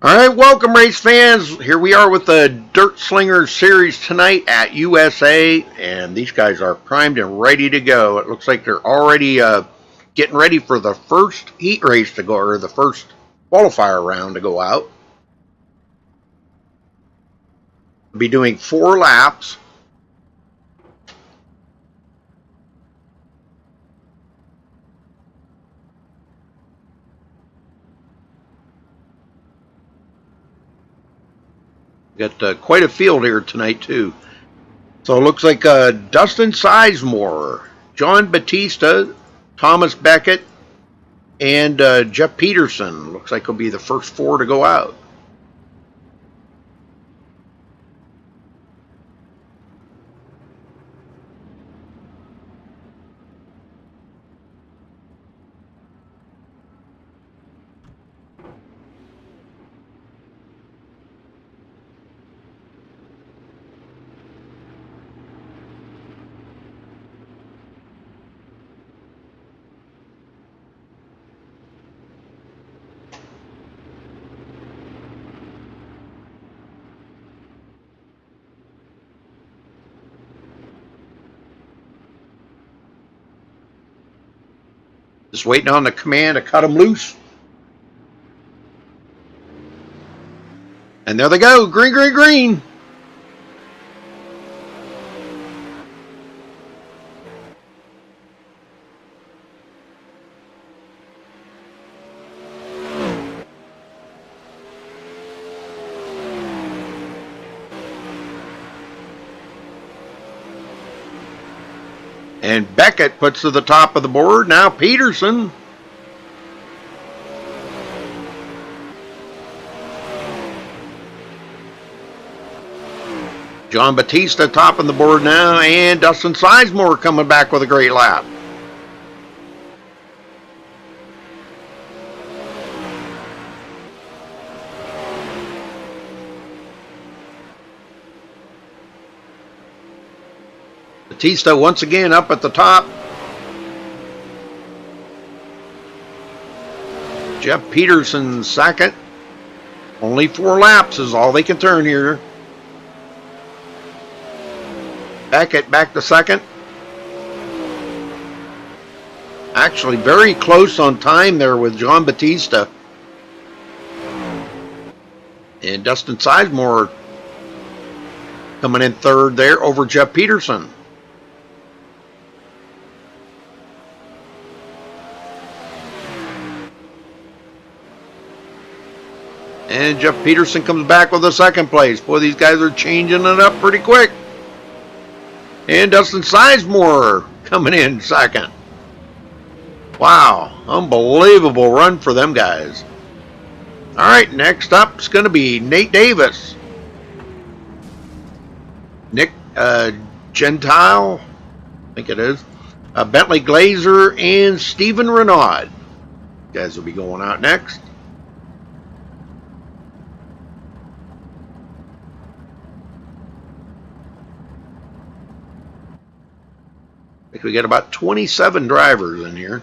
Alright, welcome race fans. Here we are with the Dirt Slingers series tonight at USA, and these guys are primed and ready to go. It looks like they're already getting ready for the first heat race to go, or the first qualifier round to go out. We'll be doing 4 laps. Got quite a field here tonight, too. So it looks like Dustin Sizemore, John Batista, Thomas Beckett, and Jeff Peterson. Looks like will be the first 4 to go out. Just waiting on the command to cut them loose. And there they go. Green, green, green. And Beckett puts to the top of the board. Now Peterson. John Batista topping the board now. And Dustin Sizemore coming back with a great lap. Batista once again up at the top. Jeff Peterson second. Only 4 laps is all they can turn here. Beckett back to second. Actually very close on time there with John Batista. And Dustin Sizemore coming in third there over Jeff Peterson. And Jeff Peterson comes back with a second place. Boy, these guys are changing it up pretty quick. And Dustin Sizemore coming in second. Wow, unbelievable run for them guys. All right, next up is going to be Nate Davis. Nick Gentile, I think it is. Bentley Glazer and Stephen Renaud. Guys will be going out next. I think we got about 27 drivers in here.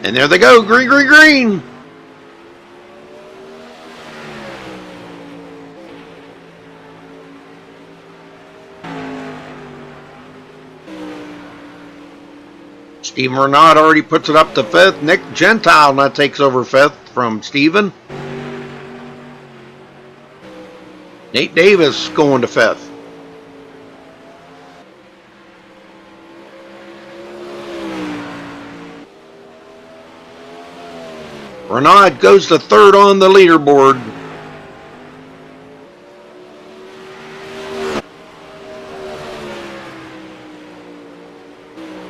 And there they go, green, green, green. Stephen Renaud already puts it up to 5th. Nick Gentile now takes over 5th from Stephen. Nate Davis going to 5th. Renaud goes to third on the leaderboard.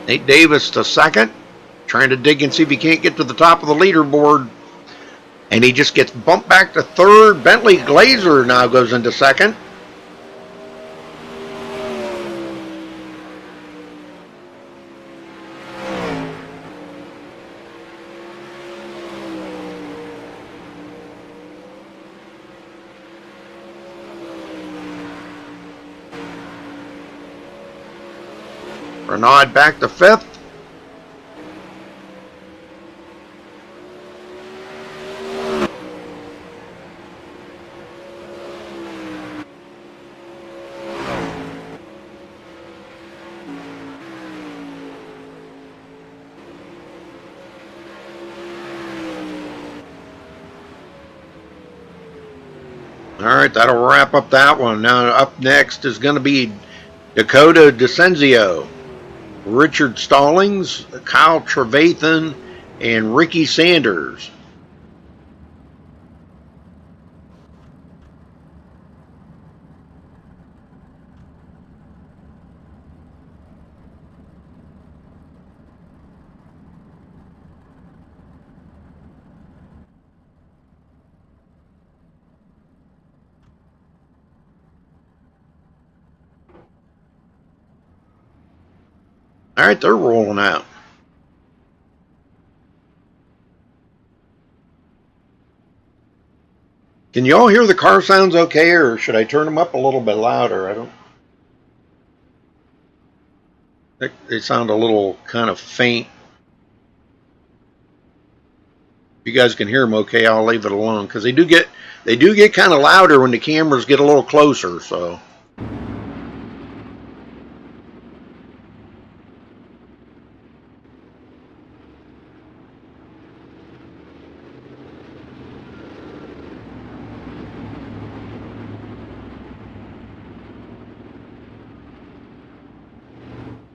Nate Davis to second, trying to dig and see if he can't get to the top of the leaderboard. And he just gets bumped back to third. Bentley Glazer now goes into second. Renaud back to fifth. All right, that'll wrap up that one. Now up next is going to be Dakota DeCenzio, Richard Stallings, Kyle Trevathan, and Ricky Sanders. All right, they're rolling out. Can you all hear the car sounds okay, or should I turn them up a little bit louder? I don't. They sound a little kind of faint. If you guys can hear them okay, I'll leave it alone, because they do get kind of louder when the cameras get a little closer. So.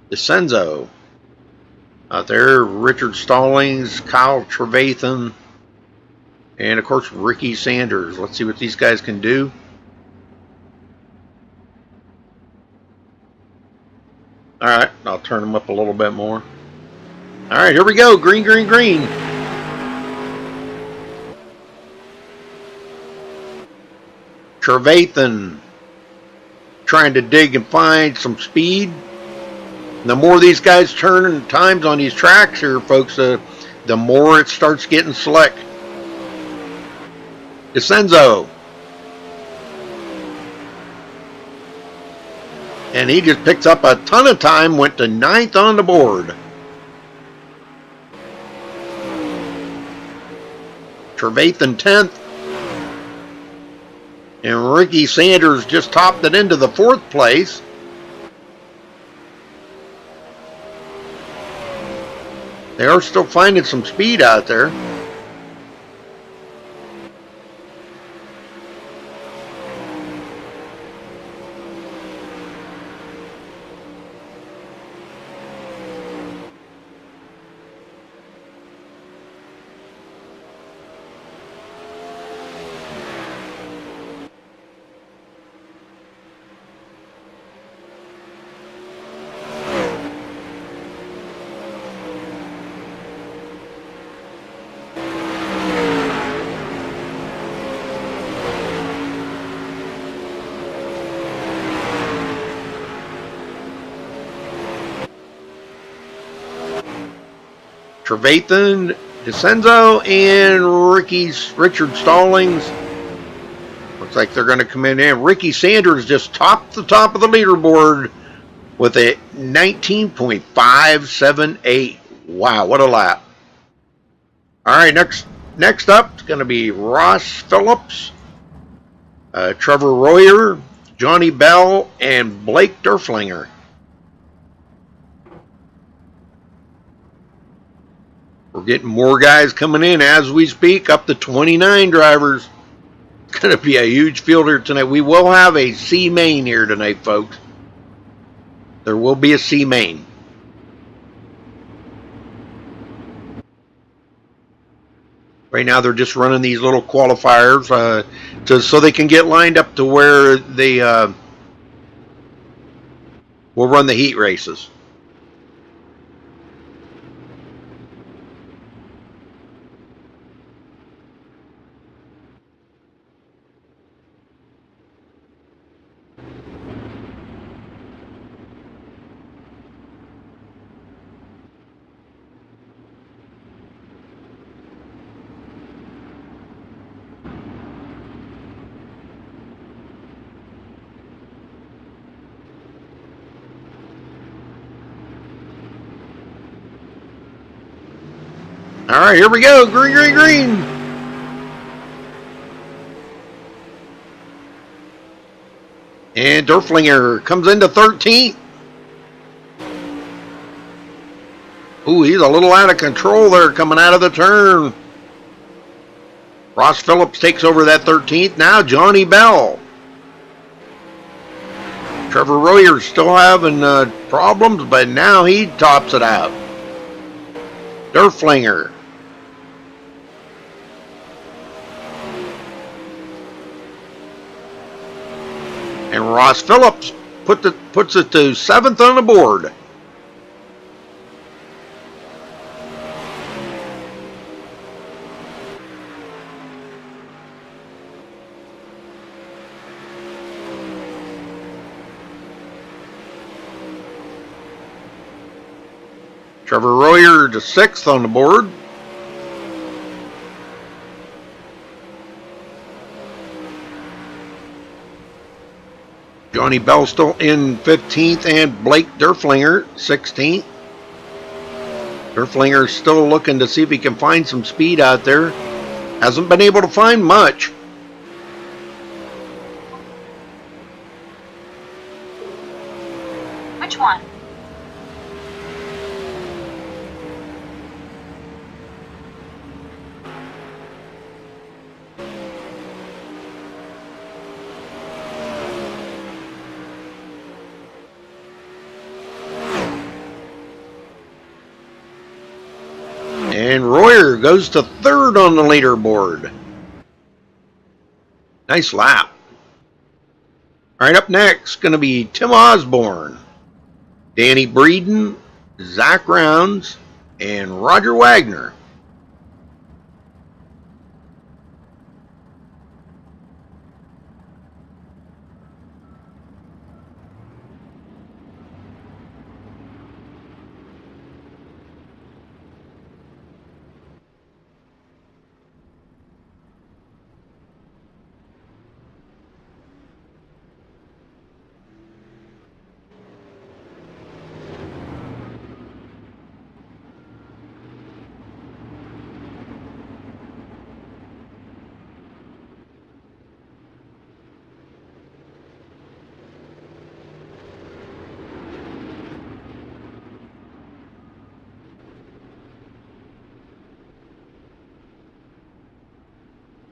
DeCenzo out there, Richard Stallings, Kyle Trevathan, and of course Ricky Sanders. Let's see what these guys can do. All right, I'll turn them up a little bit more. All right, here we go. Green, green, green. Trevathan trying to dig and find some speed. The more these guys turn times on these tracks here, folks, the more it starts getting slick. DeCenzo. And he just picks up a ton of time, went to 9th on the board. Trevathan 10th. And Ricky Sanders just topped it into the 4th place. They are still finding some speed out there. Trevathan, DeCenzo, and Richard Stallings. Looks like they're going to come in. Ricky Sanders just topped the top of the leaderboard with a 19.578. Wow, what a lap. All right, next up is going to be Ross Phillips, Trevor Royer, Johnny Bell, and Blake Derflinger. We're getting more guys coming in as we speak, up to 29 drivers. It's going to be a huge field here tonight. We will have a C main here tonight, folks. There will be a C main. Right now they're just running these little qualifiers so they can get lined up to where they will run the heat races. All right, here we go. Green, green, green. And Derflinger comes into 13th. Ooh, he's a little out of control there coming out of the turn. Ross Phillips takes over that 13th. Now Johnny Bell. Trevor Royer's still having problems, but now he tops it out. Derflinger. And Ross Phillips puts it to 7th on the board. Trevor Royer to 6th on the board. Johnny Bell still in 15th, and Blake Derflinger 16th. Derflinger still looking to see if he can find some speed out there. Hasn't been able to find much. Which one? And Royer goes to 3rd on the leaderboard. Nice lap. All right, up next, going to be Tim Osborne, Danny Breeden, Zach Rounds, and Roger Wagner.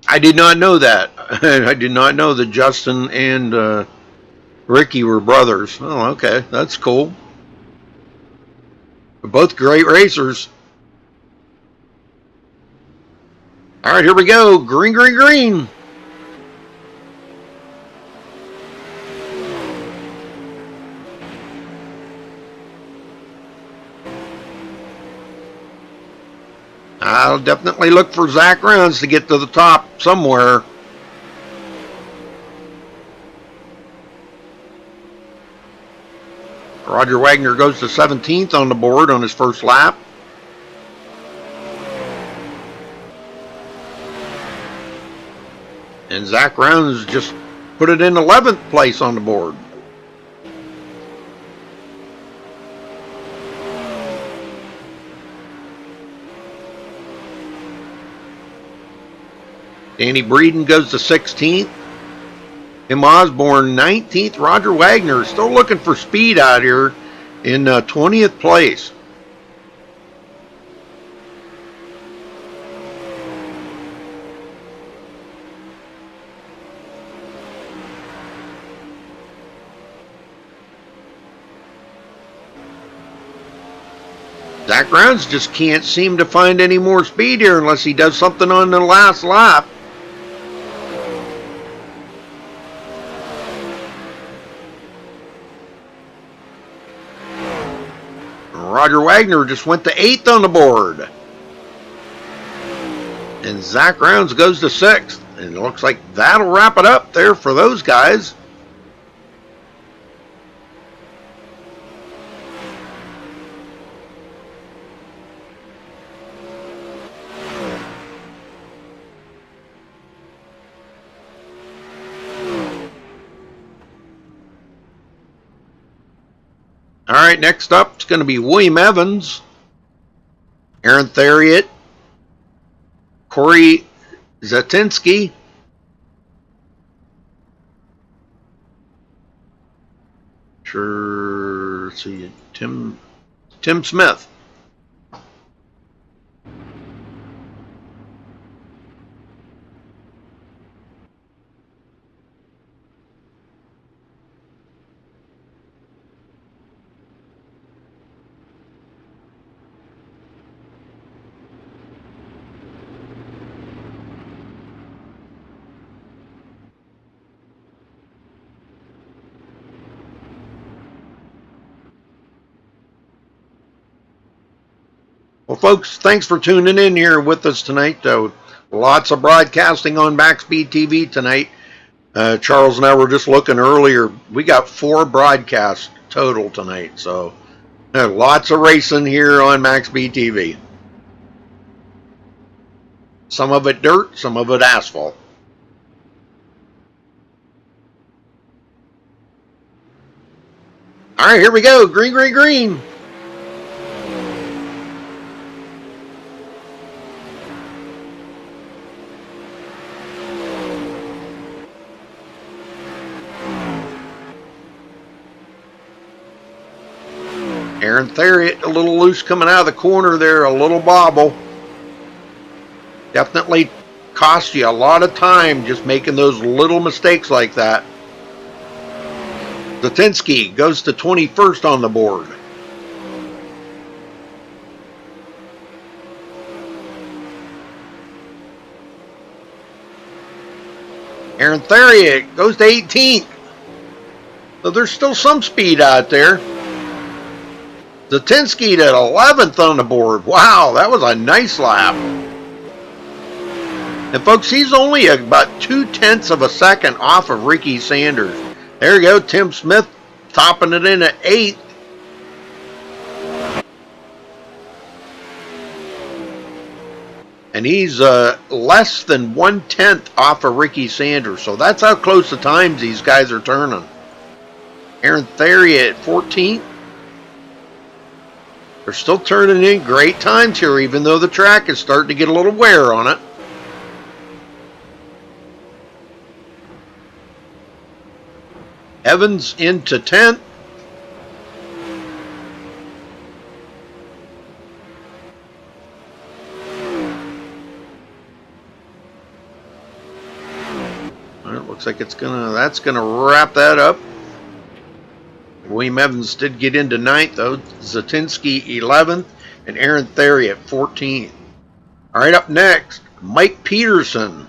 I did not know that. I did not know that Justin and Ricky were brothers. Oh, okay. That's cool. They're both great racers. All right, here we go. Green, green, green. I'll definitely look for Zach Rounds to get to the top somewhere. Roger Wagner goes to 17th on the board on his first lap. And Zach Rounds just put it in 11th place on the board. Danny Breeden goes to 16th. Tim Osborne 19th. Roger Wagner still looking for speed out here in 20th place. Zach Brown's just can't seem to find any more speed here unless he does something on the last lap. Roger Wagner just went to 8th on the board. And Zach Rounds goes to 6th. And it looks like that'll wrap it up there for those guys. All right, next up it's going to be William Evans, Aaron Theriot, Corey Zatinsky, let's see, Tim Smith. Well, folks, thanks for tuning in here with us tonight. Lots of broadcasting on MaxSpeedTV tonight. Charles and I were just looking earlier. We got 4 broadcasts total tonight, so lots of racing here on MaxSpeedTV. Some of it dirt, some of it asphalt. All right, here we go. Green, green, green. Aaron Theriot a little loose coming out of the corner there, a little bobble. Definitely cost you a lot of time just making those little mistakes like that. Zatinsky goes to 21st on the board. Aaron Theriot goes to 18th. So there's still some speed out there. Zatinsky at 11th on the board. Wow, that was a nice lap. And folks, he's only about 0.2 of a second off of Ricky Sanders. There you go, Tim Smith topping it in at 8th. And he's less than 1/10 off of Ricky Sanders. So that's how close the times these guys are turning. Aaron Theriot at 14th. They're still turning in great times here, even though the track is starting to get a little wear on it. Evans into 10th. Well, it looks like that's gonna wrap that up. William Evans did get into 9th, though. Zatinsky 11th, and Aaron Theriot 14th. All right, up next, Mike Peterson,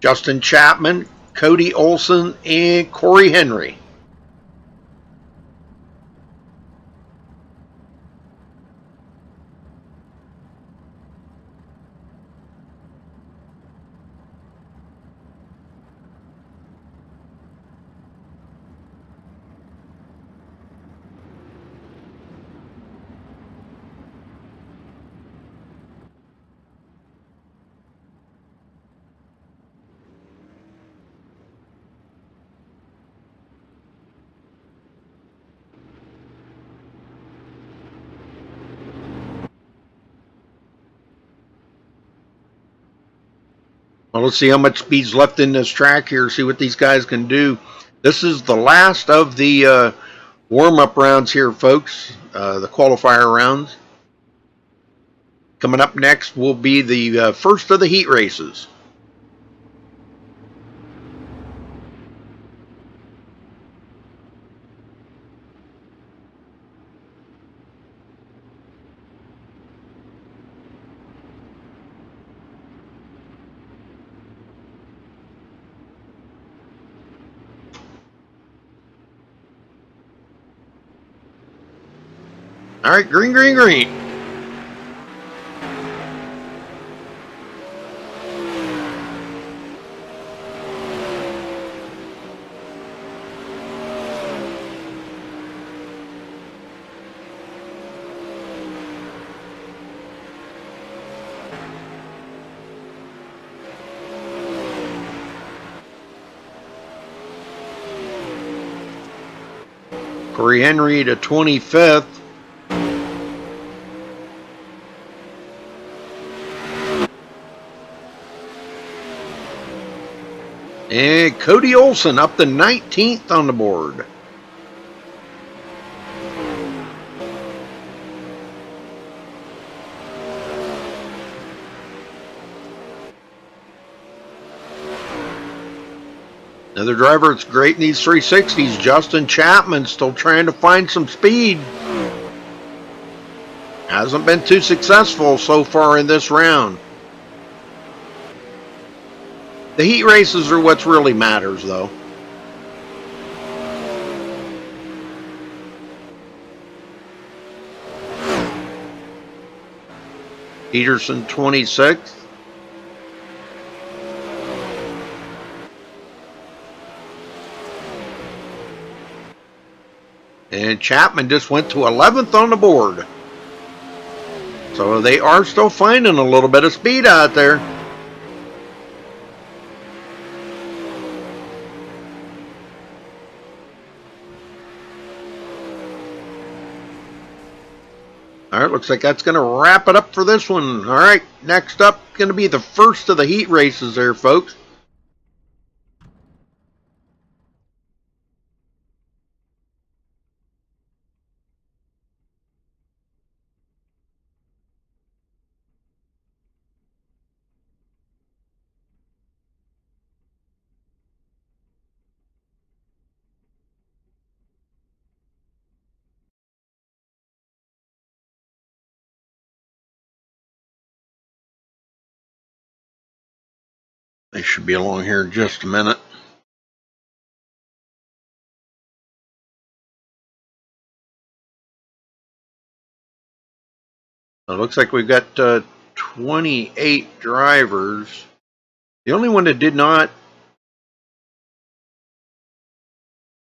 Justin Chapman, Cody Olson, and Corey Henry. Well, let's see how much speed's left in this track here, see what these guys can do. This is the last of the warm-up rounds here, folks, the qualifier rounds. Coming up next will be the first of the heat races. All right, green, green, green. Corey Henry to 25th. And Cody Olsen up to 19th on the board. Another driver that's great in these 360s, Justin Chapman, still trying to find some speed. Hasn't been too successful so far in this round. The heat races are what's really matters, though. Peterson 26th. And Chapman just went to 11th on the board. So they are still finding a little bit of speed out there. All right, looks like that's going to wrap it up for this one. All right, next up, going to be the first of the heat races there, folks. They should be along here in just a minute. It looks like we've got 28 drivers. The only one that did not...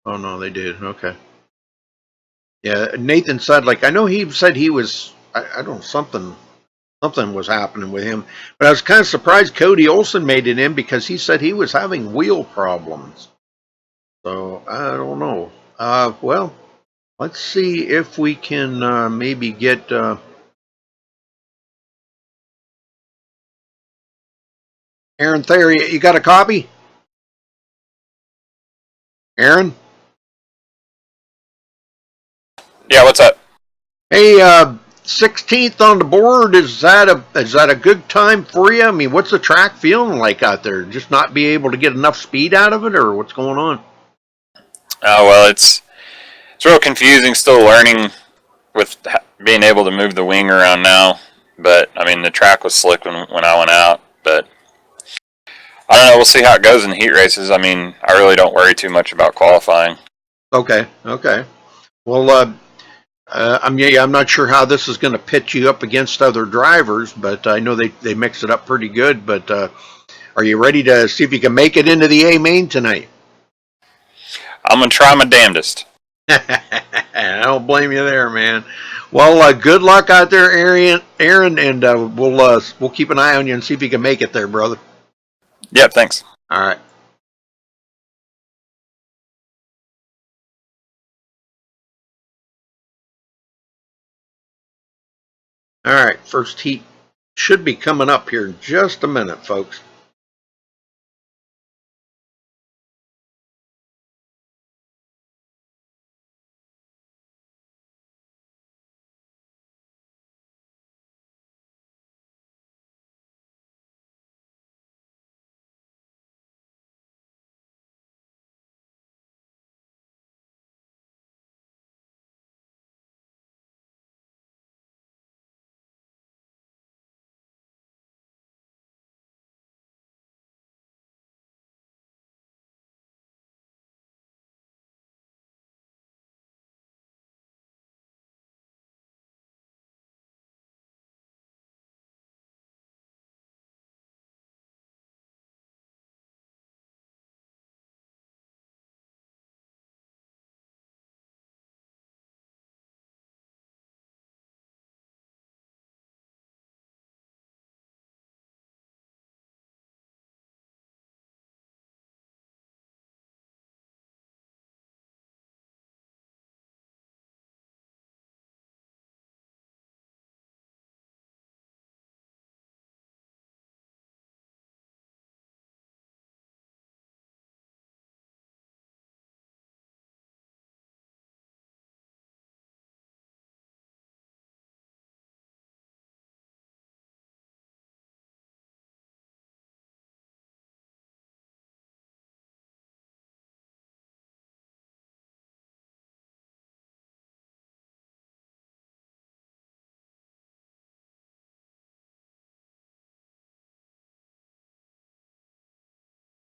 Oh, no, they did. Okay. Yeah, Nathan said, like, I know he said he was... I don't know, something was happening with him. But I was kind of surprised Cody Olsen made it in because he said he was having wheel problems. So, I don't know. Well, let's see if we can maybe get... Aaron Thayer, you got a copy? Aaron? Yeah, what's up? Hey, 16th on the board. Is that a good time for you? I mean, what's the track feeling like out there? Just not be able to get enough speed out of it, or what's going on? Oh well, it's real confusing. Still learning with being able to move the wing around now. But I mean, the track was slick when I went out. But I don't know. We'll see how it goes in the heat races. I mean, I really don't worry too much about qualifying. Okay. Well, I'm not sure how this is going to pit you up against other drivers, but I know they mix it up pretty good. But are you ready to see if you can make it into the A main tonight? I'm gonna try my damnedest. I don't blame you there, man. Well, good luck out there, Aaron, and we'll keep an eye on you and see if you can make it there, brother. Yep, thanks. All right. All right, first heat should be coming up here in just a minute, folks.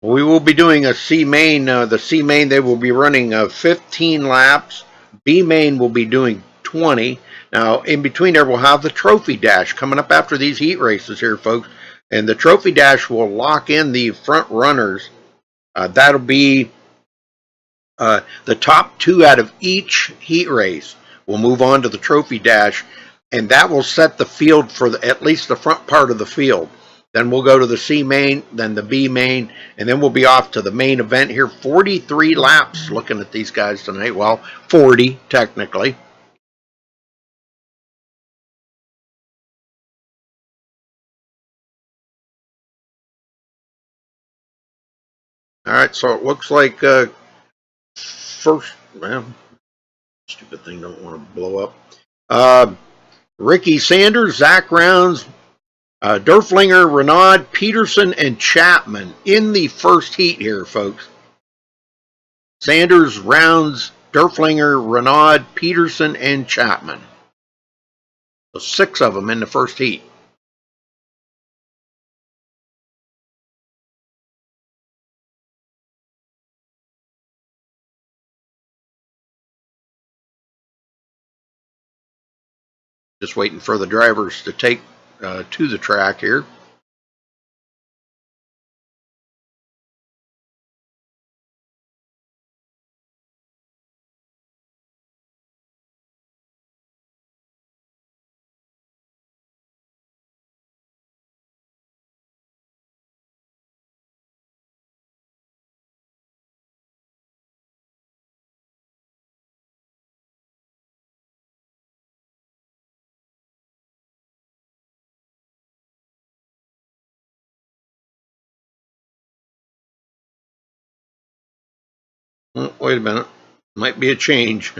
We will be doing a C main. The C main, they will be running 15 laps. B main will be doing 20. Now, in between there, we'll have the trophy dash coming up after these heat races here, folks. And the trophy dash will lock in the front runners. That'll be the top 2 out of each heat race will move on to the trophy dash, and that will set the field for at least the front part of the field. Then we'll go to the C main, then the B main, and then we'll be off to the main event here. 43 laps looking at these guys tonight. Well, 40 technically. All right, so it looks like first, well, stupid thing, don't want to blow up. Ricky Sanders, Zach Rounds, Durflinger, Renaud, Peterson, and Chapman in the first heat here, folks. Sanders, Rounds, Durflinger, Renaud, Peterson, and Chapman. So 6 of them in the first heat. Just waiting for the drivers to take to the track here. Oh, wait a minute. Might be a change.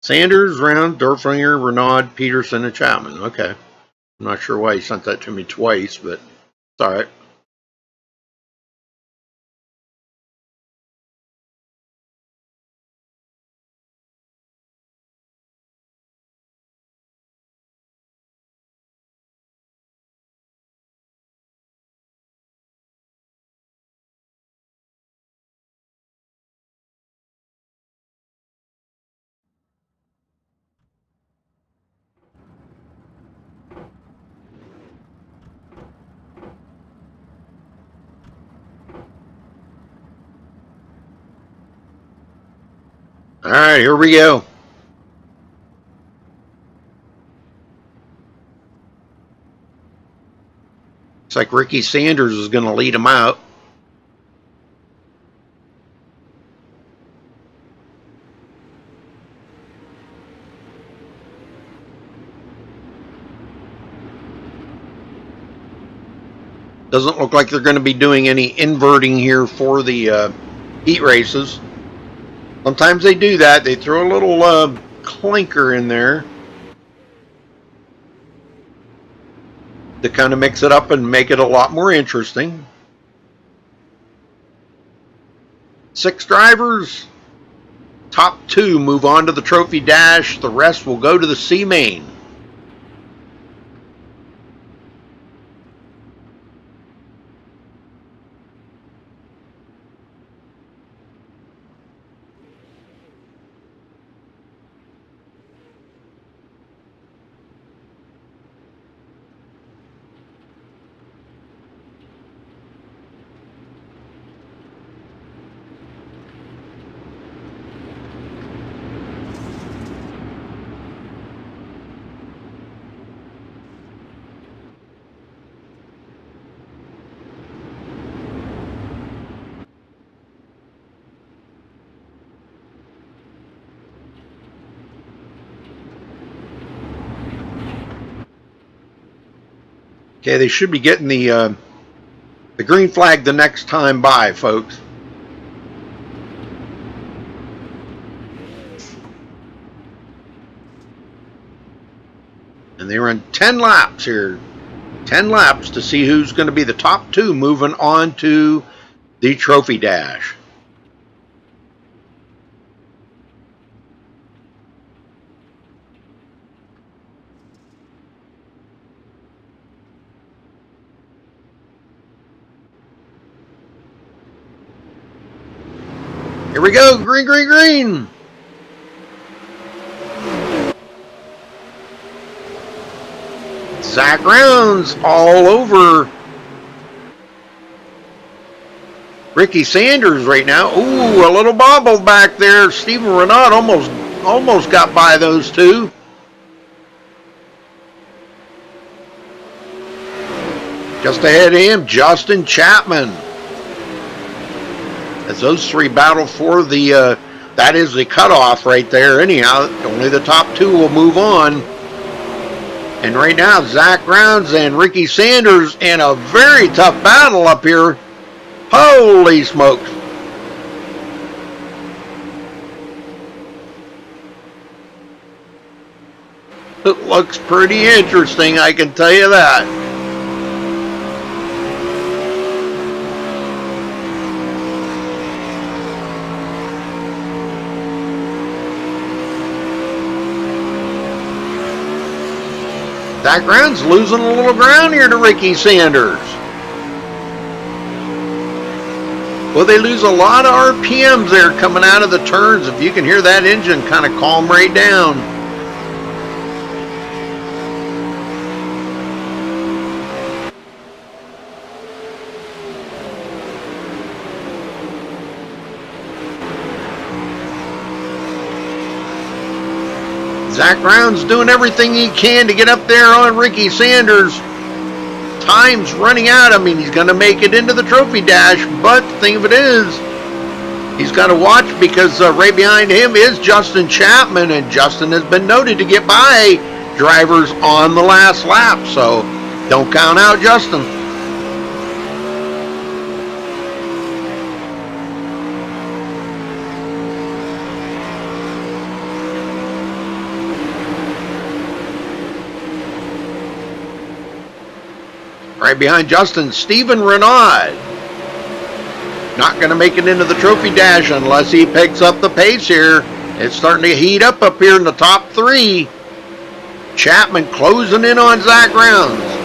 Sanders, Round, Durflinger, Renaud, Peterson, and Chapman. Okay. I'm not sure why he sent that to me twice, but it's all right. All right, here we go. Looks like Ricky Sanders is going to lead him out. Doesn't look like they're going to be doing any inverting here for the heat races. Sometimes they do that. They throw a little clinker in there to kind of mix it up and make it a lot more interesting. 6 drivers. Top 2 move on to the trophy dash. The rest will go to the C main. Okay, they should be getting the green flag the next time by, folks. And they run 10 laps here. 10 laps to see who's going to be the top 2 moving on to the trophy dash. Here we go. Green, green, green. Zach Rounds all over Ricky Sanders right now. Ooh, a little bobble back there. Stephen Renaud almost got by those two. Just ahead of him, Justin Chapman. As those three battle for the, that is the cutoff right there anyhow. Only the top two will move on. And right now, Zach Rounds and Ricky Sanders in a very tough battle up here. Holy smokes. It looks pretty interesting, I can tell you that. Zach Rounds losing a little ground here to Ricky Sanders. Well, they lose a lot of RPMs there coming out of the turns. If you can hear that engine kind of calm right down. Zach Rounds doing everything he can to get up there on Ricky Sanders. Time's running out. I mean, he's going to make it into the trophy dash, but the thing of it is, he's got to watch because right behind him is Justin Chapman, and Justin has been noted to get by drivers on the last lap, so don't count out Justin. Right behind Justin, Stephen Renaud. Not going to make it into the trophy dash unless he picks up the pace here. It's starting to heat up here in the top three. Chapman closing in on Zach Rounds.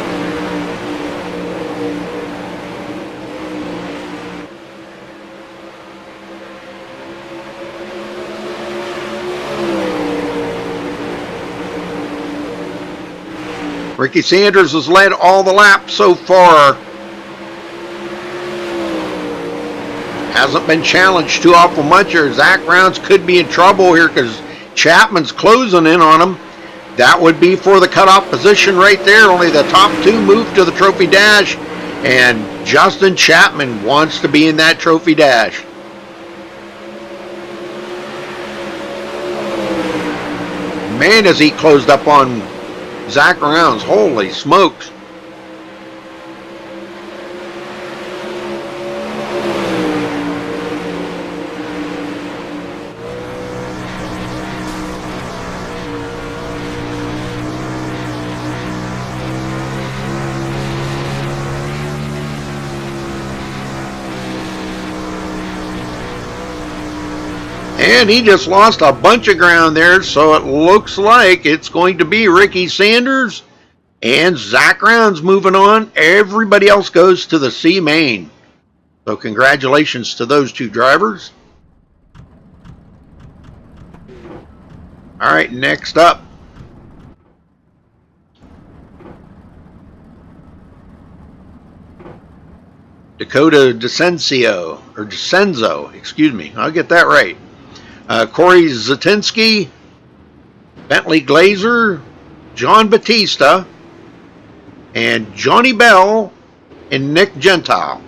Ricky Sanders has led all the laps so far. Hasn't been challenged too awful much here. Zach Rounds could be in trouble here because Chapman's closing in on him. That would be for the cutoff position right there. Only the top two move to the trophy dash. And Justin Chapman wants to be in that trophy dash. Man, has he closed up on Zach Rounds. Holy smokes. And he just lost a bunch of ground there, so it looks like it's going to be Ricky Sanders and Zach Rounds moving on. Everybody else goes to the C main. So congratulations to those two drivers. All right, next up. Dakota Descenzo, excuse me. I'll get that right. Corey Zatinsky, Bentley Glazer, John Batista, and Johnny Bell and Nick Gentile.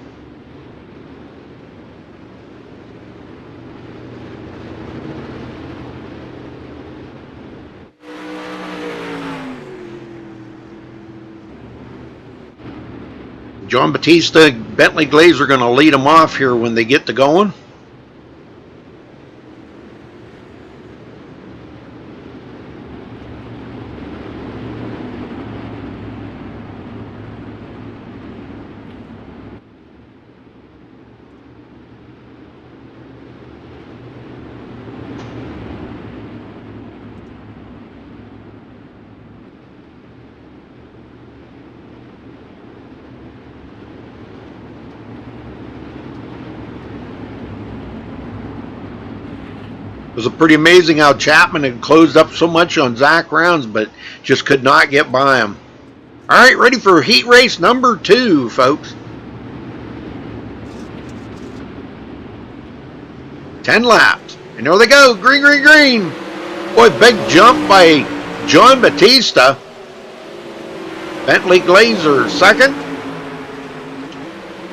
John Batista, Bentley Glazer are going to lead them off here when they get to going. was pretty amazing how Chapman had closed up so much on Zach Rounds, but just could not get by him. All right, ready for heat race number 2, folks. 10 laps. And there they go. Green, green, green. Boy, big jump by John Batista. Bentley Glazer second.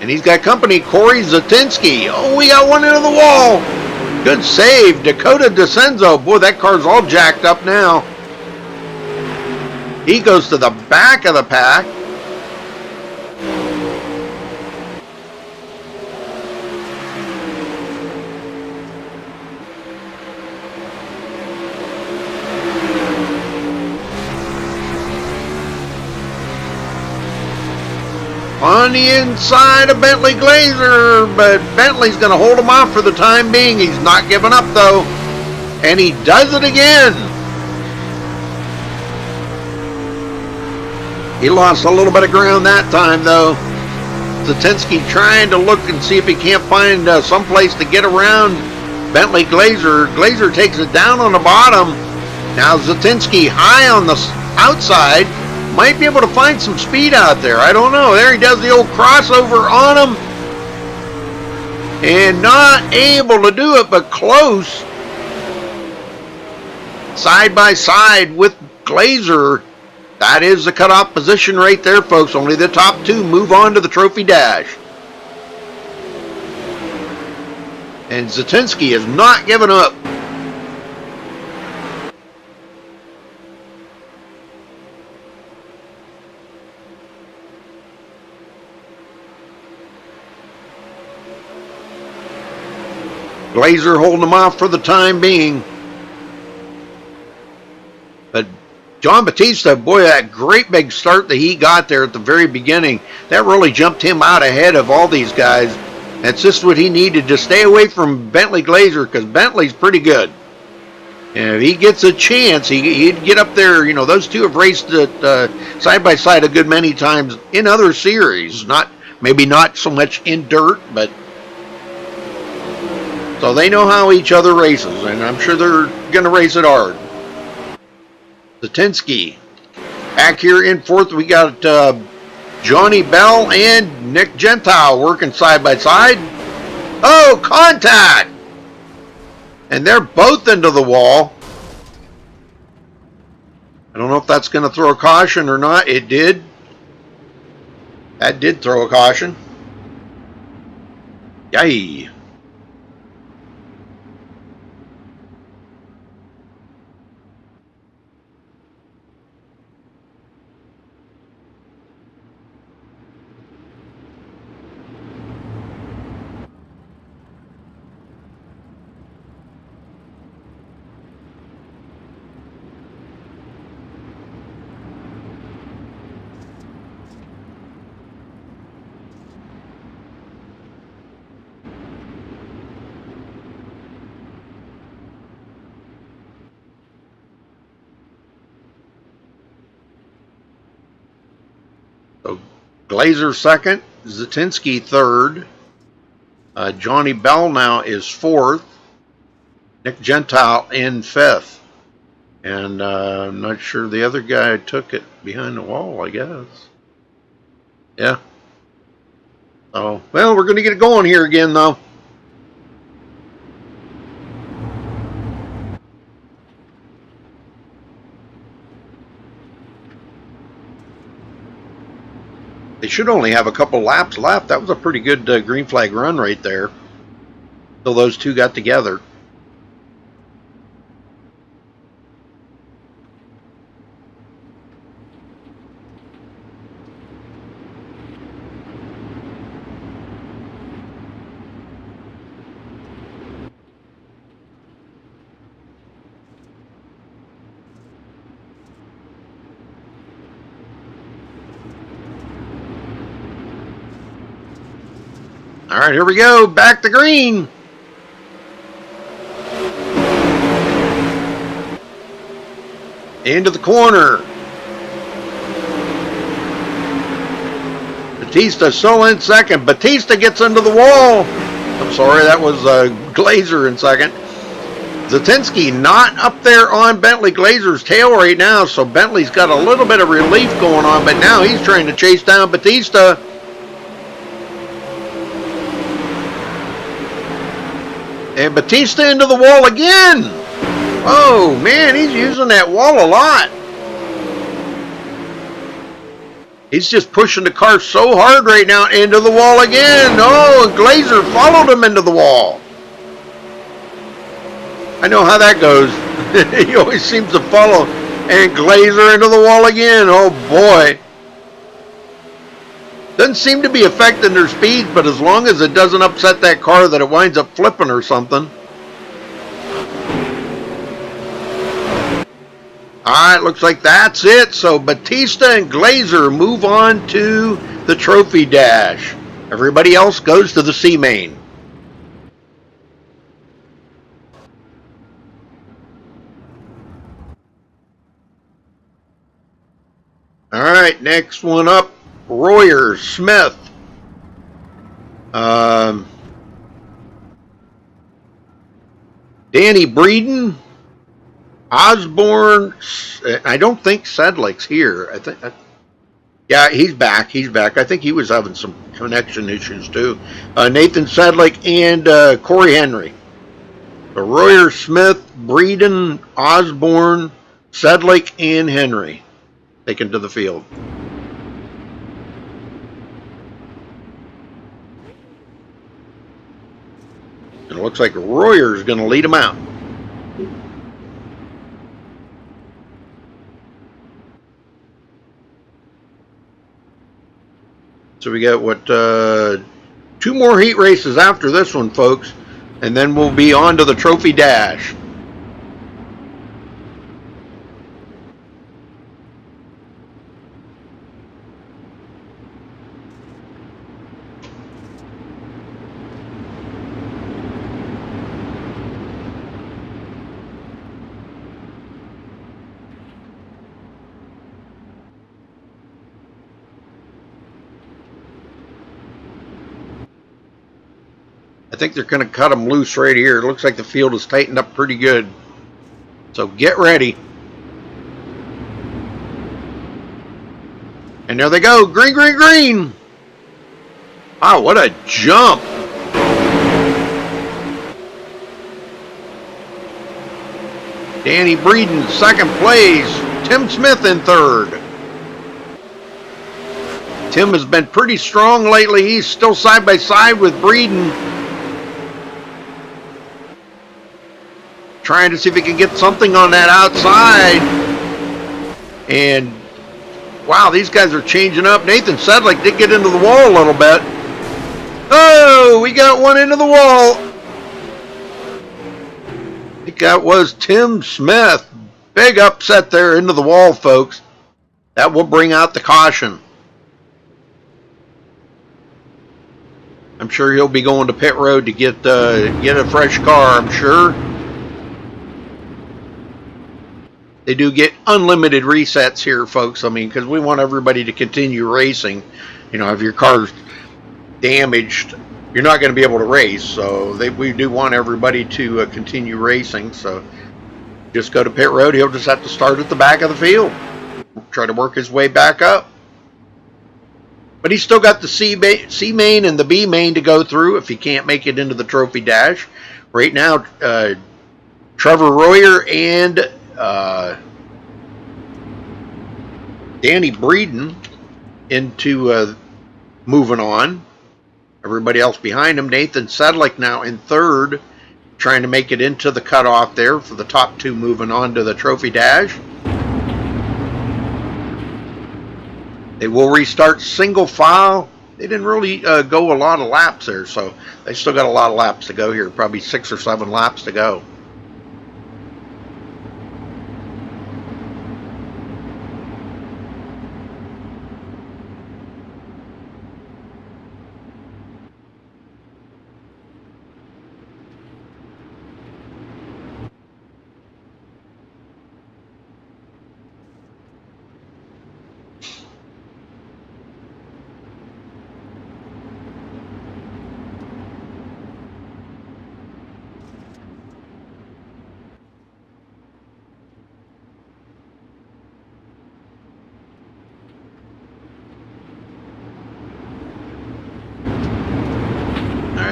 And he's got company, Corey Zatinsky. Oh, we got one into the wall. Good save, Dakota DeCenzo. Boy, that car's all jacked up now. He goes to the back of the pack. On the inside of Bentley Glazer, but Bentley's going to hold him off for the time being. He's not giving up, though. And he does it again. He lost a little bit of ground that time, though. Zatinsky trying to look and see if he can't find some place to get around Bentley Glazer. Glazer takes it down on the bottom. Now Zatinsky high on the outside. Might be able to find some speed out there. I don't know. There he does the old crossover on him. And not able to do it, but close. Side by side with Glazer. That is the cutoff position right there, folks. Only the top 2 move on to the trophy dash. And Zatinsky is not giving up. Glazer holding him off for the time being. But John Batista, boy, that great big start that he got there at the very beginning, that really jumped him out ahead of all these guys. That's just what he needed to stay away from Bentley Glazer, because Bentley's pretty good. And if he gets a chance, he'd get up there. You know, those two have raced side by side a good many times in other series. Maybe not so much in dirt, but so they know how each other races, and I'm sure they're going to race it hard. Zatinsky. Back here in 4th, we got Johnny Bell and Nick Gentile working side by side. Oh, contact! And they're both into the wall. I don't know if that's going to throw a caution or not. It did. That did throw a caution. Yay. So Glazer second, Zatinsky third. Johnny Bell now is 4th. Nick Gentile in 5th. And I'm not sure the other guy took it behind the wall, I guess. Yeah. Oh, well, we're going to get it going here again, though. They should only have a couple laps left. That was a pretty good green flag run right there. Till those two got together. All right, here we go. Back to green. Into the corner. Batista still in second. Batista gets into the wall. I'm sorry, that was Glazer in second. Zatinsky not up there on Bentley Glazer's tail right now, so Bentley's got a little bit of relief going on, but now he's trying to chase down Batista. And Batista into the wall again. Oh, man, he's using that wall a lot. He's just pushing the car so hard right now into the wall again. Oh, and Glazer followed him into the wall. I know how that goes. He always seems to follow. And Glazer into the wall again. Oh, boy. Doesn't seem to be affecting their speeds, but as long as it doesn't upset that car that it winds up flipping or something. Alright, looks like that's it. So Batista and Glazer move on to the trophy dash. Everybody else goes to the C main. Alright, next one up, Royer, Smith. Danny Breeden, Osborne. I don't think Sedlick's here. Yeah, he's back. He's back. I think he was having some connection issues too. Nathan Sedlick and Corey Henry. So Royer, Smith, Breeden, Osborne, Sedlick, and Henry taken to the field. And it looks like Royer's going to lead him out. So we got, what, 2 more heat races after this one, folks. And then we'll be on to the trophy dash. I think they're going to cut them loose right here. It looks like the field is tightened up pretty good. So get ready. And there they go. Green, green, green. Wow, what a jump. Danny Breeden, second place. Tim Smith in third. Tim has been pretty strong lately. He's still side by side with Breeden. Trying to see if he can get something on that outside. And wow, these guys are changing up. Nathan Sedlick did get into the wall a little bit. Oh, we got one into the wall. I think that was Tim Smith. Big upset there into the wall, folks. That will bring out the caution. I'm sure he'll be going to pit road to get a fresh car, I'm sure. They do get unlimited resets here, folks. I mean, because we want everybody to continue racing. You know, if your car's damaged, you're not going to be able to race. So we do want everybody to continue racing. So just go to pit road. He'll just have to start at the back of the field. Try to work his way back up. But he's still got the C main and the B main to go through if he can't make it into the trophy dash. Right now, Trevor Royer and Danny Breeden into moving on. Everybody else behind him. Nathan Sedlick now in third, trying to make it into the cutoff there for the top 2 moving on to the trophy dash. They will restart single file. They didn't really go a lot of laps there, so they still got a lot of laps to go here. Probably 6 or 7 laps to go.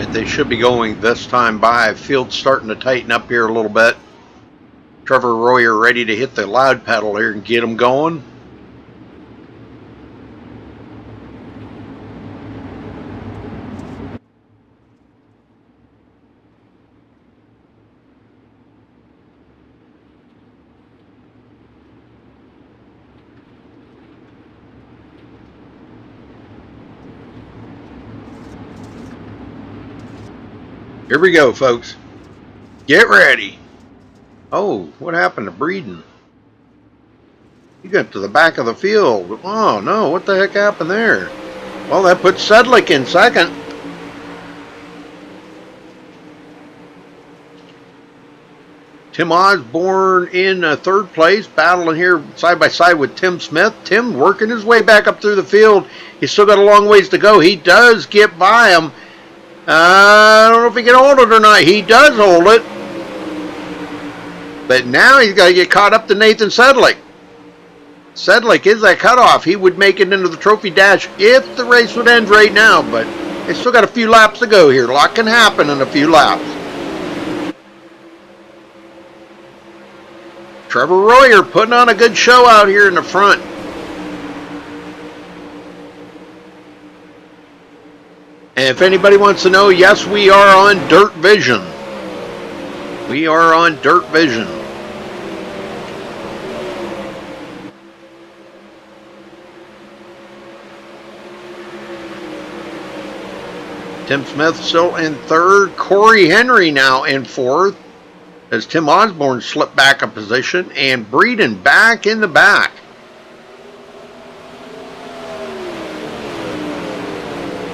Alright, they should be going this time by. Field's starting to tighten up here a little bit. Trevor Royer ready to hit the loud pedal here and get them going. Here we go, folks. Get ready. Oh, what happened to Breeden? He got to the back of the field. Oh, no, what the heck happened there? Well, that puts Sedlick in second. Tim Osborne in third place, battling here side by side with Tim Smith. Tim working his way back up through the field. He's still got a long ways to go. He does get by him. I don't know if he can hold it or not. He does hold it. But now he's got to get caught up to Nathan Sedlick. Sedlick is that cutoff. He would make it into the trophy dash if the race would end right now. But they still got a few laps to go here. A lot can happen in a few laps. Trevor Royer putting on a good show out here in the front. And if anybody wants to know, yes, we are on Dirt Vision. We are on Dirt Vision. Tim Smith still in third. Corey Henry now in fourth, as Tim Osborne slipped back a position, and Breeden back in the back.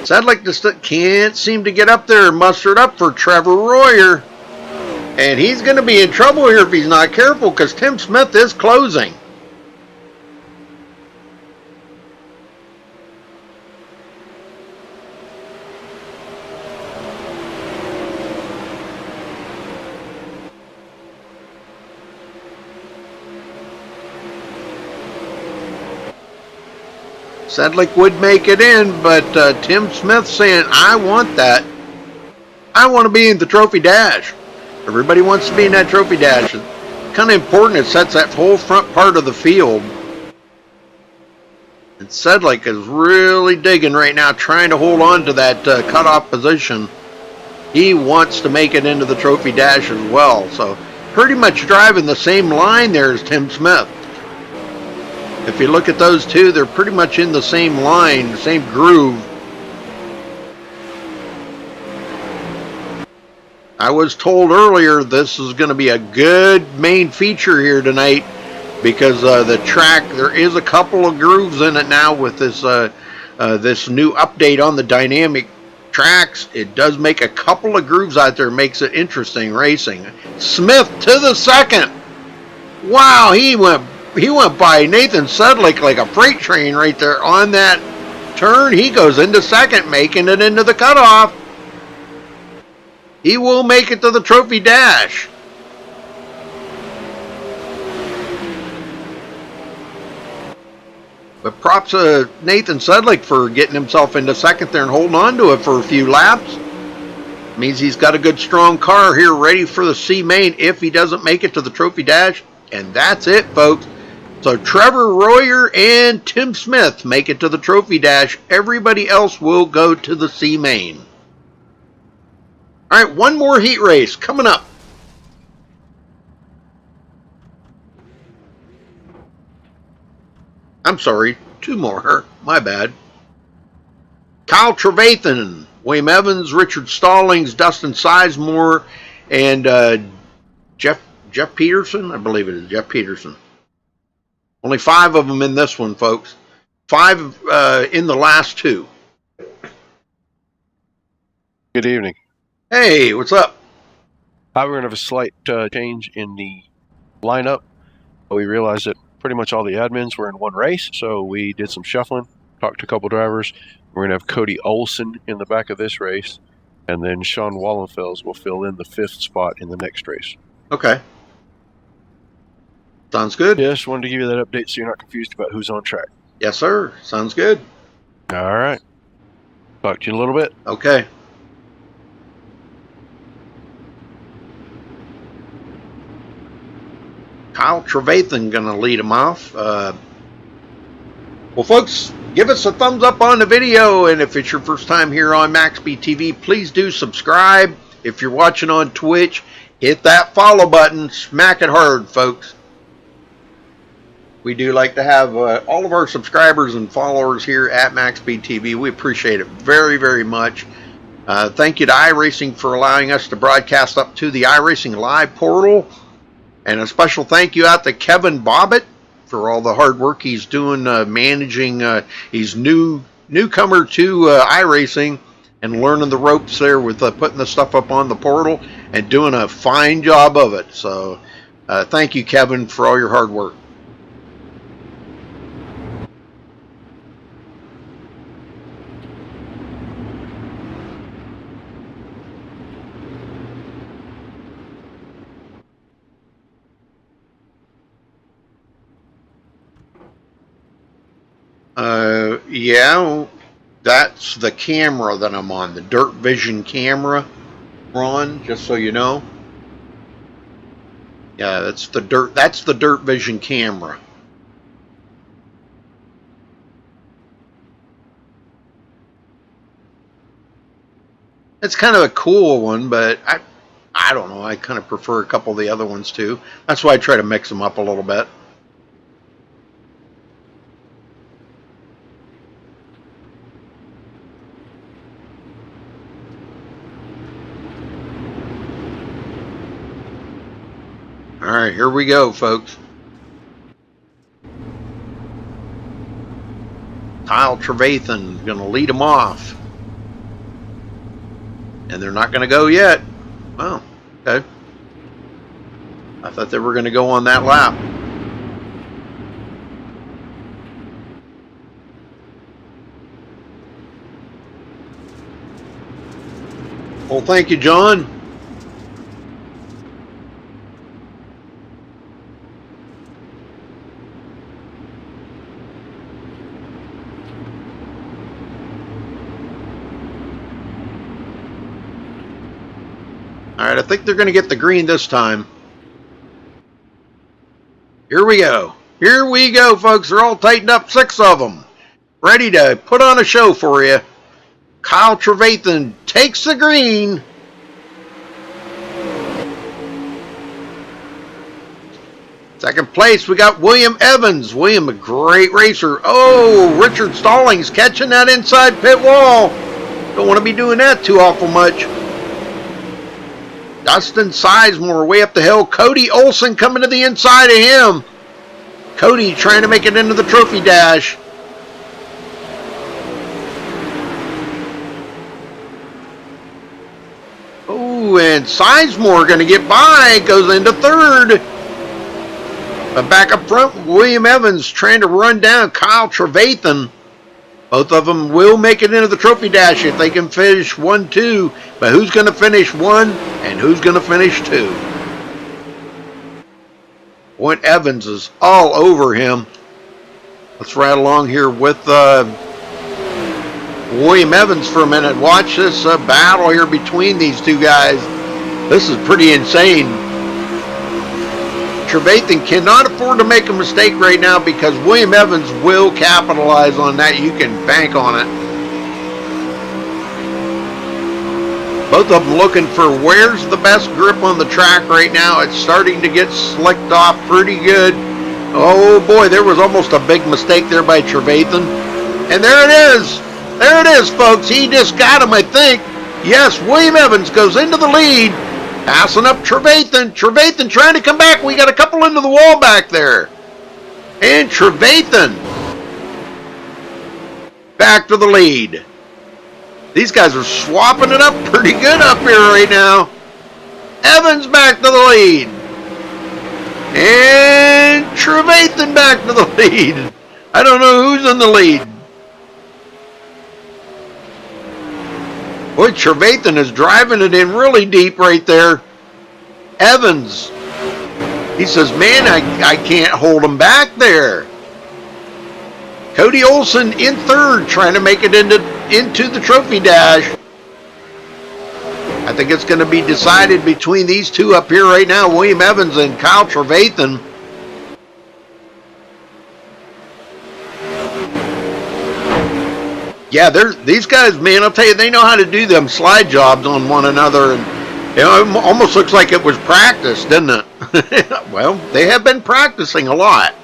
Sedlick just can't seem to get up there and muster it up for Trevor Royer. And he's going to be in trouble here if he's not careful, because Tim Smith is closing. Sedlick would make it in, but Tim Smith saying, I want that. I want to be in the trophy dash. Everybody wants to be in that trophy dash. It's kind of important. It sets that whole front part of the field. And Sedlick is really digging right now, trying to hold on to that cutoff position. He wants to make it into the trophy dash as well. So pretty much driving the same line there as Tim Smith. If you look at those two, they're pretty much in the same line, the same groove. I was told earlier this is going to be a good main feature here tonight, because the track, there is a couple of grooves in it now with this this new update on the dynamic tracks. It does make a couple of grooves out there, makes it interesting racing. Smith to the second. Wow, he went by Nathan Sedlick like a freight train right there on that turn. He goes into second, making it into the cutoff. He will make it to the trophy dash. But props to Nathan Sedlick for getting himself into second there and holding on to it for a few laps. Means he's got a good strong car here ready for the C main if he doesn't make it to the trophy dash. And that's it, folks. So Trevor Royer and Tim Smith make it to the trophy dash. Everybody else will go to the C main. All right, one more heat race coming up. I'm sorry, two more. My bad. Kyle Trevathan, William Evans, Richard Stallings, Dustin Sizemore, and Jeff Peterson. I believe it is Jeff Peterson. Only 5 of them in this one, folks. 5 in the last 2. Good evening. Hey, what's up? We're going to have a slight change in the lineup. We realized that pretty much all the admins were in one race, so we did some shuffling, talked to a couple drivers. We're going to have Cody Olson in the back of this race, and then Sean Wallenfels will fill in the 5th spot in the next race. Okay. Sounds good. Just wanted to give you that update so you're not confused about who's on track. Yes, sir. Sounds good. All right. Talk to you in a little bit. Okay. Kyle Trevathan going to lead them off. Well, folks, give us a thumbs up on the video, and if it's your first time here on MaxSpeedTV, please do subscribe. If you're watching on Twitch, hit that follow button. Smack it hard, folks. We do like to have all of our subscribers and followers here at MaxSpeedTV. We appreciate it very, very much. Thank you to iRacing for allowing us to broadcast up to the iRacing Live portal. And a special thank you out to Kevin Bobbitt for all the hard work he's doing managing. He's newcomer to iRacing and learning the ropes there with putting the stuff up on the portal and doing a fine job of it. So thank you, Kevin, for all your hard work. Yeah, that's the camera that I'm on, the Dirt Vision camera, Ron, just so you know. Yeah, that's the Dirt Vision camera. It's kind of a cool one, but I don't know, I kind of prefer a couple of the other ones too. That's why I try to mix them up a little bit. All right, here we go, folks. Kyle Trevathan is going to lead them off. And they're not going to go yet. Oh, okay. I thought they were going to go on that lap. Well, thank you, John. All right, I think they're going to get the green this time. Here we go. Here we go, folks. They're all tightened up, 6 of them. Ready to put on a show for you. Kyle Trevathan takes the green. Second place, we got William Evans. William, a great racer. Oh, Richard Stallings catching that inside pit wall. Don't want to be doing that too awful much. Dustin Sizemore way up the hill. Cody Olsen coming to the inside of him. Cody trying to make it into the trophy dash. Oh, and Sizemore going to get by. Goes into third. But back up front, William Evans trying to run down Kyle Trevathan. Both of them will make it into the trophy dash if they can finish 1-2. But who's going to finish 1 and who's going to finish 2? Point Evans is all over him. Let's ride along here with William Evans for a minute. Watch this battle here between these two guys. This is pretty insane. Trevathan cannot afford to make a mistake right now because William Evans will capitalize on that. You can bank on it. Both of them looking for where's the best grip on the track right now. It's starting to get slicked off pretty good. Oh boy, there was almost a big mistake there by Trevathan. And there it is. There it is, folks. He just got him, I think. Yes, William Evans goes into the lead. Passing up Trevathan. Trevathan trying to come back. We got a couple into the wall back there. And Trevathan back to the lead. These guys are swapping it up pretty good up here right now. Evans back to the lead. And Trevathan back to the lead. I don't know who's in the lead. Boy, Trevathan is driving it in really deep right there. Evans, he says, man, I can't hold him back there. Cody Olsen in third, trying to make it into the trophy dash. I think it's going to be decided between these two up here right now, William Evans and Kyle Trevathan. Yeah, these guys, man. I'll tell you, they know how to do them slide jobs on one another, and it almost looks like it was practice, doesn't it? Well, they have been practicing a lot.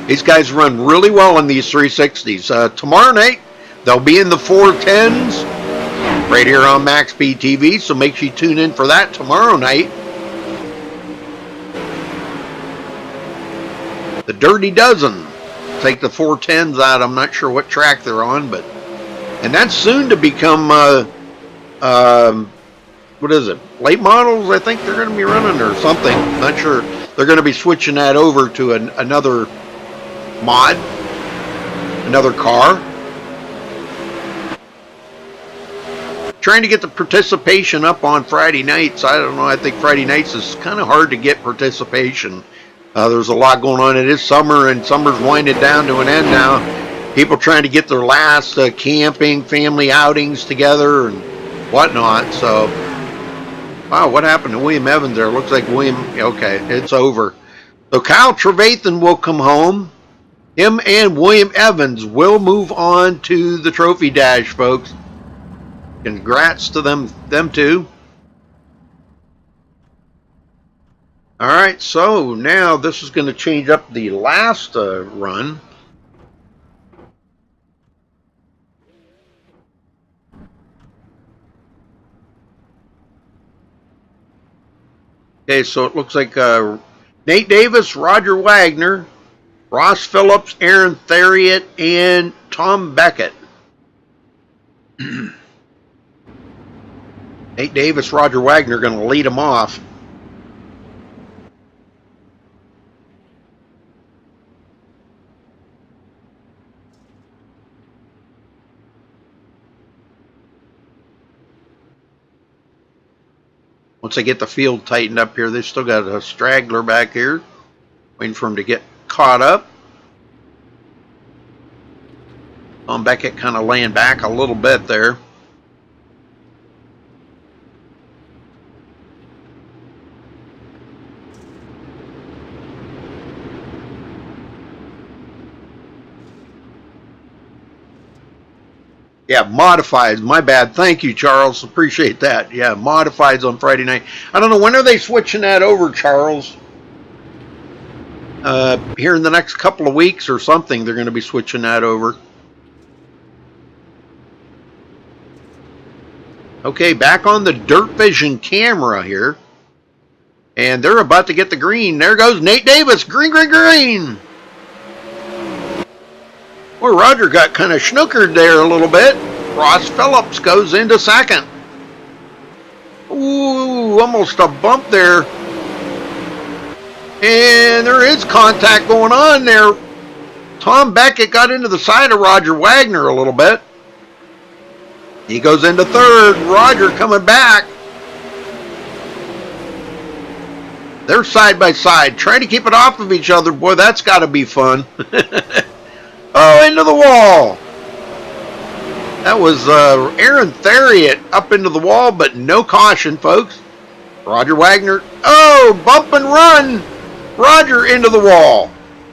These guys run really well in these 360s. Tomorrow night, they'll be in the 410s right here on MaxSpeedTV, so make sure you tune in for that tomorrow night. The Dirty Dozen. Take the 410s out. I'm not sure what track they're on, and that's soon to become what is it? Late models, I think they're going to be running or something. Not sure. They're going to be switching that over to another mod, another car. Trying to get the participation up on Friday nights. I don't know. I think Friday nights is kind of hard to get participation. There's a lot going on. It is summer, and summer's winding down to an end now. People trying to get their last camping, family outings together and whatnot. So, wow, what happened to William Evans there? Looks like William, okay, it's over. So Kyle Trevathan will come home. Him and William Evans will move on to the Trophy Dash, folks. Congrats to them two. All right, so now this is going to change up the last run. Okay, so it looks like Nate Davis, Roger Wagner, Ross Phillips, Aaron Theriot, and Tom Beckett. Nate Davis, Roger Wagner going to lead them off. Once they get the field tightened up here, they still got a straggler back here, waiting for him to get caught up. Tom Beckett kind of laying back a little bit there. Yeah, modifieds. My bad. Thank you, Charles. Appreciate that. Yeah, modifieds on Friday night. I don't know, when are they switching that over, Charles? Here in the next couple of weeks or something, they're going to be switching that over. Okay, back on the Dirt Vision camera here. And they're about to get the green. There goes Nate Davis. Green, green, green. Well, Roger got kind of snookered there a little bit. Ross Phillips goes into second. Ooh, almost a bump there. And there is contact going on there. Tom Beckett got into the side of Roger Wagner a little bit. He goes into third. Roger coming back. They're side by side. Trying to keep it off of each other. Boy, that's got to be fun. Oh, into the wall. That was Aaron Theriot up into the wall, but no caution, folks. Roger Wagner. Oh, bump and run. Roger into the wall.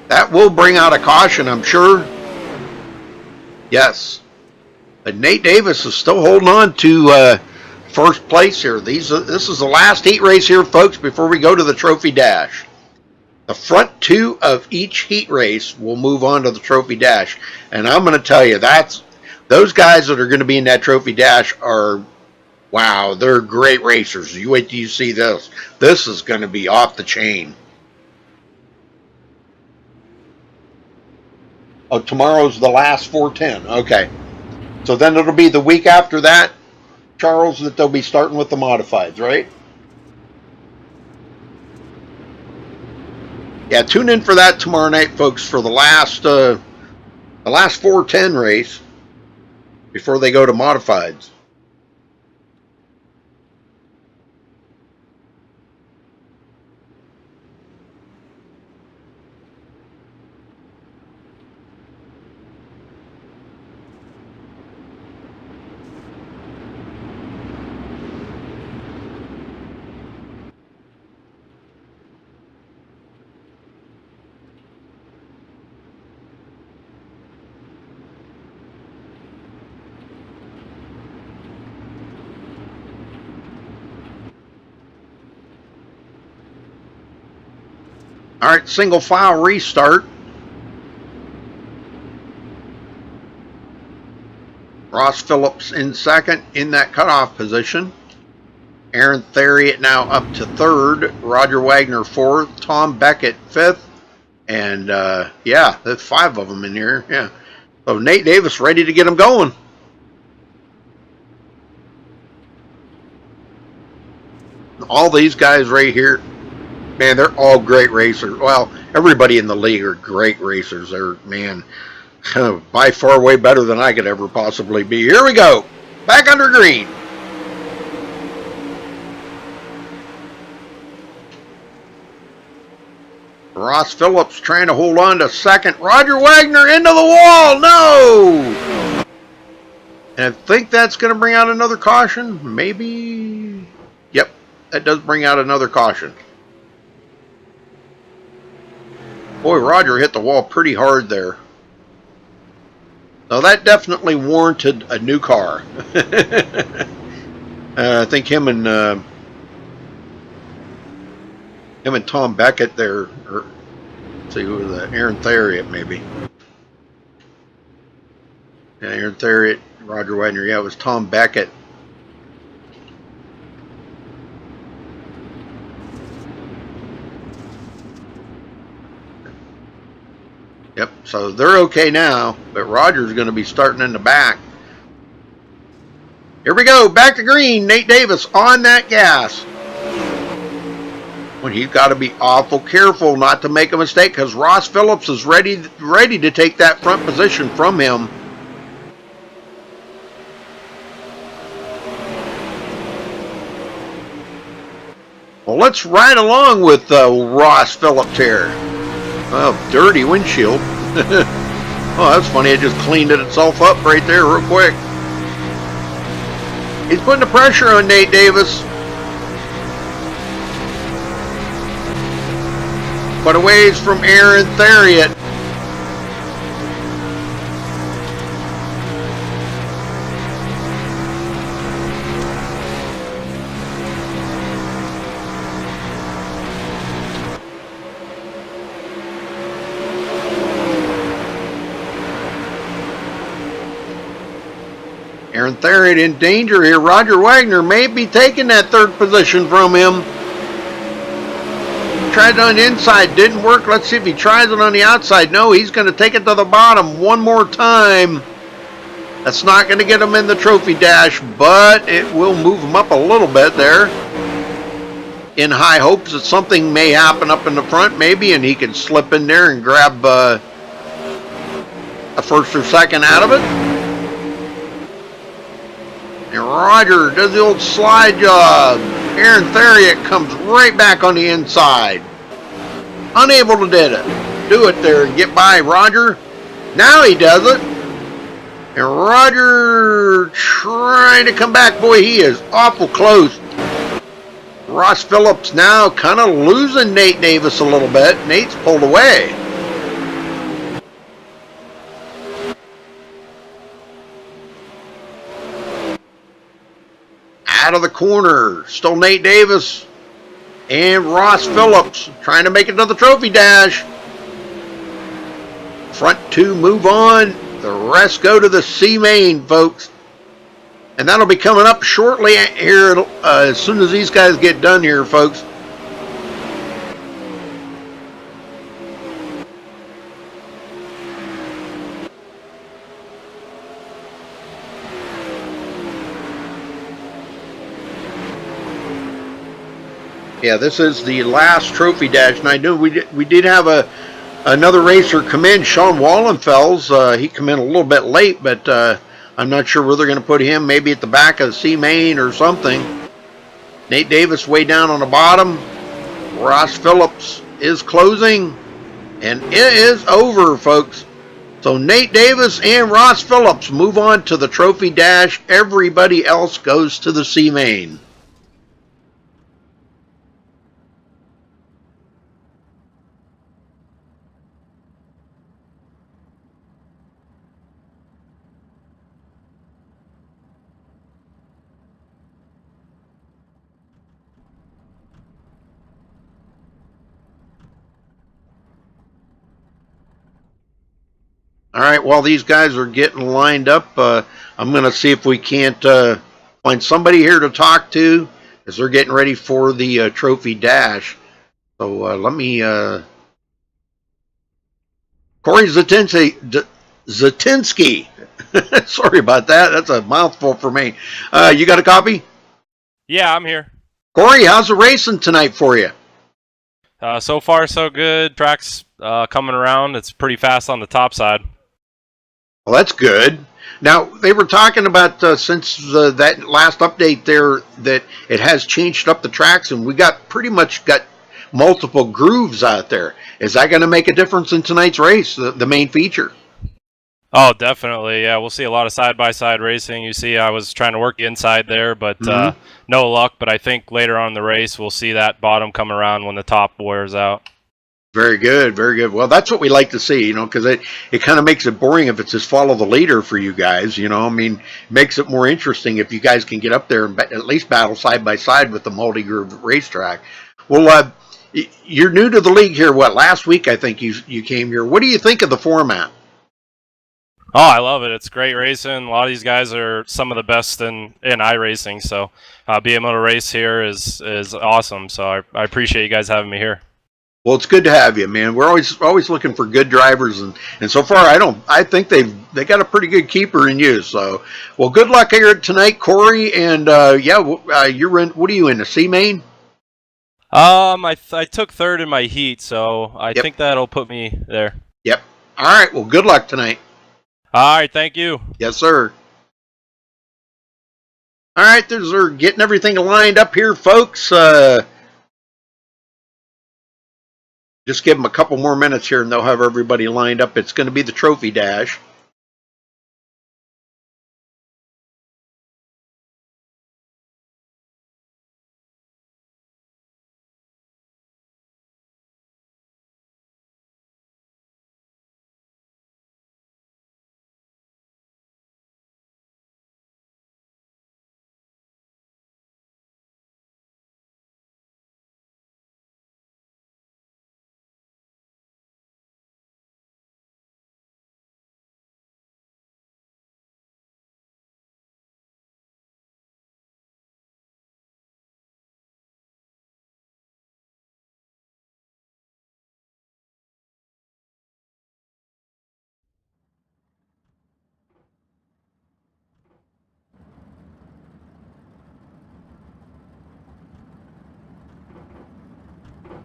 That will bring out a caution, I'm sure. Yes. But Nate Davis is still holding on to first place here. This is the last heat race here, folks, before we go to the Trophy Dash. The front two of each heat race will move on to the Trophy Dash. And I'm going to tell you, those guys that are going to be in that Trophy Dash are, wow, they're great racers. You wait till you see this. This is going to be off the chain. Oh, tomorrow's the last 410. Okay. So then it'll be the week after that, Charles, that they'll be starting with the modifieds, right? Yeah, tune in for that tomorrow night, folks, for the last 410 race before they go to modifieds. All right, single file restart. Ross Phillips in second in that cutoff position. Aaron Theriot now up to third. Roger Wagner fourth. Tom Beckett fifth. And yeah, there's 5 of them in here. Yeah. So Nate Davis ready to get them going. All these guys right here, man, they're all great racers. Well, everybody in the league are great racers. They're, man, by far way better than I could ever possibly be. Here we go. Back under green. Ross Phillips trying to hold on to second. Roger Wagner into the wall. No! And I think that's going to bring out another caution. Maybe. Yep, that does bring out another caution. Boy, Roger hit the wall pretty hard there. So that definitely warranted a new car. I think him and Tom Beckett there, or let's see who was that? Aaron Theriot maybe. Yeah, Aaron Theriot, Roger Wagner. Yeah, it was Tom Beckett. Yep, so they're okay now, but Roger's going to be starting in the back. Here we go, back to green. Nate Davis on that gas. Well, he's got to be awful careful not to make a mistake because Ross Phillips is ready to take that front position from him. Well, let's ride along with Ross Phillips here. Oh, dirty windshield. Oh, that's funny. It just cleaned itself up right there real quick. He's putting the pressure on Nate Davis. But a ways from Aaron Theriot. Aaron Theriot in danger here. Roger Wagner may be taking that third position from him. Tried it on the inside, didn't work. Let's see if he tries it on the outside. No, he's going to take it to the bottom one more time. That's not going to get him in the trophy dash, but it will move him up a little bit there. In high hopes that something may happen up in the front, maybe, and he can slip in there and grab a first or second out of it. And Roger does the old slide job. Aaron Theriot comes right back on the inside. Unable to do it there and get by Roger. Now he does it. And Roger trying to come back. Boy, he is awful close. Ross Phillips now kind of losing Nate Davis a little bit. Nate's pulled away. Out of the corner, still Nate Davis and Ross Phillips trying to make it to the trophy dash. Front 2 move on. The rest go to the C main, folks. And that'll be coming up shortly here as soon as these guys get done here, folks. Yeah, this is the last trophy dash, and I knew we did have another racer come in, Sean Wallenfels. He come in a little bit late, but I'm not sure where they're going to put him. Maybe at the back of the C main or something. Nate Davis way down on the bottom. Ross Phillips is closing, and it is over, folks. So Nate Davis and Ross Phillips move on to the trophy dash. Everybody else goes to the C main. All right, while these guys are getting lined up, I'm going to see if we can't find somebody here to talk to as they're getting ready for the trophy dash. So let me. Corey Zatinsky. Sorry about that. That's a mouthful for me. You got a copy? Yeah, I'm here. Corey, how's the racing tonight for you? So far, so good. Track's coming around. It's pretty fast on the top side. Well, that's good. Now, they were talking about since that last update there that it has changed up the tracks, and we pretty much got multiple grooves out there. Is that going to make a difference in tonight's race, the main feature? Oh, definitely. Yeah, we'll see a lot of side-by-side racing. You see, I was trying to work inside there, but no luck. But I think later on in the race, we'll see that bottom come around when the top wears out. Very good, very good. Well, that's what we like to see, because it kind of makes it boring if it's just follow the leader for you guys, I mean, makes it more interesting if you guys can get up there and at least battle side by side with the multi-groove racetrack. Well, you're new to the league here. What, last week I think you came here. What do you think of the format? Oh, I love it. It's great racing. A lot of these guys are some of the best in iRacing, so being able to race here is awesome. So I appreciate you guys having me here. Well, it's good to have you, man. We're always looking for good drivers, and so far I think they got a pretty good keeper in you. So, well, good luck here tonight, Corey. And you're in. What are you in, the C main? I took third in my heat, so I think that'll put me there. Yep. All right. Well, good luck tonight. All right. Thank you. Yes, sir. All right. They're getting everything lined up here, folks. Just give them a couple more minutes here and they'll have everybody lined up. It's going to be the trophy dash.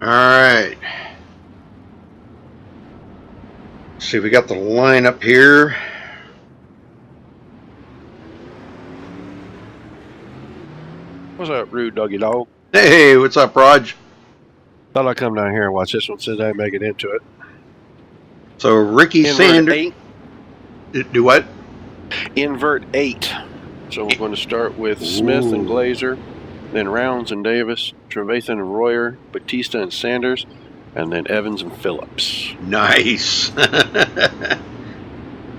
All right. Let's see, we got the lineup here. What's up, rude doggy dog? Hey, what's up, Raj? Thought I'd come down here and watch this one since I make it into it. So Ricky Sanders. 8. Do what? Invert 8. So we're going to start with Smith and Glazer, then Rounds and Davis, Trevathan and Royer, Batista and Sanders, and then Evans and Phillips. Nice. Yeah,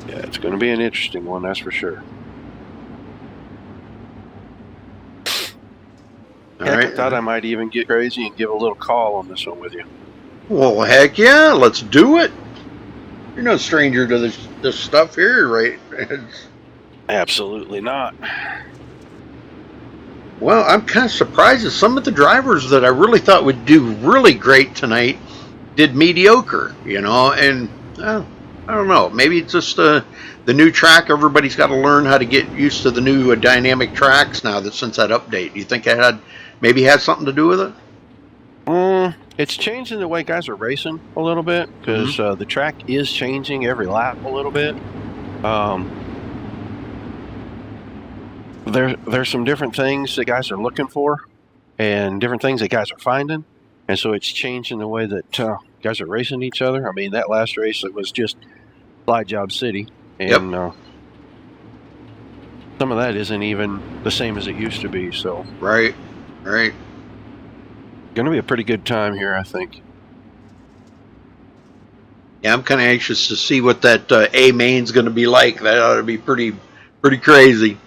it's going to be an interesting one, that's for sure. All Heck, right. I thought I might even get crazy and give a little call on this one with you. Well, heck yeah, let's do it. You're no stranger to this stuff here, right? Absolutely not. Well, I'm kind of surprised that some of the drivers that I really thought would do really great tonight did mediocre, and I don't know. Maybe it's just the new track. Everybody's got to learn how to get used to the new dynamic tracks now since that update. Do you think it maybe had something to do with it? It's changing the way guys are racing a little bit because the track is changing every lap a little bit. There's some different things that guys are looking for and different things that guys are finding. And so it's changing the way that guys are racing each other. I mean, that last race, it was just Fly Job City. And some of that isn't even the same as it used to be. So Right. Going to be a pretty good time here, I think. Yeah, I'm kind of anxious to see what that A main's going to be like. That ought to be pretty crazy.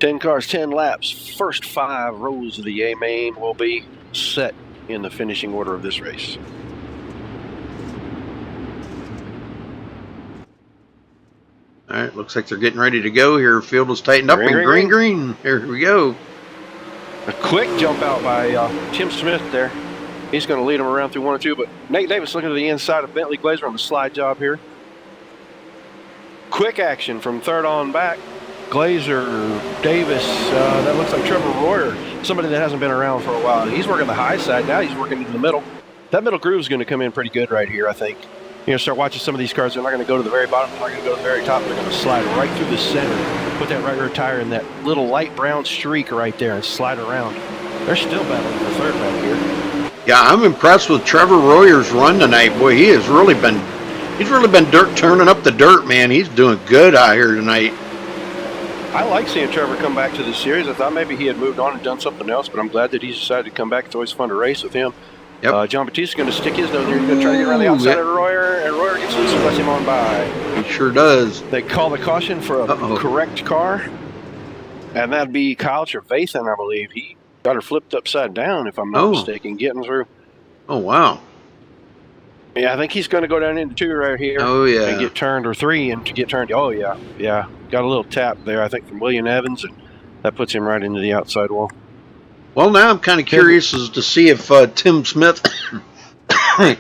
10 cars, 10 laps. First 5 rows of the A main will be set in the finishing order of this race. All right, looks like they're getting ready to go here. Field is tightened up Green, and green, green. Here we go. A quick jump out by Tim Smith there. He's going to lead him around through 1 and 2, but Nate Davis looking to the inside of Bentley Glazer on the slide job here. Quick action from third on back. Glazer, Davis, that looks like Trevor Royer, somebody that hasn't been around for a while. He's working the high side now. He's working in the middle. That middle groove is going to come in pretty good right here, I think. You're going to start watching some of these cars. They're not going to go to the very bottom. They're not going to go to the very top. They're going to slide right through the center. Put that right rear tire in that little light brown streak right there and slide around. They're still battling for third back here. Yeah, I'm impressed with Trevor Royer's run tonight. Boy, he's really been turning up the dirt, man. He's doing good out here tonight. I like seeing Trevor come back to the series. I thought maybe he had moved on and done something else, but I'm glad that he's decided to come back. It's always fun to race with him. Yep. John Batista's going to stick his nose here. He's going to try to get around the outside of Royer, and Royer gets loose and lets him on by. He sure does. They call the caution for a correct car, and that'd be Kyle Trevathan, I believe. He got her flipped upside down, if I'm not mistaken, getting through. Oh, wow. Yeah, I think he's going to go down into 2 right here. Oh, yeah. And get turned, or 3, and to get turned. Oh, yeah. Yeah. Got a little tap there, I think, from William Evans, and that puts him right into the outside wall. Well, now I'm kind of curious as to see if Tim Smith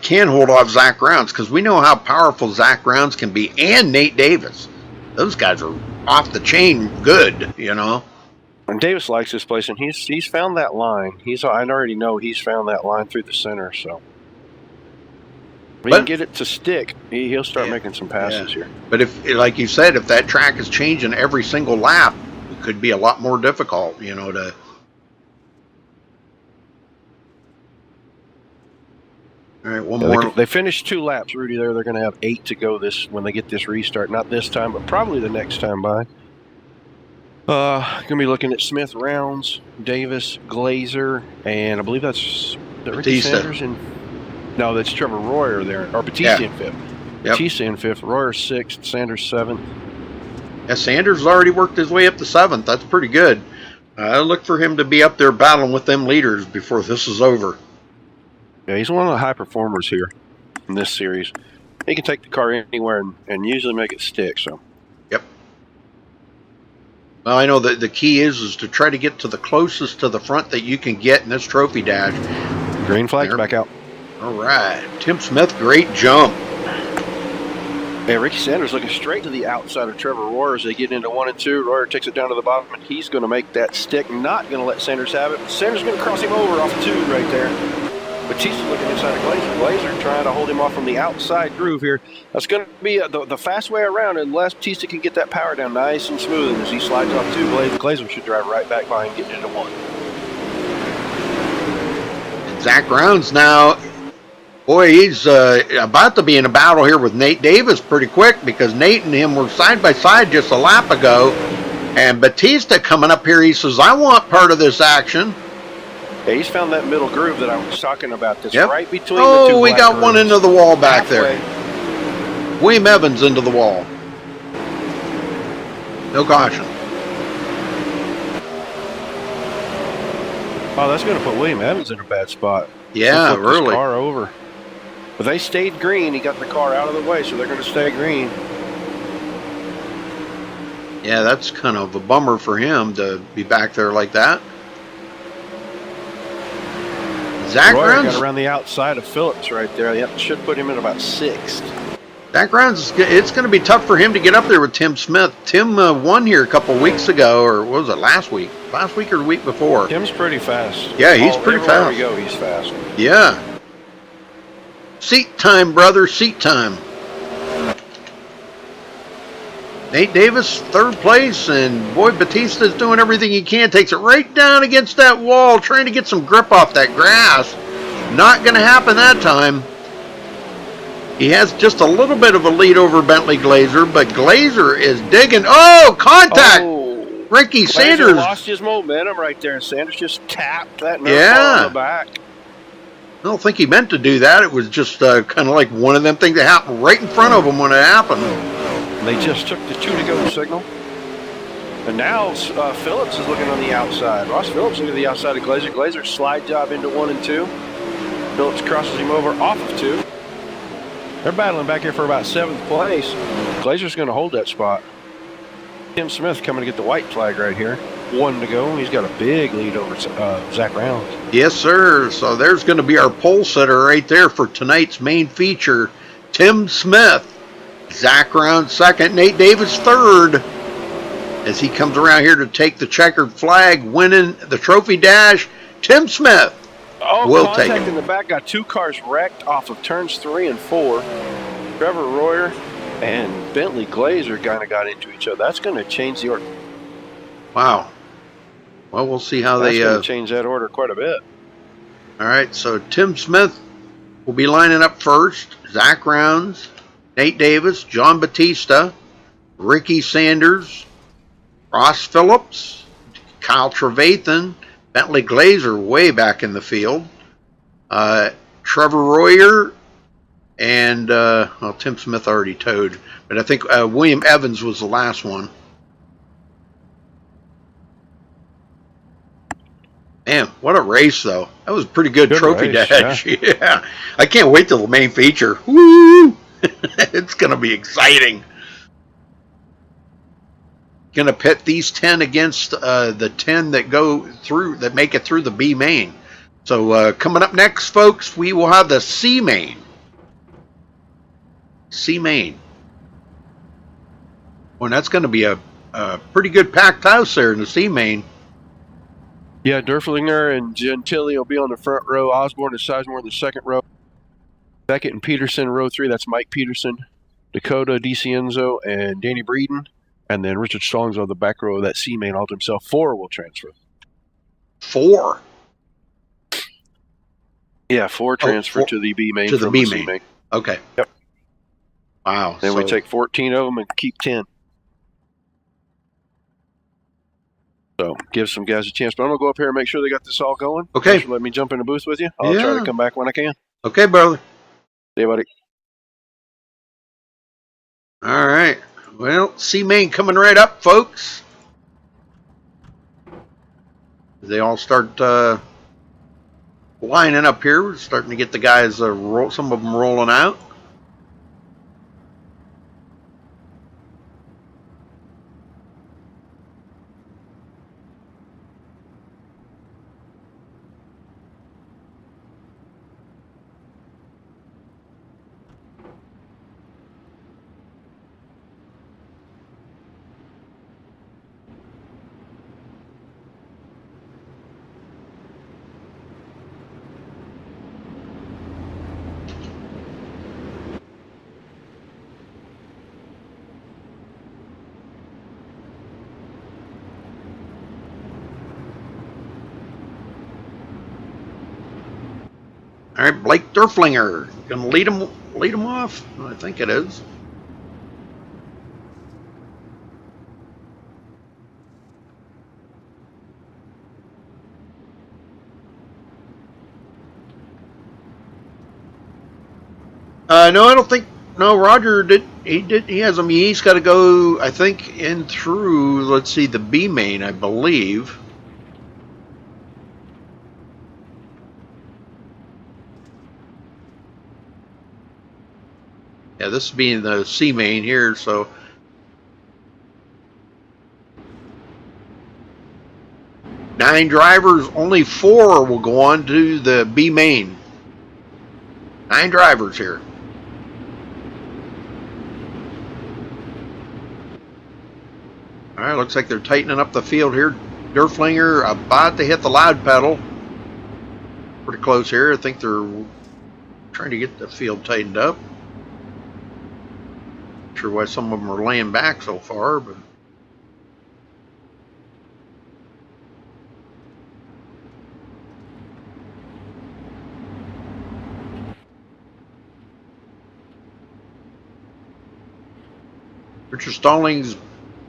can hold off Zach Rounds, because we know how powerful Zach Rounds can be, and Nate Davis. Those guys are off the chain good, you know. And Davis likes this place, and he's found that line. I already know he's found that line through the center, so. If he can get it to stick, he'll start making some passes here. But if, like you said, if that track is changing every single lap, it could be a lot more difficult, you know, to... All right, one more. They finished 2 laps, Rudy. They're going to have 8 to go when they get this restart. Not this time, but probably the next time by. Going to be looking at Smith, Rounds, Davis, Glazer, and I believe that's Ricky Sanders and no, that's Trevor Royer there, or Batista in 5th. Yep. Batista in 5th, Royer 6th, Sanders 7th. Yeah, Sanders has already worked his way up to 7th. That's pretty good. I look for him to be up there battling with them leaders before this is over. Yeah, he's one of the high performers here in this series. He can take the car anywhere and usually make it stick. So. Yep. Well, I know that the key is to try to get to the closest to the front that you can get in this trophy dash. Green flag's back out. All right, Tim Smith, great jump. Yeah, Ricky Sanders looking straight to the outside of Trevor Royer as they get into 1 and 2. Royer takes it down to the bottom, and he's going to make that stick. Not going to let Sanders have it. Sanders going to cross him over off 2 right there. Batista looking inside of Glazer. Glazer trying to hold him off from the outside groove here. That's going to be the fast way around unless Batista can get that power down nice and smooth. And as he slides off 2, Glazer should drive right back by him, getting into 1. And Zach Rounds now, boy, he's about to be in a battle here with Nate Davis pretty quick, because Nate and him were side by side just a lap ago. And Batista coming up here, he says, I want part of this action. Yeah, he's found that middle groove that I was talking about. That's right between the 2 Oh, we got grooves. One into the wall back Halfway. there. William Evans into the wall. No caution. Oh, that's going to put William Evans in a bad spot. Yeah, really. This car over. But they stayed green. He got the car out of the way, so they're going to stay green. Yeah, that's kind of a bummer for him to be back there like that. Zach Rounds got around the outside of Phillips right there. Yep, should put him in about 6th. Zach Rounds, it's going to be tough for him to get up there with Tim Smith. Tim won here a couple weeks ago, or what was it, last week? Last week or the week before? Tim's pretty fast. Yeah, he's pretty fast. We go, he's fast. Yeah. Seat time, brother, seat time. Nate Davis, 3rd place, and boy, Batista's doing everything he can. Takes it right down against that wall, trying to get some grip off that grass. Not going to happen that time. He has just a little bit of a lead over Bentley Glazer, but Glazer is digging. Oh, contact! Oh, Ricky Glazer Sanders lost his momentum right there, and Sanders just tapped that on the back. I don't think he meant to do that. It was just kind of like one of them things that happened right in front of him when it happened. They just took the 2 to go signal. And now Phillips is looking on the outside. Ross Phillips looking at the outside of Glazer. Glazer slide job into 1 and 2. Phillips crosses him over off of 2. They're battling back here for about 7th place. Glazer's going to hold that spot. Tim Smith coming to get the white flag right here. 1 to go. He's got a big lead over Zach Rounds. Yes, sir. So there's going to be our pole sitter right there for tonight's main feature. Tim Smith. Zach Rounds second. Nate Davis third. As he comes around here to take the checkered flag, winning the trophy dash, Tim Smith will take contact him. in the back. Got 2 cars wrecked off of turns 3 and 4. Trevor Royer and Bentley Glazer kind of got into each other. That's going to change the order. Wow. Well, we'll see how That's they going to change that order quite a bit. All right, so Tim Smith will be lining up first. Zach Rounds, Nate Davis, John Batista, Ricky Sanders, Ross Phillips, Kyle Trevathan, Bentley Glazer way back in the field, Trevor Royer, and well, Tim Smith already towed, but I think William Evans was the last one. Man, what a race, though. That was a pretty good trophy race, dash. Yeah. I can't wait till the main feature. Woo! It's going to be exciting. Going to pit these 10 against the 10 that go through, that make it through the B main. So coming up next, folks, we will have the C main. C main. Well, that's going to be a pretty good packed house there in the C main. Yeah, Derflinger and Gentili will be on the front row. Osborne and Sizemore in the second row. Beckett and Peterson, row 3. That's Mike Peterson, Dakota DiCienzo, and Danny Breeden. And then Richard Stallings on the back row of that C main all to himself. 4 will transfer. 4? Yeah, 4 transfer 4 to the B main. to the from B C main. main. Okay. Yep. Wow. Then we take 14 of them and keep 10. So give some guys a chance. But I'm going to go up here and make sure they got this all going. Okay. Thanks for letting me jump in the booth with you. I'll try to come back when I can. Okay, brother. See you, buddy. All right. Well, C main coming right up, folks. They all start lining up here. We're starting to get the guys, some of them rolling out. All right, Blake Derflinger gonna lead him off. I think it is. No, I don't think. No, Roger did. He has them. He's got to go. I think in through. Let's see, the B main, I believe. Yeah, this being the C main here, so. Nine drivers, only 4 will go on to the B main. 9 drivers here. All right, looks like they're tightening up the field here. Derflinger about to hit the loud pedal. Pretty close here. I think they're trying to get the field tightened up. Not sure why some of them are laying back so far, but. Richard Stallings,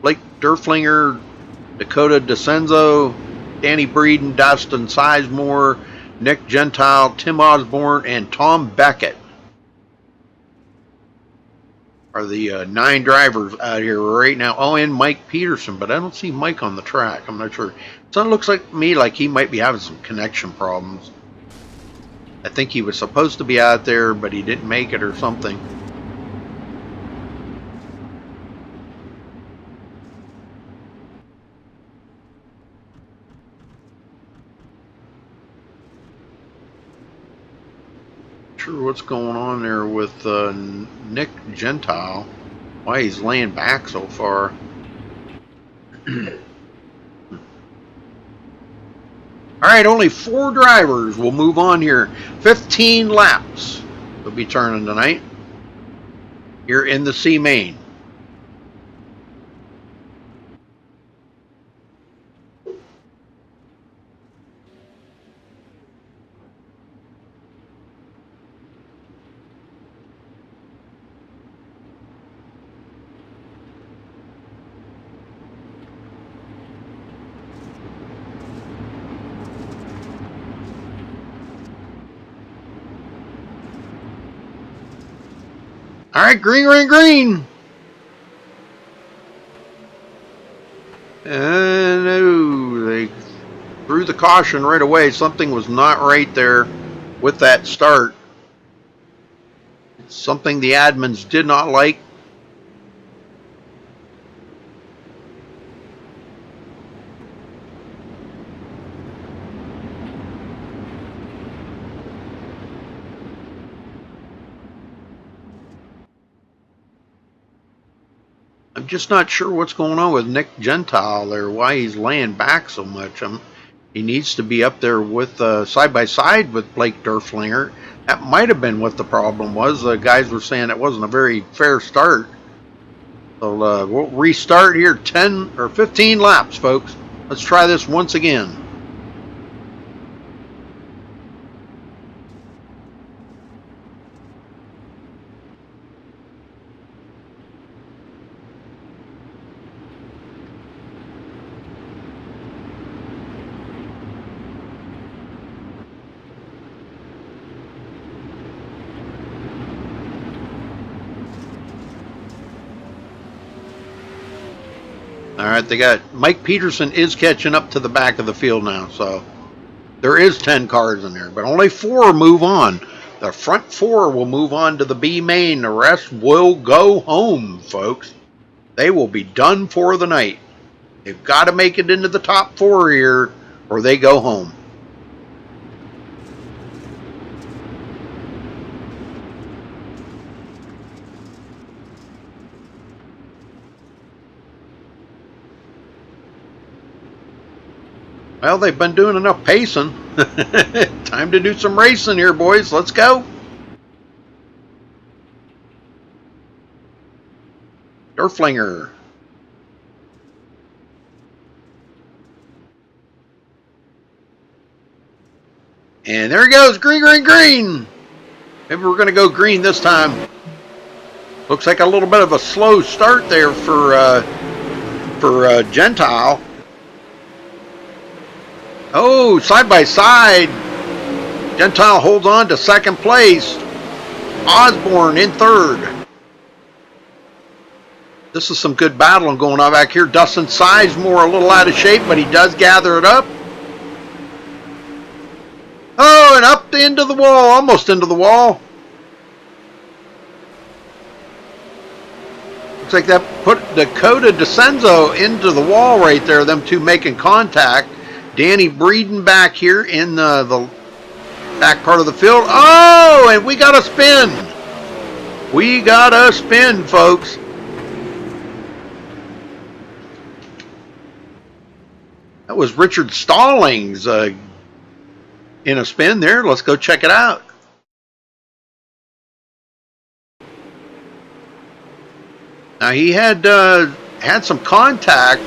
Blake Derflinger, Dakota DiCenzo, Danny Breeden, Dustin Sizemore, Nick Gentile, Tim Osborne, and Tom Beckett. are the 9 drivers out here right now. Oh, and Mike Peterson, but I don't see Mike on the track. I'm not sure. So it looks like me like he might be having some connection problems. I think he was supposed to be out there, but he didn't make it or something. Sure what's going on there with Nick Gentile, why he's laying back so far. Alright, only 4 drivers will move on here. 15 laps will be turning tonight here in the C main. All right, green, green, green. No, they threw the caution right away. Something was not right there with that start. It's something the admins did not like. I'm just not sure what's going on with Nick Gentile there, why he's laying back so much. He needs to be up there with side by side with Blake Derflinger. That might have been what the problem was. The guys were saying it wasn't a very fair start. So we'll restart here, 10 or 15 laps, folks. Let's try this once again. All right, they got Mike Peterson is catching up to the back of the field now, so there is 10 cars in there, but only 4 move on. The front 4 will move on to the B main. The rest will go home, folks. They will be done for the night. They've got to make it into the top 4 here, or they go home. Well, they've been doing enough pacing. Time to do some racing here, boys. Let's go. Derflinger. And there he goes. Green, green, green. Maybe we're going to go green this time. Looks like a little bit of a slow start there for Gentile. Oh, side by side. Gentile holds on to second place. Osborne in third. This is some good battling going on back here. Dustin Sizemore a little out of shape, but he does gather it up. Oh, and up into the wall, almost into the wall. Looks like that put Dakota DeCenzo into the wall right there, them two making contact. Danny Breeden back here in the back part of the field. Oh, and we got a spin. We got a spin, folks. That was Richard Stallings in a spin there. Let's go check it out. Now he had some contact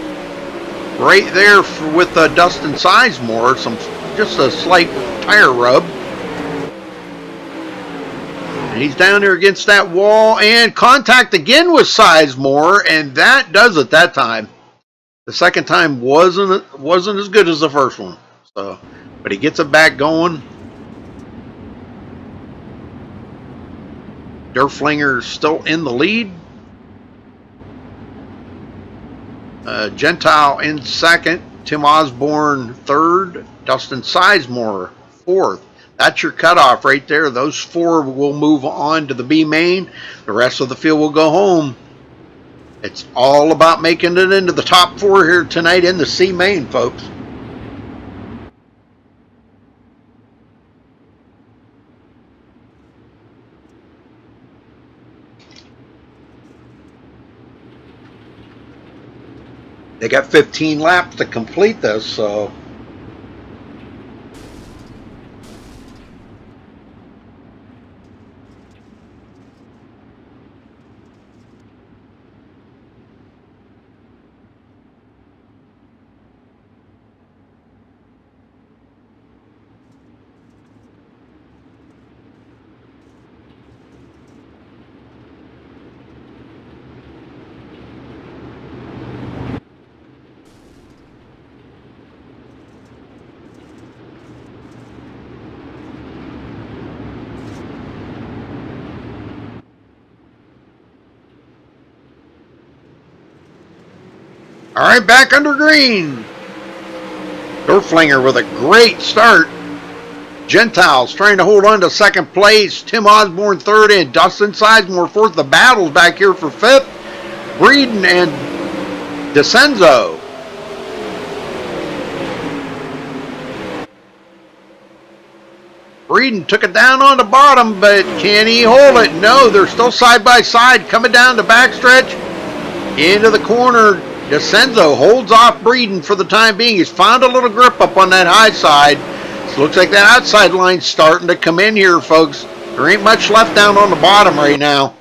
right there with Dustin Sizemore, just a slight tire rub. And he's down there against that wall, and contact again with Sizemore, and that does it that time. The second time wasn't as good as the first one. So, but he gets it back going. Derflinger's still in the lead. Gentile in second, Tim Osborne third, Dustin Sizemore fourth. That's your cutoff right there. Those four will move on to the B main. The rest of the field will go home. It's all about making it into the top four here tonight in the C main, folks. They got 15 laps to complete this, so all right, back under green. Dorflinger with a great start. Gentiles trying to hold on to second place. Tim Osborne third and Dustin Sizemore fourth. The battle's back here for fifth. Breeden and DeCenzo. Breeden took it down on the bottom, but can he hold it? No, they're still side by side coming down the backstretch into the corner. DeCenzo holds off Breeden for the time being. He's found a little grip up on that high side. So looks like that outside line's starting to come in here, folks. There ain't much left down on the bottom right now.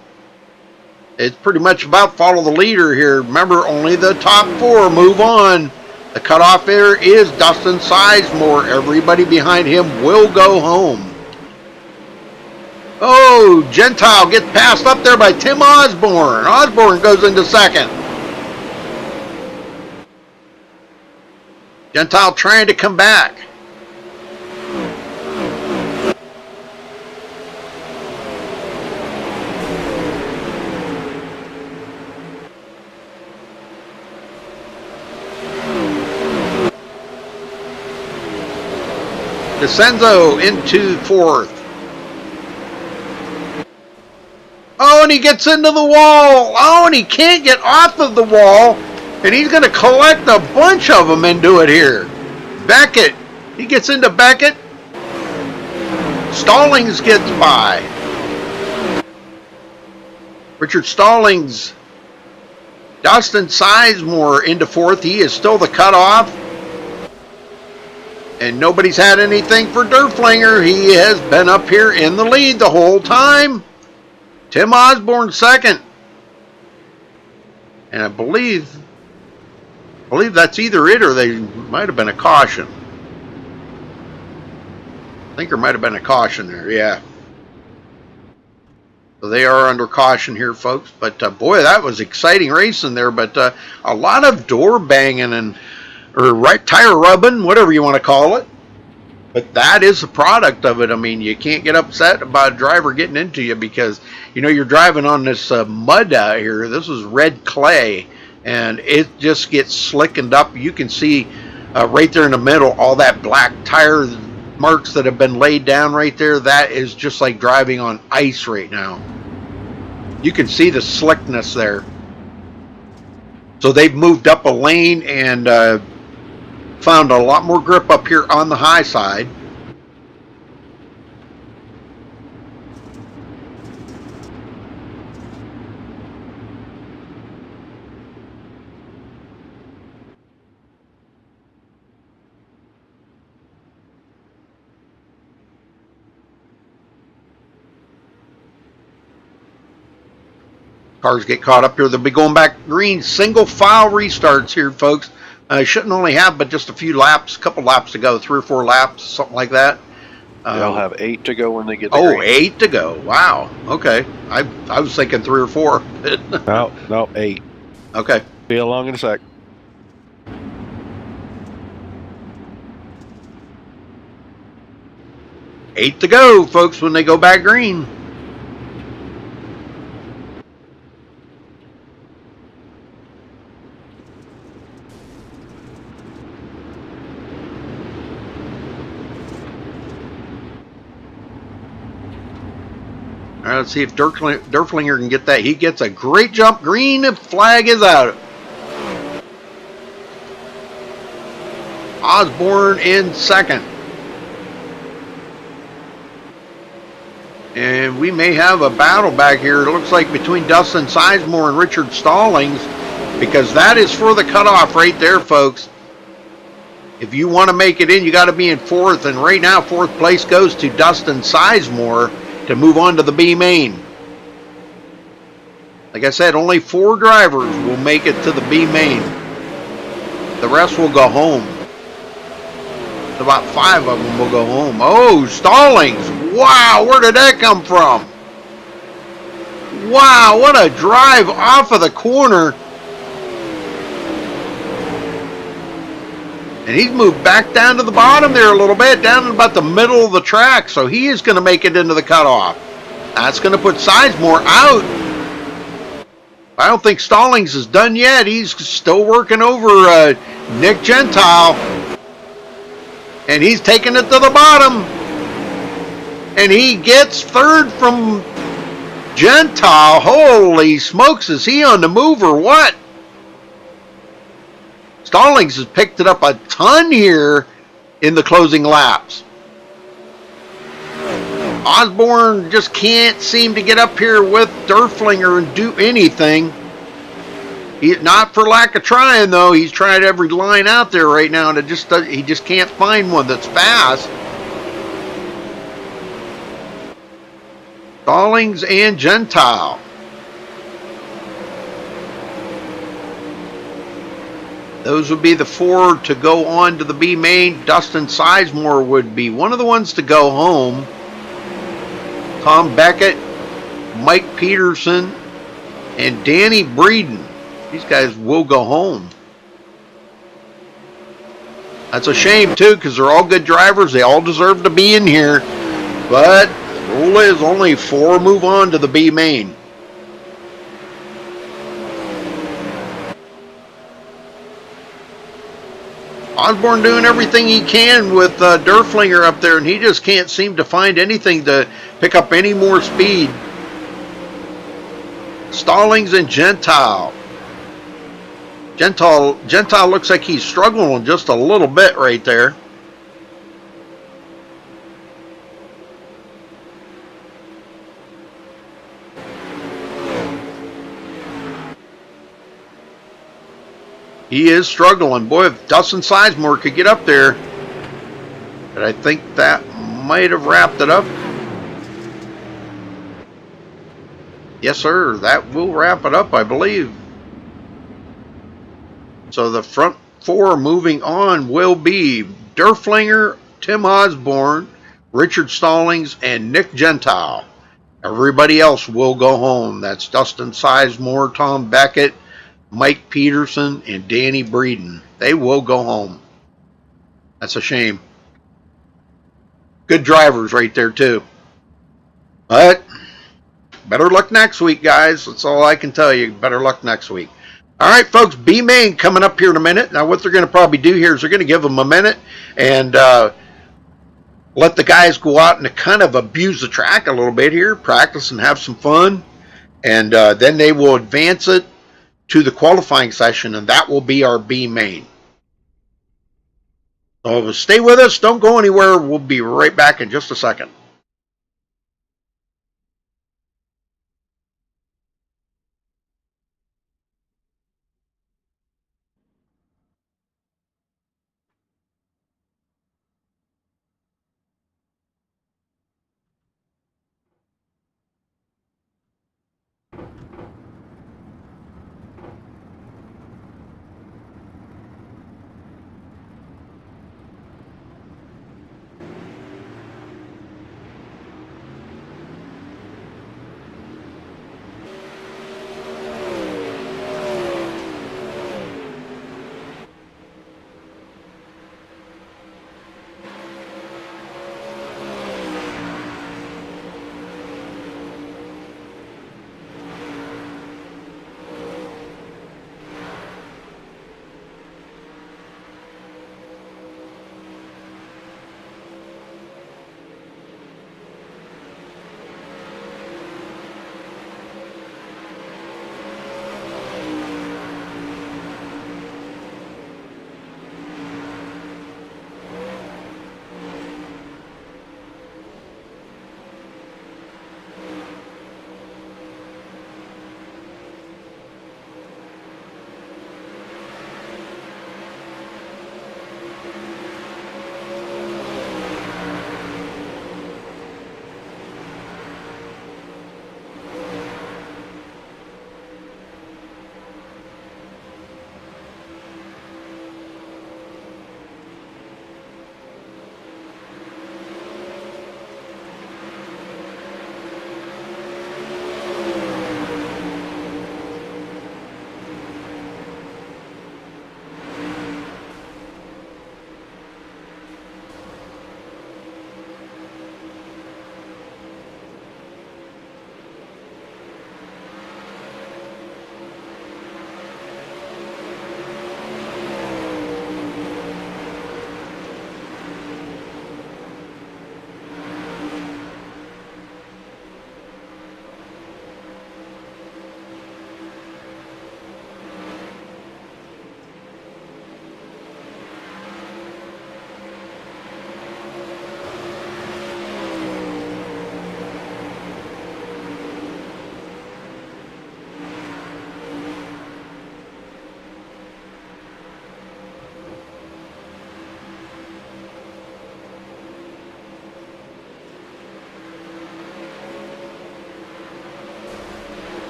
It's pretty much about follow the leader here. Remember, only the top four move on. The cutoff there is Dustin Sizemore. Everybody behind him will go home. Oh, Gentile gets passed up there by Tim Osborne. Osborne goes into second. Gentile trying to come back. DeCenzo into fourth. Oh, and he gets into the wall. Oh, and he can't get off of the wall. And he's going to collect a bunch of them into it here. Beckett. He gets into Beckett. Stallings gets by. Richard Stallings. Dustin Sizemore into fourth. He is still the cutoff. And nobody's had anything for Dorflinger. He has been up here in the lead the whole time. Tim Osborne second. And I believe that's either it or they might have been a caution. I think there might have been a caution there, yeah. So they are under caution here, folks. But boy, that was exciting racing there. But a lot of door banging or right tire rubbing, whatever you want to call it. But that is the product of it. I mean, you can't get upset about a driver getting into you because, you know, you're driving on this mud out here. This is red clay. And it just gets slickened up. You can see right there in the middle all that black tire marks that have been laid down right there. That is just like driving on ice right now. You can see the slickness there. So they've moved up a lane and found a lot more grip up here on the high side. Cars get caught up here. They'll be going back green. Single file restarts here, folks. Shouldn't only have but just a few laps, a couple laps to go, 3 or 4 laps, something like that. They'll have 8 to go when they get to green. green. 8 to go. Wow. Okay. I was thinking 3 or 4. No, 8. Okay. Be along in a sec. Eight to go, folks, when they go back green. All right, let's see if Derflinger can get that. He gets a great jump. Green flag is out. Osborne in second. And we may have a battle back here. It looks like between Dustin Sizemore and Richard Stallings, because that is for the cutoff right there, folks. If you want to make it in, you got to be in fourth. And right now, fourth place goes to Dustin Sizemore to move on to the B main. Like I said, only 4 drivers will make it to the B main. The rest will go home. About 5 of them will go home. Oh, Stallings. Wow, where did that come from? Wow, what a drive off of the corner. And he's moved back down to the bottom there a little bit, down to about the middle of the track. So he is going to make it into the cutoff. That's going to put Sizemore out. I don't think Stallings is done yet. He's still working over Nick Gentile. And he's taking it to the bottom. And he gets third from Gentile. Holy smokes, is he on the move or what? Stallings has picked it up a ton here in the closing laps. Osborne just can't seem to get up here with Derflinger and do anything. Not for lack of trying, though. He's tried every line out there right now, and he just can't find one that's fast. Stallings and Gentile. Those would be the 4 to go on to the B main. Dustin Sizemore would be one of the ones to go home. Tom Beckett, Mike Peterson, and Danny Breeden. These guys will go home. That's a shame, too, because they're all good drivers. They all deserve to be in here. But the rule is only 4 move on to the B main. Osborne doing everything he can with Derflinger up there, and he just can't seem to find anything to pick up any more speed. Stallings and Gentile. Gentile looks like he's struggling just a little bit right there. He is struggling. Boy, if Dustin Sizemore could get up there. But I think that might have wrapped it up. Yes, sir. That will wrap it up, I believe. So the front 4 moving on will be Derflinger, Tim Osborne, Richard Stallings, and Nick Gentile. Everybody else will go home. That's Dustin Sizemore, Tom Beckett, Mike Peterson, and Danny Breeden. They will go home. That's a shame. Good drivers right there, too. But better luck next week, guys. That's all I can tell you. Better luck next week. All right, folks, B main coming up here in a minute. Now, what they're going to probably do here is they're going to give them a minute and let the guys go out and kind of abuse the track a little bit here, practice and have some fun. And then they will advance it to the qualifying session, and that will be our B main. So stay with us. Don't go anywhere. We'll be right back in just a second.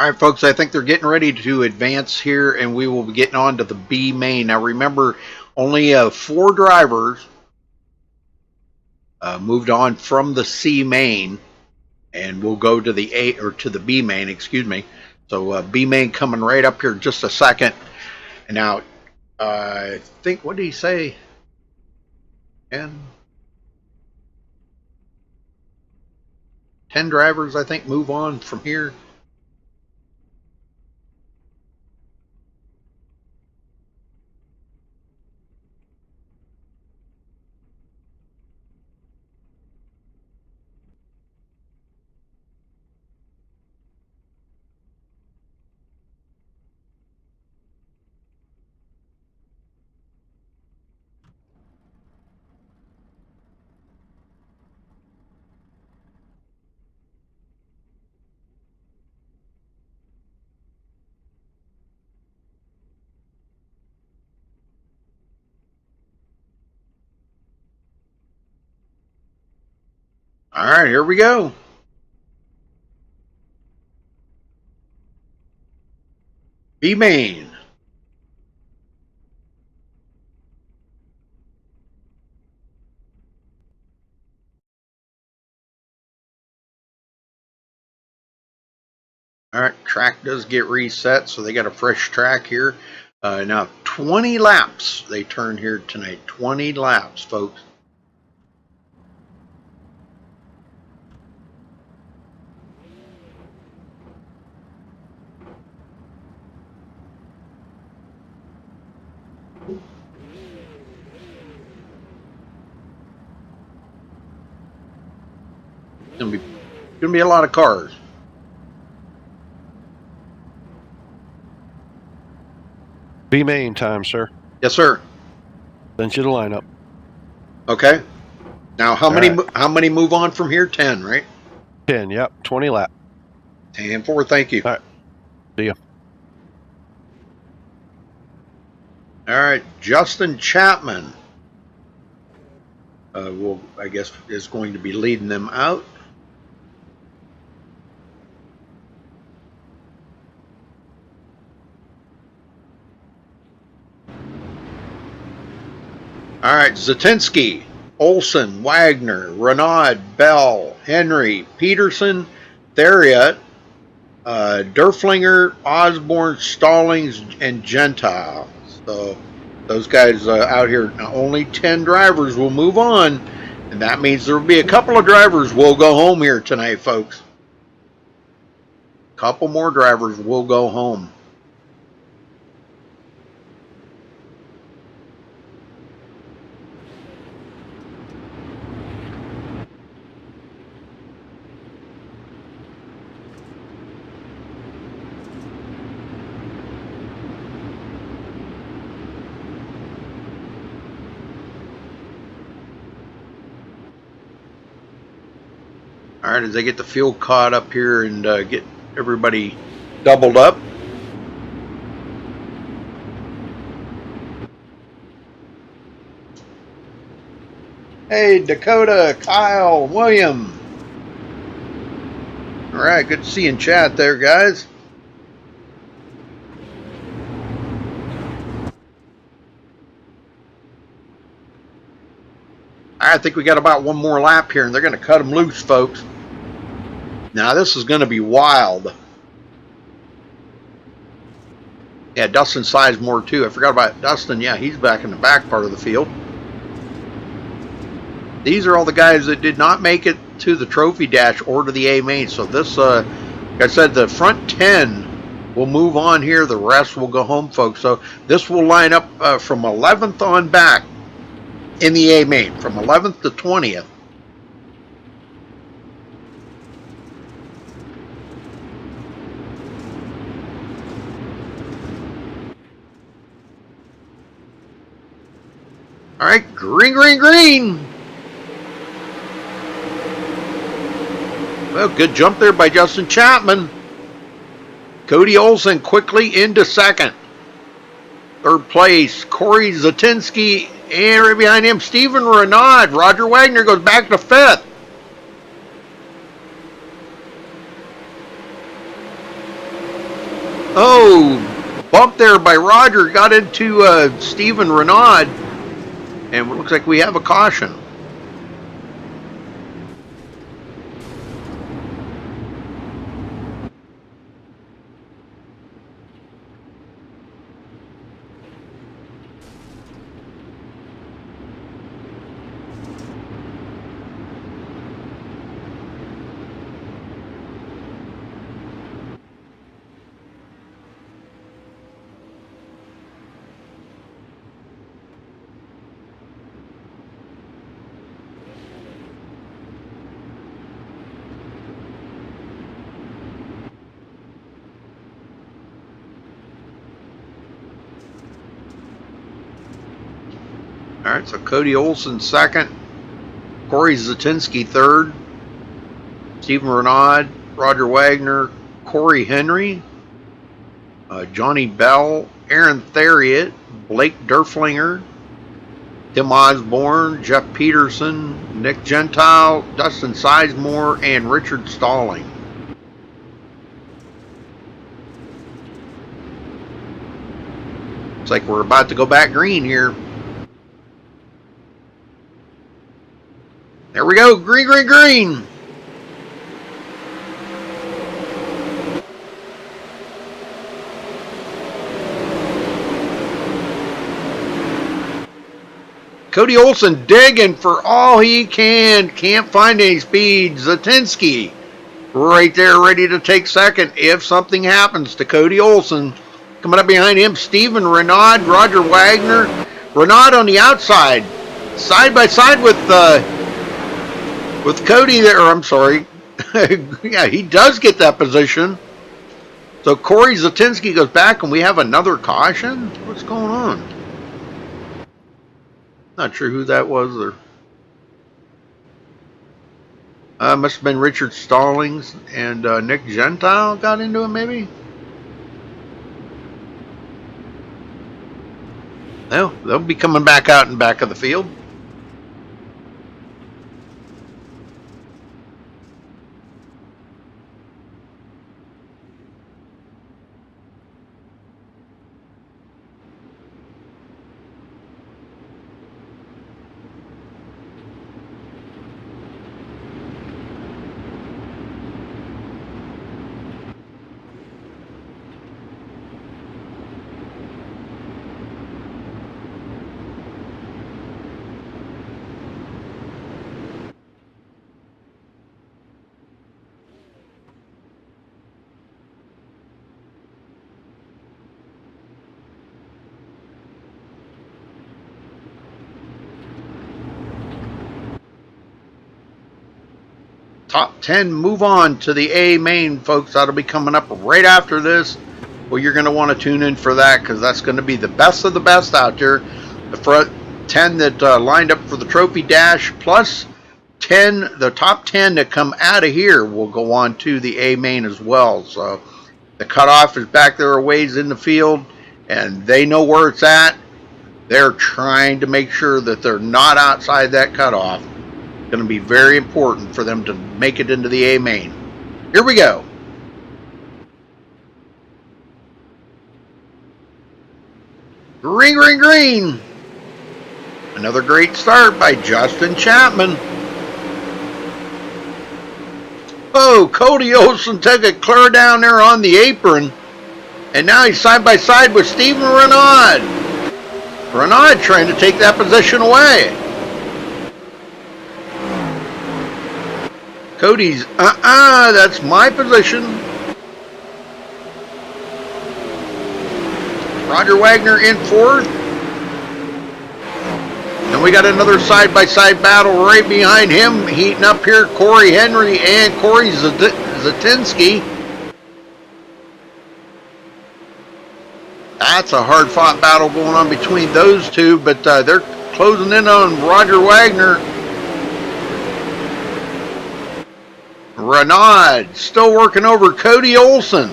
All right, folks, I think they're getting ready to advance here, and we will be getting on to the B main. Now, remember, only 4 drivers moved on from the C main, and we'll go to the A or to the B main, excuse me. So B main coming right up here in just a second. And now, I think, what did he say? 10 drivers, I think, move on from here. All right, here we go. B main. All right, track does get reset, so they got a fresh track here. Now, 20 laps they turn here tonight. 20 laps, folks. Gonna be a lot of cars. B main time, sir. Yes, sir. Send you the lineup. Okay. Now, how All many right. how many move on from here? 10, right? 10, yep. 20 lap. 10-4, thank you. All right. See ya. All right, Justin Chapman. I guess, is going to be leading them out. All right, Zatinsky, Olson, Wagner, Renaud, Bell, Henry, Peterson, Theriot, Derflinger, Osborne, Stallings, and Gentile. So those guys out here. Now, only 10 drivers will move on, and that means there will be a couple of drivers will go home here tonight, folks. A couple more drivers will go home. All right, as they get the field caught up here and get everybody doubled up. Hey, Dakota, Kyle, William. All right, good to see you in chat there, guys. I think we got about one more lap here, and they're going to cut them loose, folks. Now, this is going to be wild. Yeah, Dustin Sizemore, too. I forgot about Dustin. Yeah, he's back in the back part of the field. These are all the guys that did not make it to the trophy dash or to the A main. So this, like I said, the front 10 will move on here. The rest will go home, folks. So this will line up from 11th on back in the A main, from 11th to 20th. All right, green, green, green. Well, good jump there by Justin Chapman. Cody Olson quickly into second. Third place, Corey Zatinsky, and right behind him, Stephen Renaud. Roger Wagner goes back to fifth. Oh, bump there by Roger. Got into Stephen Renaud. And it looks like we have a caution. All right, so Cody Olson second, Corey Zatinsky third, Stephen Renaud, Roger Wagner, Corey Henry, Johnny Bell, Aaron Theriot, Blake Derflinger, Tim Osborne, Jeff Peterson, Nick Gentile, Dustin Sizemore, and Richard Stalling. Looks like we're about to go back green here. There we go, green, green, green. Cody Olson digging for all he can. Can't find any speed. Zatinsky right there ready to take second if something happens to Cody Olson. Coming up behind him, Stephen Renaud, Roger Wagner. Renaud on the outside. Side by side with Cody there. I'm sorry. Yeah, he does get that position. So Corey Zatinsky goes back and we have another caution? What's going on? Not sure who that was there. Must have been Richard Stallings and Nick Gentile got into it maybe? Well, they'll be coming back out in back of the field. Top 10 move on to the A main, folks. That'll be coming up right after this. Well, you're going to want to tune in for that because that's going to be the best of the best out there. The front 10 that lined up for the trophy dash plus 10, the top 10 that come out of here will go on to the A main as well. So the cutoff is back there a ways in the field and they know where it's at. They're trying to make sure that they're not outside that cutoff. Going to be very important for them to make it into the A main. Here we go. Green, green, green. Another great start by Justin Chapman. Oh, Cody Olson took it clear down there on the apron. And now he's side by side with Stephen Renaud. Renaud trying to take that position away. Cody's, that's my position. Roger Wagner in fourth. And we got another side-by-side battle right behind him. Heating up here, Corey Henry and Corey Zatinsky. That's a hard-fought battle going on between those two, but they're closing in on Roger Wagner. Renaud still working over Cody Olson.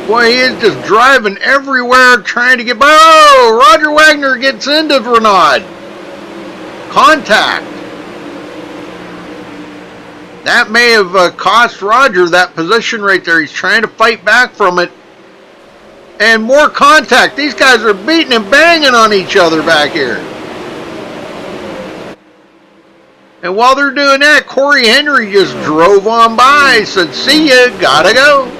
Boy, he is just driving everywhere trying to get... Oh! Roger Wagner gets into Renaud. Contact. That may have cost Roger that position right there. He's trying to fight back from it. And more contact. These guys are beating and banging on each other back here. And while they're doing that, Corey Henry just drove on by, said, "See ya, gotta go."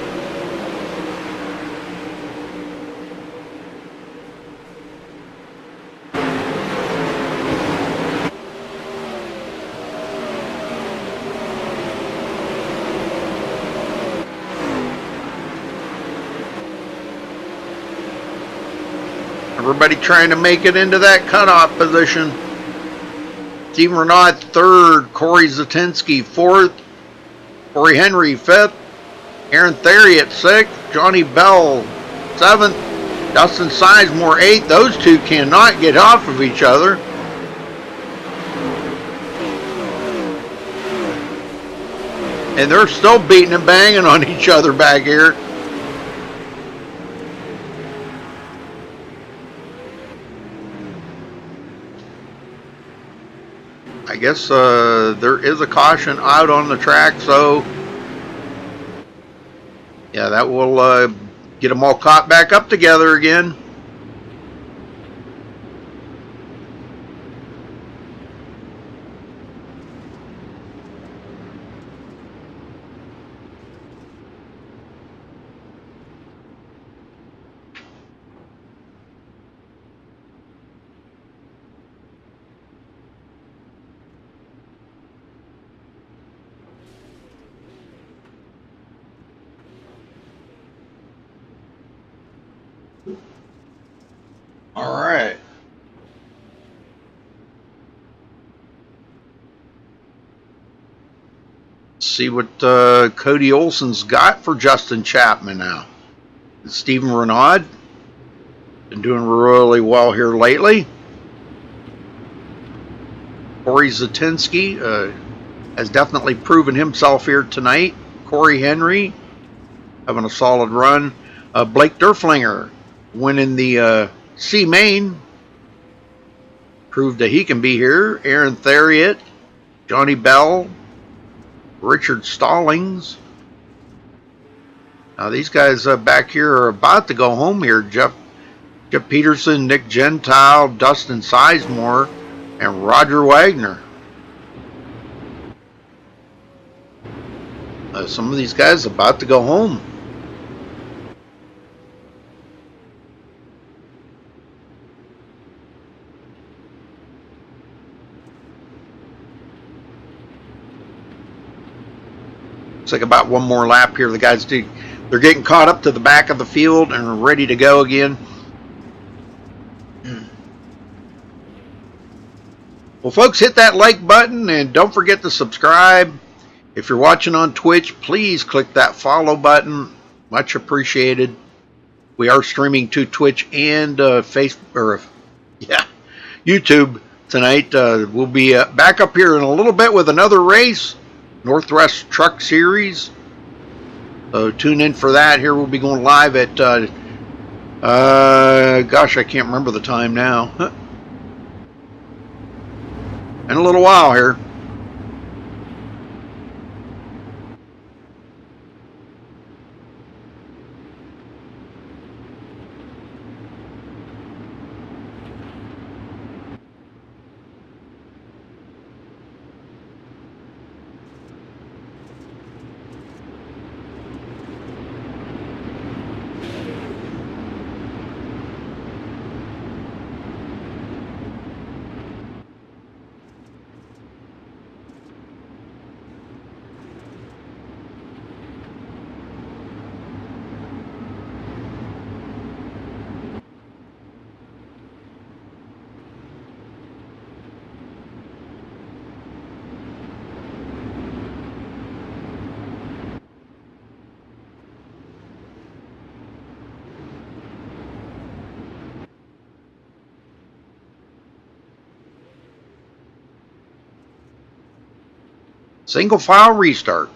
Everybody trying to make it into that cutoff position. Stephen Renaud third, Corey Zatinsky fourth, Corey Henry fifth, Aaron Theriot sixth, Johnny Bell seventh, Dustin Sizemore eighth. Those two cannot get off of each other. And they're still beating and banging on each other back here. I guess there is a caution out on the track, so yeah, that will get them all caught back up together again. All right. Let's see what Cody Olsen's got for Justin Chapman now. Stephen Renaud been doing really well here lately. Corey Zatinsky has definitely proven himself here tonight. Corey Henry having a solid run. Blake Derflinger winning the C main, proved that he can be here. Aaron Theriot, Johnny Bell, Richard Stallings. Now these guys back here are about to go home here. Jeff Peterson, Nick Gentile, Dustin Sizemore, and Roger Wagner. Some of these guys about to go home. Looks like about one more lap here. The guys they're getting caught up to the back of the field and are ready to go again. Well, folks, hit that like button and don't forget to subscribe. If you're watching on Twitch, please click that follow button. Much appreciated. We are streaming to Twitch and YouTube tonight. We'll be back up here in a little bit with another race, Northwest Truck Series. So tune in for that. Here we'll be going live at gosh, I can't remember the time now. In a little while here. Single file restart.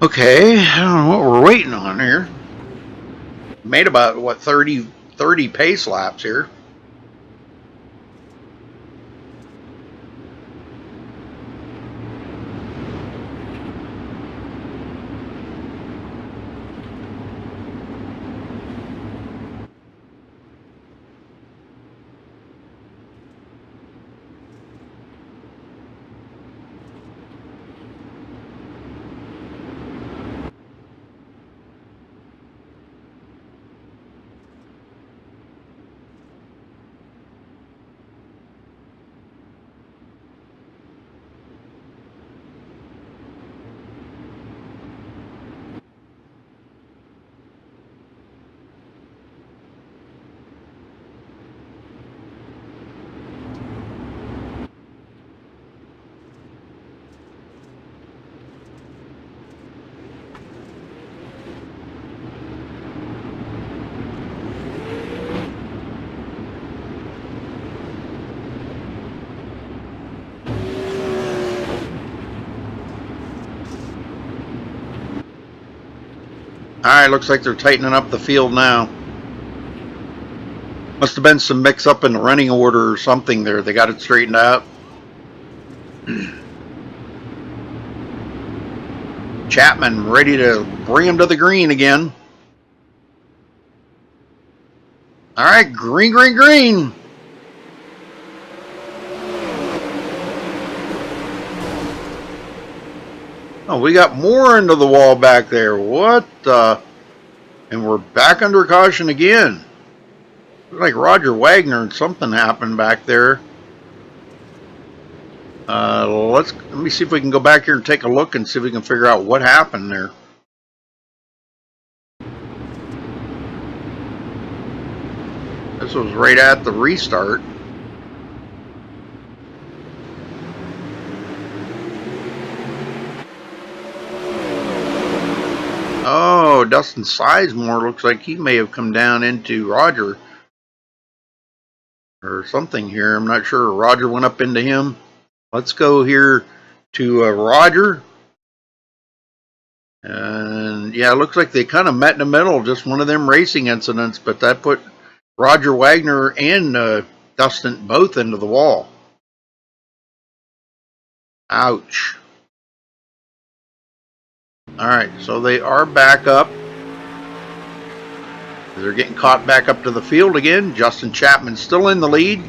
Okay, I don't know what we're waiting on here. Made about, what, 30 pace laps here. Alright, looks like they're tightening up the field now. Must have been some mix up in the running order or something there. They got it straightened out. Chapman ready to bring him to the green again. Alright, green, green, green. Oh, we got more into the wall back there. What the? And we're back under caution again. Looks like Roger Wagner and something happened back there. Let me see if we can go back here and take a look and see if we can figure out what happened there. This was right at the restart. Oh, Dustin Sizemore looks like he may have come down into Roger or something here. I'm not sure. Roger went up into him. Let's go here to Roger. And yeah, it looks like they kind of met in the middle, just one of them racing incidents, but that put Roger Wagner and Dustin both into the wall. Ouch. Alright, so they are back up. They're getting caught back up to the field again. Justin Chapman still in the lead.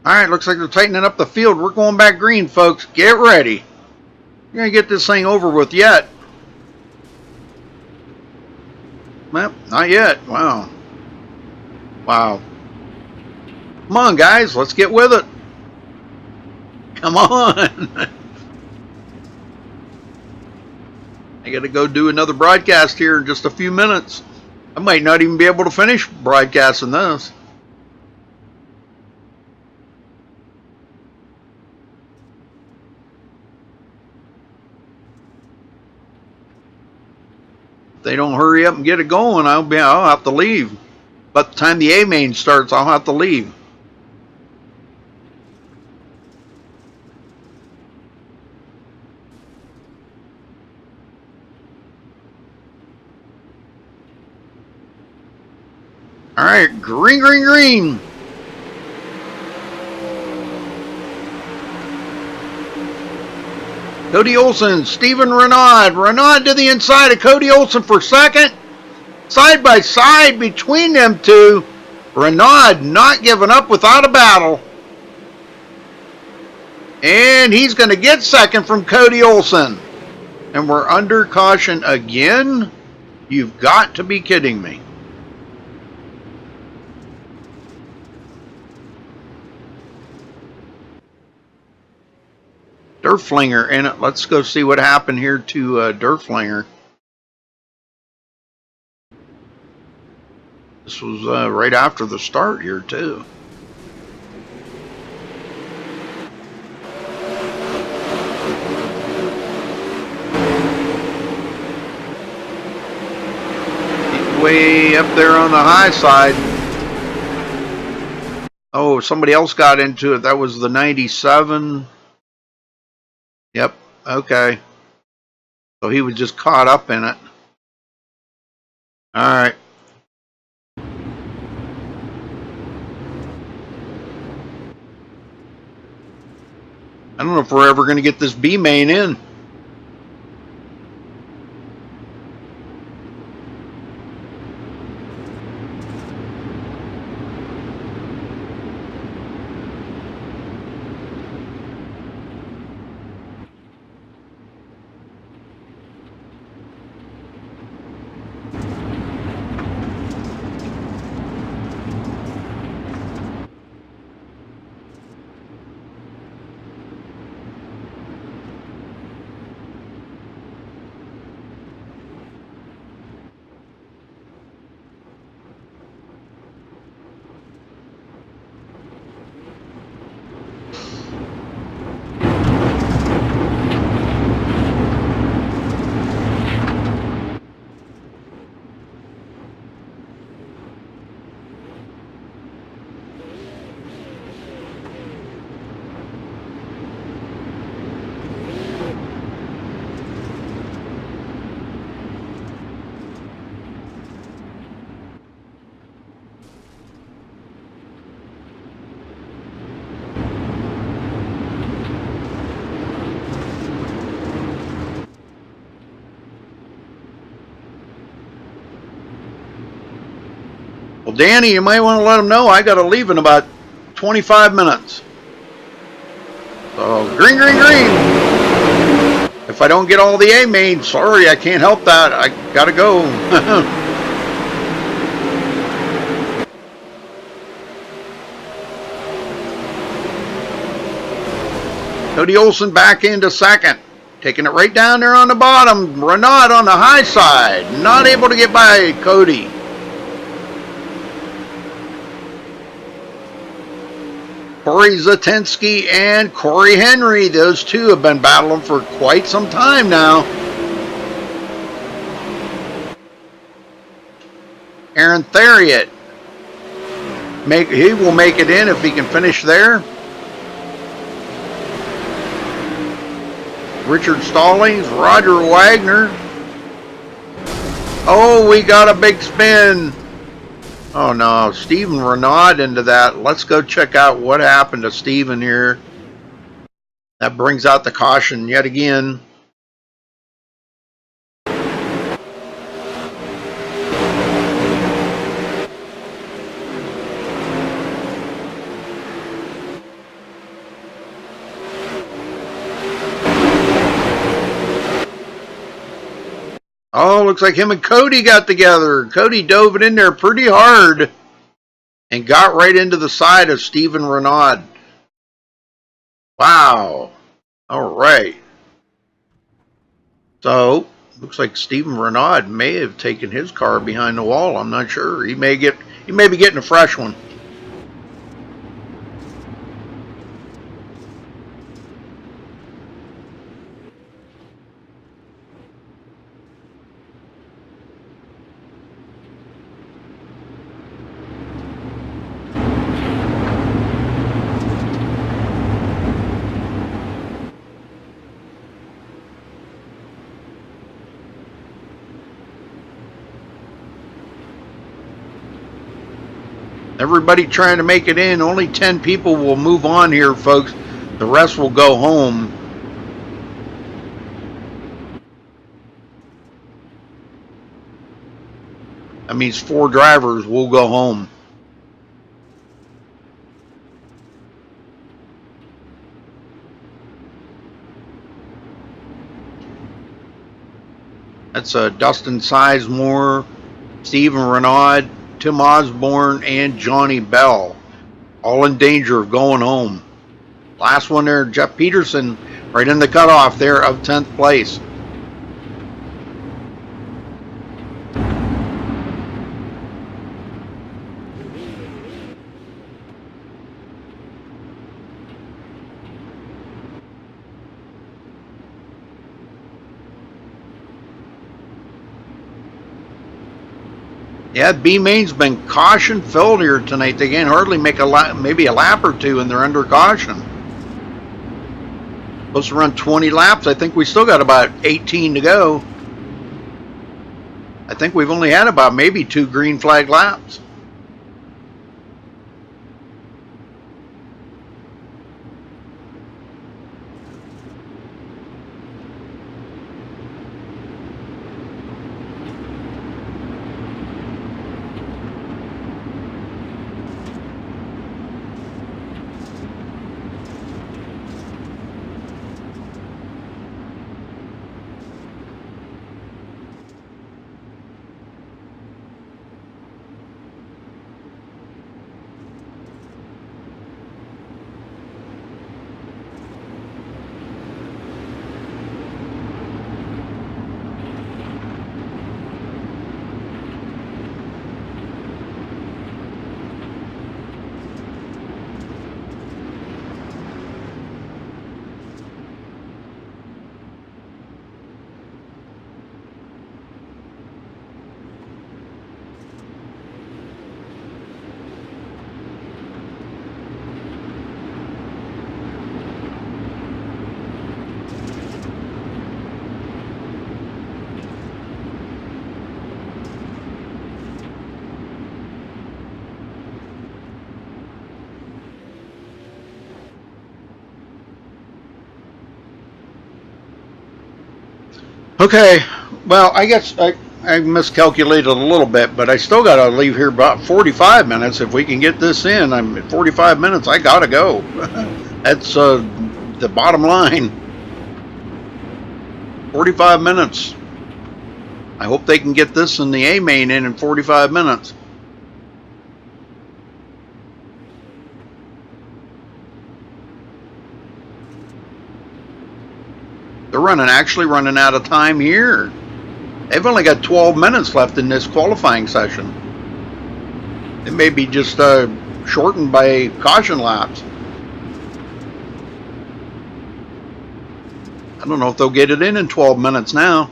Alright, looks like they're tightening up the field. We're going back green, folks. Get ready. We're going to get this thing over with yet. Well, not yet. Wow. Wow. Come on, guys. Let's get with it. Come on. I got to go do another broadcast here in just a few minutes. I might not even be able to finish broadcasting this. If they don't hurry up and get it going, I'll have to leave. By the time the A main starts, I'll have to leave. All right, green, green, green. Cody Olsen, Steven Renaud. Renaud to the inside of Cody Olsen for second. Side by side between them two. Renaud not giving up without a battle. And he's going to get second from Cody Olsen. And we're under caution again? You've got to be kidding me. Durflinger in it. Let's go see what happened here to Durflinger. This was right after the start here too. Way up there on the high side. Oh, somebody else got into it. That was the 97. Yep, okay. So he was just caught up in it. Alright. I don't know if we're ever going to get this B main in. Well, Danny, you might want to let them know I got to leave in about 25 minutes. So, green, green, green. If I don't get all the A main, sorry, I can't help that. I got to go. Cody Olsen back into second. Taking it right down there on the bottom. Renaud on the high side. Not able to get by Cody. Corey Zatensky and Corey Henry, those two have been battling for quite some time now. Aaron Theriot, he will make it in if he can finish there. Richard Stallings, Roger Wagner. Oh, we got a big spin. Oh no, Steven Renaud into that. Let's go check out what happened to Steven here. That brings out the caution yet again. Oh, looks like him and Cody got together. Cody dove it in there pretty hard and got right into the side of Steven Renaud. Wow. All right. So Looks like Stephen Renaud may have taken his car behind the wall. I'm not sure. He may be getting a fresh one. Everybody trying to make it in. Only 10 people will move on here, folks. The rest will go home. That means 4 drivers will go home. That's Dustin Sizemore, Stephen Renaud, Tim Osborne, and Johnny Bell. All in danger of going home. Last one there, Jeff Peterson, right in the cutoff there of 10th place. Yeah, B Main's been caution filled here tonight. They can't hardly make a lap, maybe a lap or two, and they're under caution. Supposed to run 20 laps. I think we still got about 18 to go. I think we've only had about maybe 2 green flag laps. Okay, well, I guess I miscalculated a little bit, but I still got to leave here about 45 minutes. If we can get this in, I'm at 45 minutes. I got to go. That's the bottom line. 45 minutes. I hope they can get this in the A main in 45 minutes. They're actually running out of time here. They've only got 12 minutes left in this qualifying session. It may be just shortened by caution laps. I don't know if they'll get it in 12 minutes now.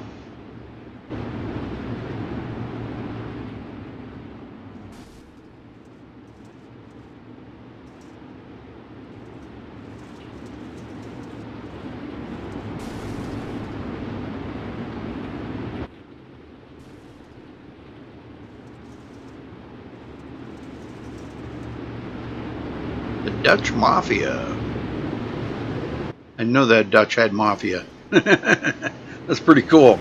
Dutch Mafia. I know that Dutch had Mafia. That's pretty cool.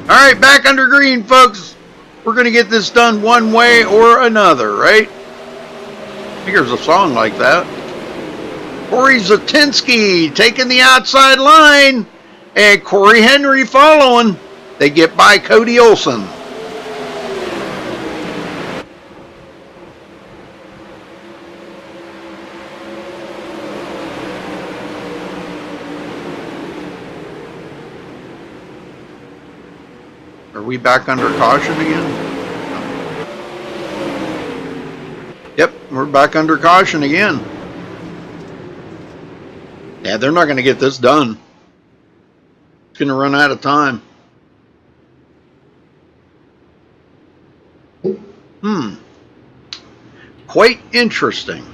Alright, back under green, folks. We're going to get this done one way or another, right? I think there's a song like that. Corey Zatinsky taking the outside line. And Corey Henry following. They get by Cody Olson. Are we back under caution again? Yep, we're back under caution again. Yeah, they're not going to get this done. It's going to run out of time. Quite interesting.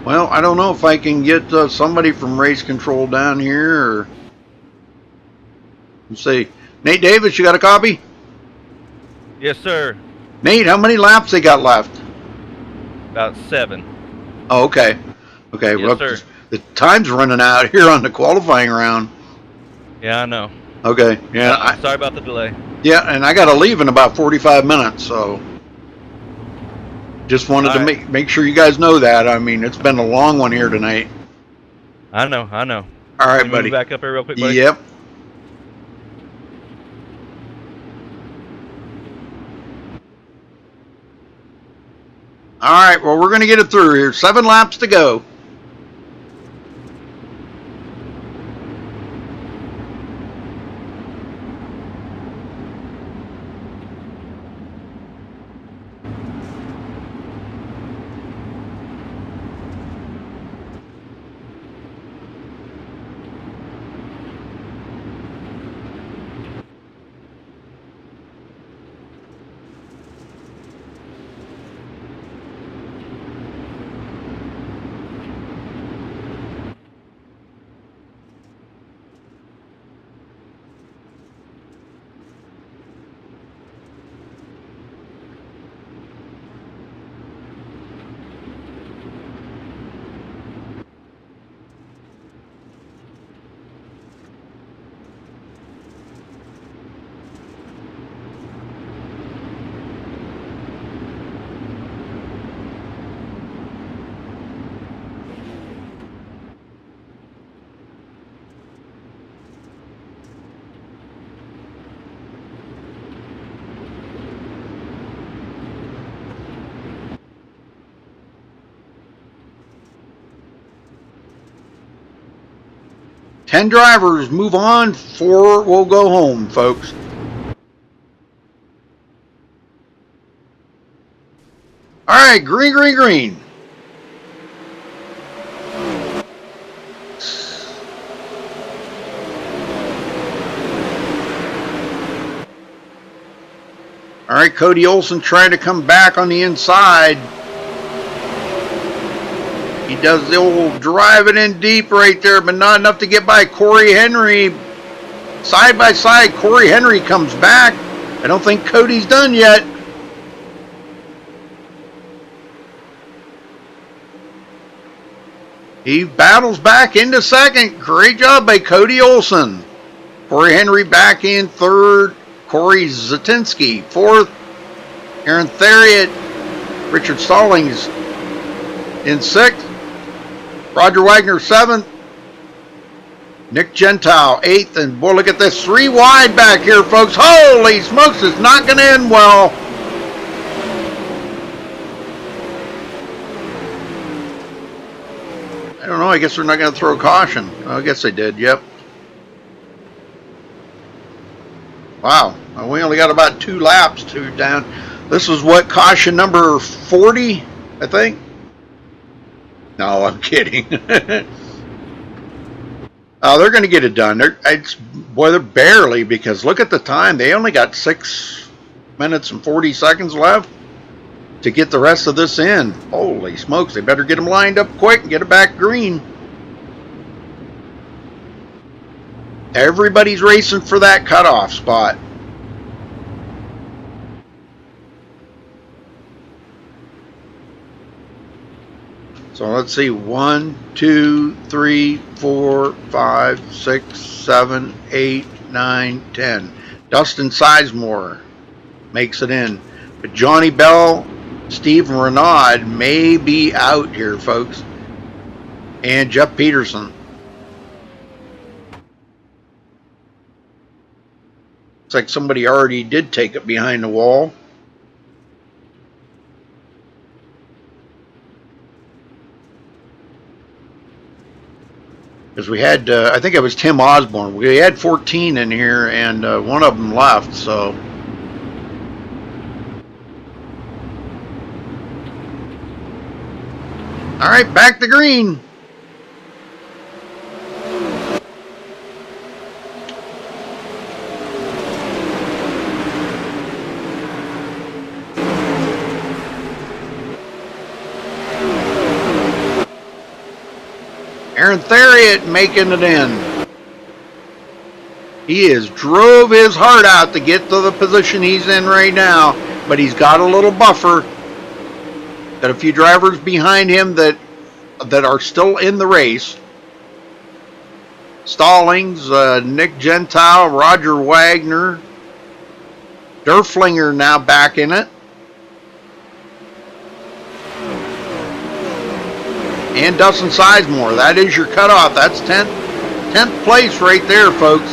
Well, I don't know if I can get somebody from race control down here, or let's see. Nate Davis, you got a copy? Yes, sir. Nate, how many laps they got left? About 7. Oh, okay. Okay, Yes, well, sir. the time's running out here on the qualifying round. Yeah, I know. Okay, yeah, Sorry about the delay. yeah, and I got to leave in about 45 minutes, so just wanted to make sure you guys know that. I mean, it's been a long one here tonight. I know. All right, Can you buddy. move back up here real quick, buddy? Yep. All right, well, we're going to get it through here. 7 laps to go. Ten drivers, move on. 4 will go home, folks. All right, green, green, green. All right, Cody Olsen trying to come back on the inside. He does the old driving in deep right there, but not enough to get by Corey Henry. Side by side, Corey Henry comes back. I don't think Cody's done yet. He battles back into second. Great job by Cody Olsen. Corey Henry back in third. Corey Zatinsky fourth. Aaron Theriot. Richard Stallings in sixth. Roger Wagner 7th. Nick Gentile 8th. And boy, look at this. 3 wide back here, folks. Holy smokes, it's not going to end well. I don't know. I guess they're not going to throw caution. I guess they did. Yep. Wow. We only got about 2 laps to down. This is what, caution number 40, I think? No, I'm kidding. They're going to get it done. They're barely, because look at the time. They only got 6 minutes and 40 seconds left to get the rest of this in. Holy smokes, they better get them lined up quick and get it back green. Everybody's racing for that cutoff spot. So let's see, 1, 2, 3, 4, 5, 6, 7, 8, 9, 10. Dustin Sizemore makes it in. But Johnny Bell, Steve Renaud may be out here, folks. And Jeff Peterson. Looks like somebody already did take it behind the wall. Because we had, I think it was Tim Osborne. We had 14 in here, and one of them left. So. All right, back to green. Aaron Theriot making it in. He has drove his heart out to get to the position he's in right now, but he's got a little buffer. Got a few drivers behind him that are still in the race. Stallings, Nick Gentile, Roger Wagner, Derflinger now back in it. And Dustin Sizemore. That is your cutoff. That's 10th place right there, folks.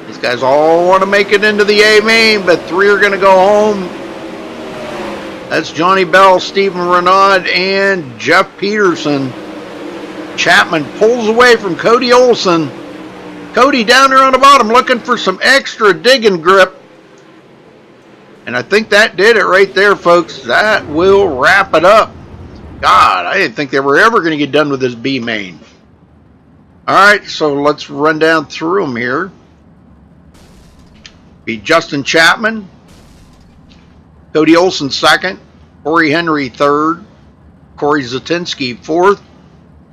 These guys all want to make it into the A main, but 3 are going to go home. That's Johnny Bell, Stephen Renaud, and Jeff Peterson. Chapman pulls away from Cody Olson. Cody down there on the bottom looking for some extra digging grip. And I think that did it right there, folks. That will wrap it up. God, I didn't think they were ever going to get done with this B main. All right, so let's run down through them here. Be Justin Chapman, Cody Olson second, Corey Henry third, Corey Zatinsky fourth,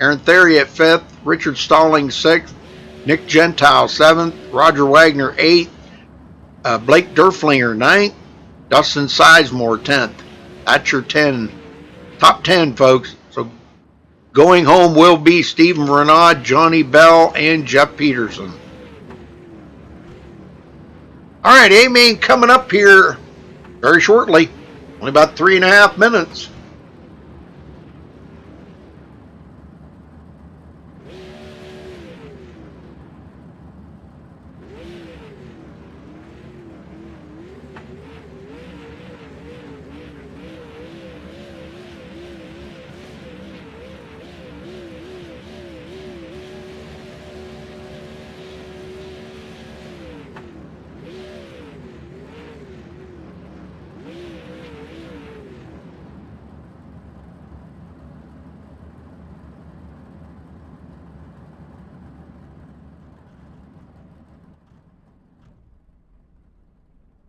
Aaron Theriot fifth, Richard Stallings sixth, Nick Gentile seventh, Roger Wagner eighth, Blake Derflinger ninth, Dustin Sizemore 10th. That's your top 10, folks. So going home will be Stephen Renaud, Johnny Bell, and Jeff Peterson. All right, A-Main coming up here very shortly. Only about 3.5 minutes.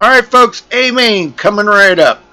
All right, folks, A-Main coming right up.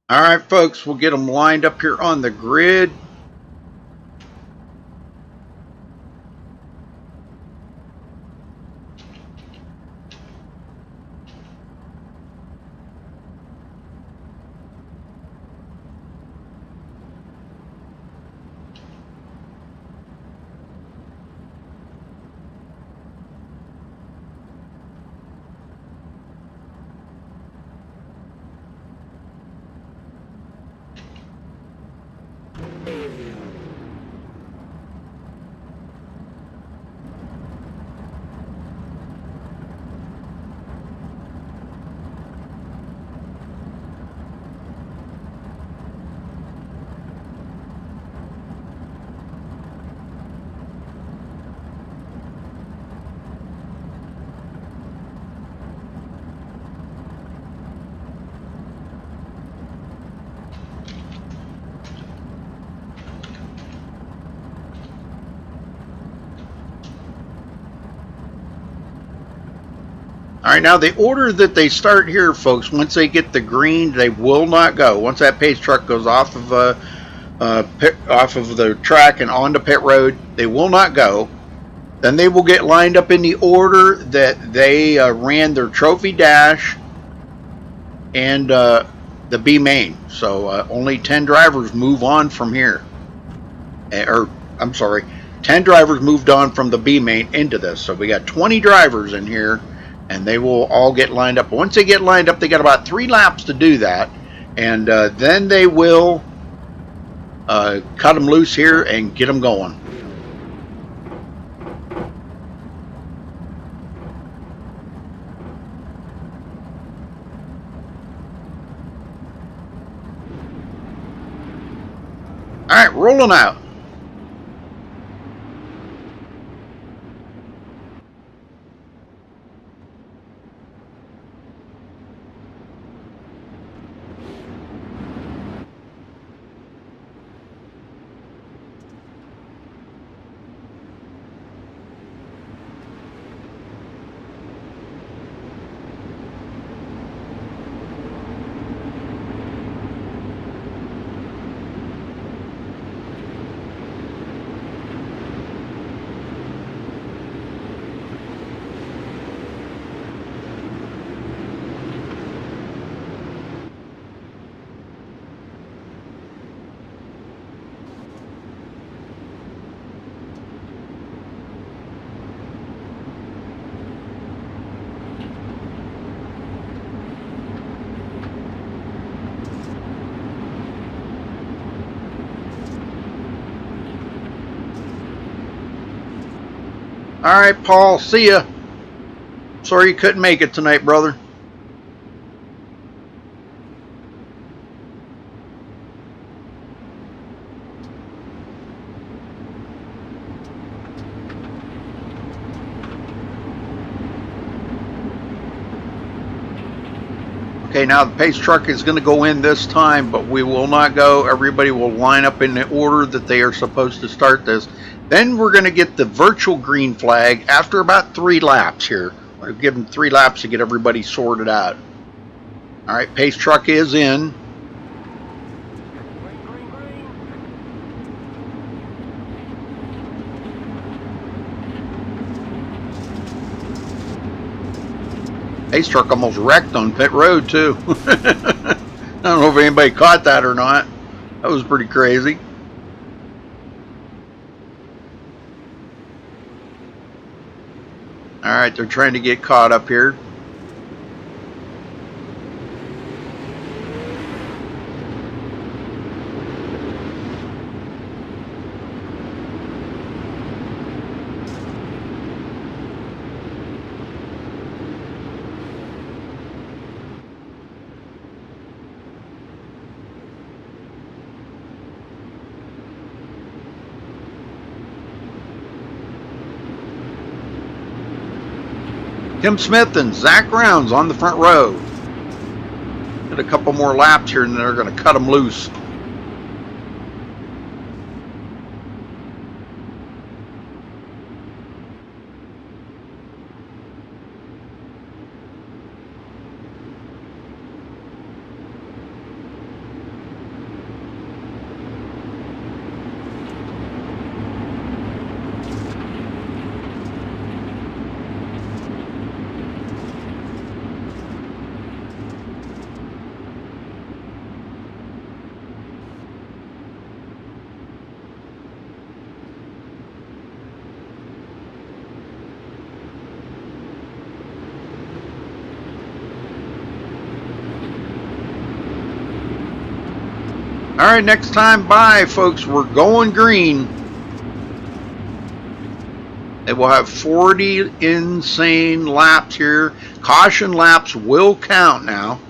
All right, folks, we'll get them lined up here on the grid. right, now the order that they start here, folks, once they get the green, they will not go. Once that pace truck goes off of off of the track and onto pit road, they will not go. Then they will get lined up in the order that they ran their trophy dash and the B main. So only 10 drivers move on from here. Or, I'm sorry, 10 drivers moved on from the B main into this. So we got 20 drivers in here, and they will all get lined up. Once they get lined up, they got about 3 laps to do that. And then they will cut them loose here and get them going. All right, rolling out. All right, Paul, see ya. Sorry you couldn't make it tonight, brother. Okay, now the pace truck is going to go in this time, but we will not go. Everybody will line up in the order that they are supposed to start this. Then we're going to get the virtual green flag after about 3 laps here. We'll give them 3 laps to get everybody sorted out. All right, pace truck is in. Pace truck almost wrecked on pit road too. I don't know if anybody caught that or not. That was pretty crazy. All right, they're trying to get caught up here. Tim Smith and Zach Rounds on the front row. Get a couple more laps here and they're going to cut them loose. All right, next time by, folks, we're going green. They will have 40 insane laps here. Caution laps will count now.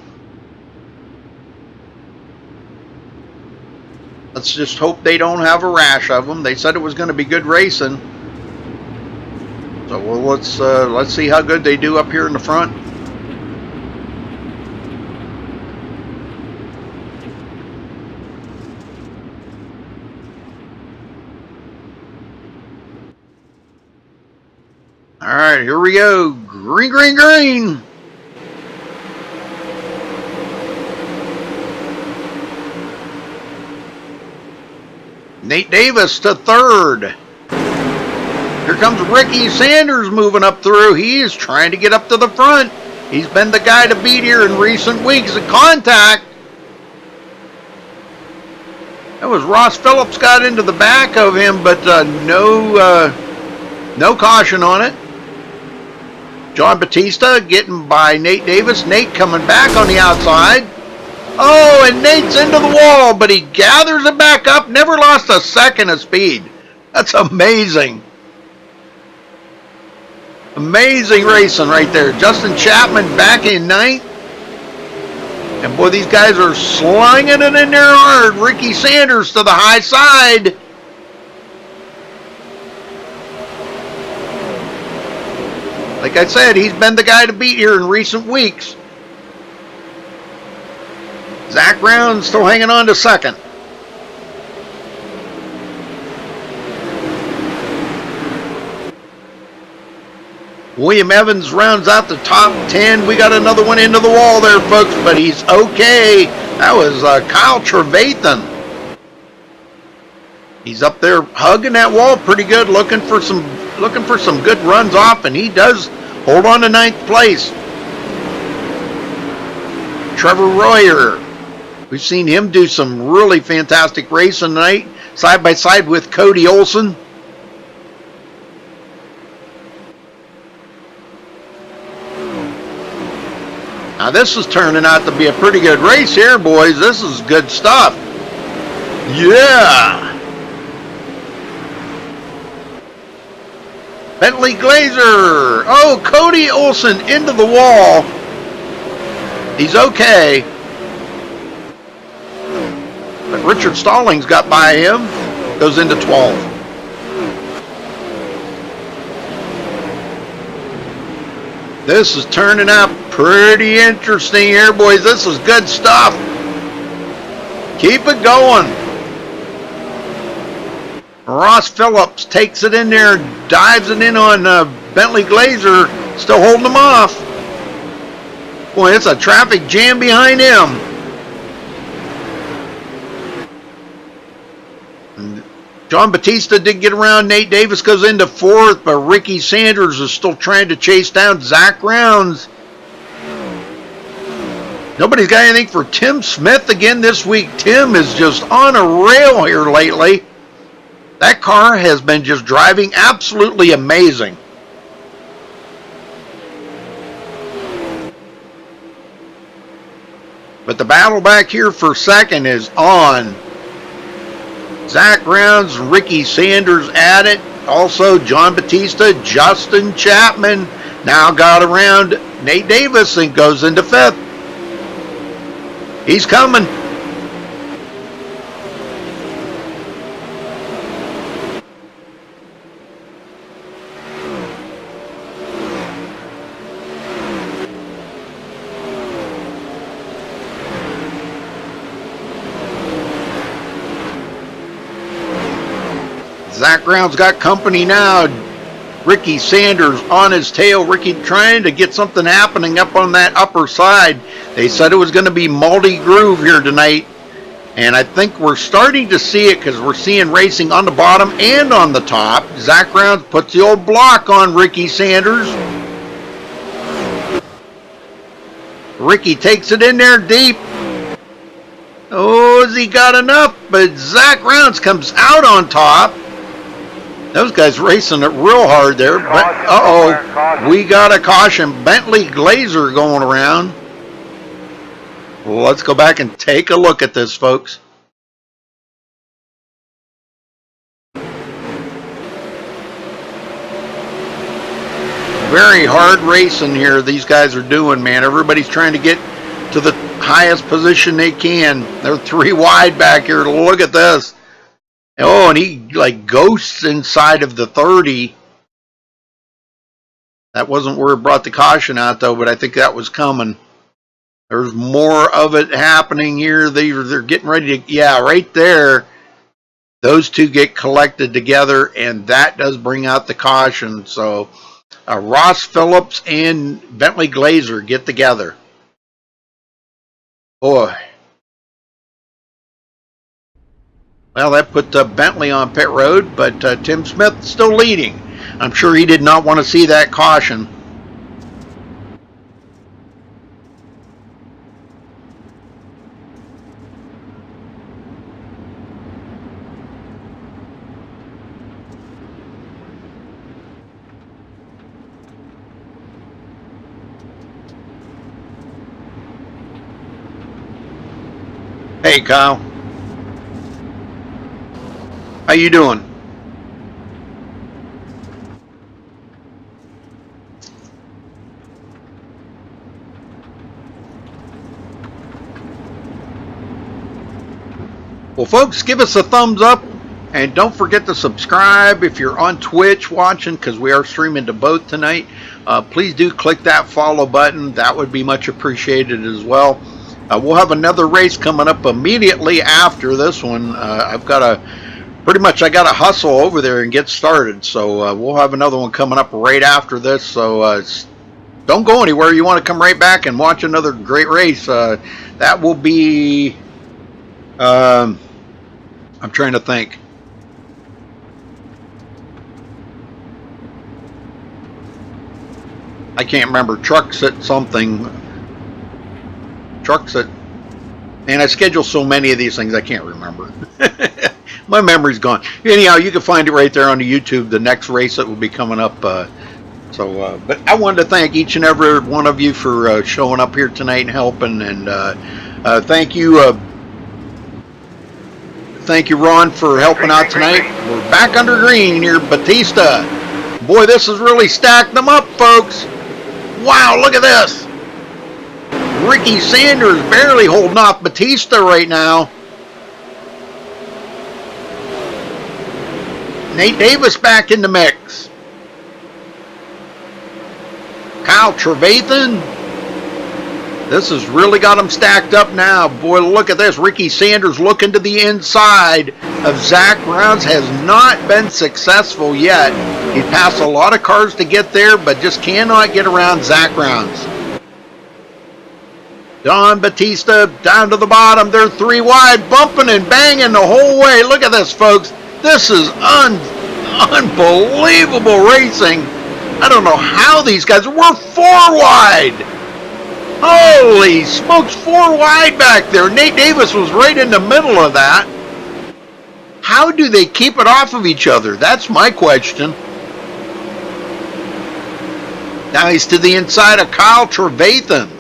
Let's just hope they don't have a rash of them. They said it was going to be good racing. So well, let's see how good they do up here in the front. All right, here we go. Green, green, green. Nate Davis to third. Here comes Ricky Sanders moving up through. He is trying to get up to the front. He's been the guy to beat here in recent weeks. A contact. That was Ross Phillips got into the back of him, but no caution on it. John Batista getting by Nate Davis. Nate coming back on the outside. Oh, and Nate's into the wall, but he gathers it back up. Never lost a second of speed. That's amazing. Amazing racing right there. Justin Chapman back in ninth. And boy, these guys are slinging it in there hard. Ricky Sanders to the high side. Like I said, he's been the guy to beat here in recent weeks. Zach Brown still hanging on to second. William Evans rounds out the top 10. We got another one into the wall there, folks, but he's okay. That was Kyle Trevathan. He's up there hugging that wall pretty good, looking for some good runs off, and he does hold on to ninth place. Trevor Royer. We've seen him do some really fantastic racing tonight, side by side with Cody Olson. Now this is turning out to be a pretty good race here, boys. This is good stuff. Yeah. Bentley Glazer. Oh, Cody Olson into the wall. He's okay. But Richard Stallings got by him. Goes into 12. This is turning out pretty interesting here, boys. This is good stuff. Keep it going. Ross Phillips takes it in there, dives it in on Bentley Glazer, still holding him off. Boy, it's a traffic jam behind him. John Batista did get around. Nate Davis goes into fourth, but Ricky Sanders is still trying to chase down Zach Rounds. Nobody's got anything for Tim Smith again this week. Tim is just on a rail here lately. That car has been just driving absolutely amazing. But the battle back here for second is on. Zach Rounds, Ricky Sanders at it. Also, John Batista, Justin Chapman now got around Nate Davis and goes into fifth. He's coming. Zach Brown's got company now. Ricky Sanders on his tail. Ricky trying to get something happening up on that upper side. They said it was going to be multi-groove here tonight. And I think we're starting to see it because we're seeing racing on the bottom and on the top. Zach Brown puts the old block on Ricky Sanders. Ricky takes it in there deep. Oh, has he got enough? But Zach Rounds comes out on top. Those guys racing it real hard there. Uh-oh, we got a caution. Bentley Glazer going around. Well, let's go back and take a look at this, folks. Very hard racing here these guys are doing, man. Everybody's trying to get to the highest position they can. They're 3 wide back here. Look at this. Oh, and he like ghosts inside of the 30. That wasn't where it brought the caution out, though, but I think that was coming. There's more of it happening here. They're getting ready to, yeah, right there. Those two get collected together, and that does bring out the caution. So Ross Phillips and Bentley Glazer get together. Boy. Well, that put Bentley on pit road, but Tim Smith still leading. I'm sure he did not want to see that caution. Hey, Kyle. How you doing? Well, folks, give us a thumbs up, and don't forget to subscribe if you're on Twitch watching, because we are streaming to both tonight. Please do click that follow button. That would be much appreciated as well. We'll have another race coming up immediately after this one. I got to hustle over there and get started. So we'll have another one coming up right after this. So don't go anywhere. You want to come right back and watch another great race. That will be, I'm trying to think. I can't remember. Trucks at something. Trucks at, and I schedule so many of these things I can't remember. My memory's gone. Anyhow, you can find it right there on the YouTube, the next race that will be coming up. But I wanted to thank each and every one of you for showing up here tonight and helping. And thank you, Ron, for helping out tonight. We're back under green here, Batista. Boy, this has really stacked them up, folks. Wow, look at this. Ricky Sanders barely holding off Batista right now. Nate Davis back in the mix. Kyle Trevathan. This has really got him stacked up now. Boy, look at this. Ricky Sanders looking to the inside of Zach Rounds. Has not been successful yet. He passed a lot of cars to get there, but just cannot get around Zach Rounds. Don Batista down to the bottom. They're 3 wide, bumping and banging the whole way. Look at this, folks. This is unbelievable racing. I don't know how these guys were 4 wide. Holy smokes, 4 wide back there. Nate Davis was right in the middle of that. How do they keep it off of each other? That's my question. Now he's to the inside of Kyle Trevathan.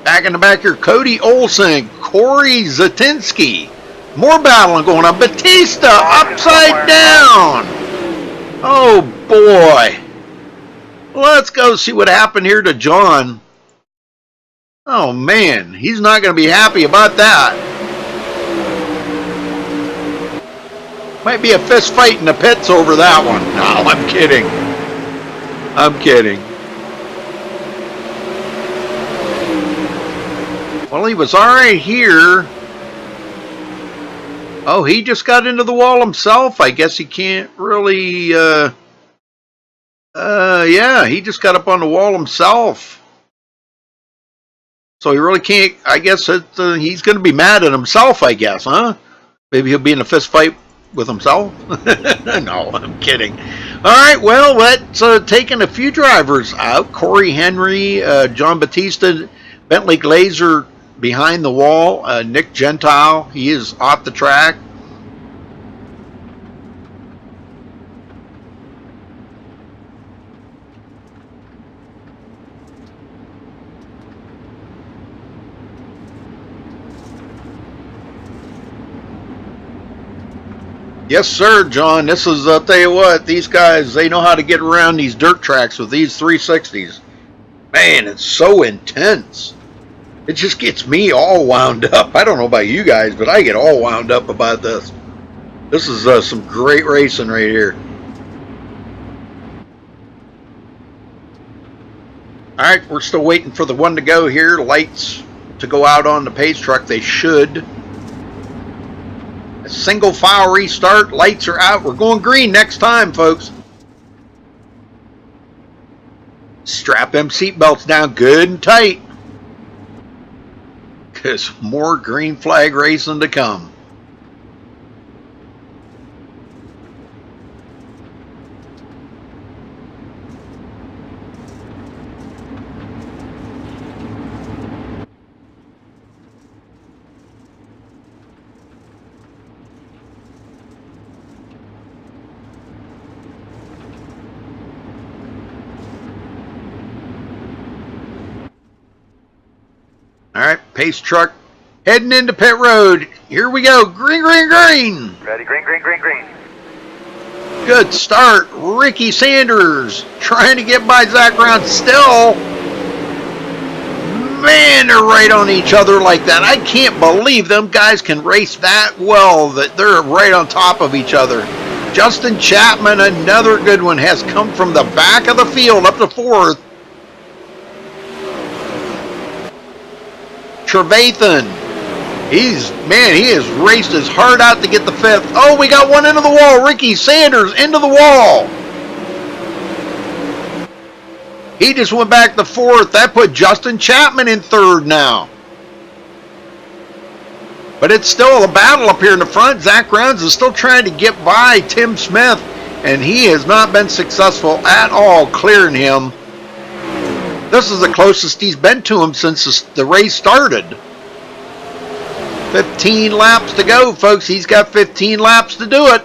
Back in the back here, Cody Olsen, Corey Zatinsky. More battling going on. Batista upside down. Oh boy. Let's go see what happened here to John. Oh man, he's not going to be happy about that. Might be a fist fight in the pits over that one. No, I'm kidding. I'm kidding. Well, he was alright here. Oh, he just got into the wall himself. I guess he can't really, yeah, he just got up on the wall himself. So he really can't, I guess he's going to be mad at himself, I guess, huh? Maybe he'll be in a fist fight with himself? No, I'm kidding. Alright, well, that's taking a few drivers out. Corey Henry, John Batista, Bentley Glazer behind the wall. Nick Gentile, he is off the track. Yes, sir, John. This is, I'll tell you what, these guys, they know how to get around these dirt tracks with these 360s. Man, it's so intense. It just gets me all wound up. I don't know about you guys, but I get all wound up about this. This is some great racing right here. Alright, we're still waiting for the one to go here. Lights to go out on the pace truck. They should. A single file restart. Lights are out. We're going green next time, folks. Strap them seatbelts down good and tight. Because more green flag racing to come. pace truck heading into pit road. Here we go. Green, green, green. Ready, green, green, green, green. Good start. Ricky Sanders trying to get by Zach Brown still. Man, they're right on each other like that. I can't believe them guys can race that well, that they're right on top of each other. Justin Chapman, another good one, has come from the back of the field up to 4th. Trevathan, he has raced his heart out to get the 5th. Oh, we got one into the wall. Ricky Sanders into the wall. He just went back to 4th. That put Justin Chapman in 3rd now. But it's still a battle up here in the front. Zach Rounds is still trying to get by Tim Smith, and he has not been successful at all clearing him. This is the closest he's been to him since the race started. 15 laps to go, folks. He's got 15 laps to do it.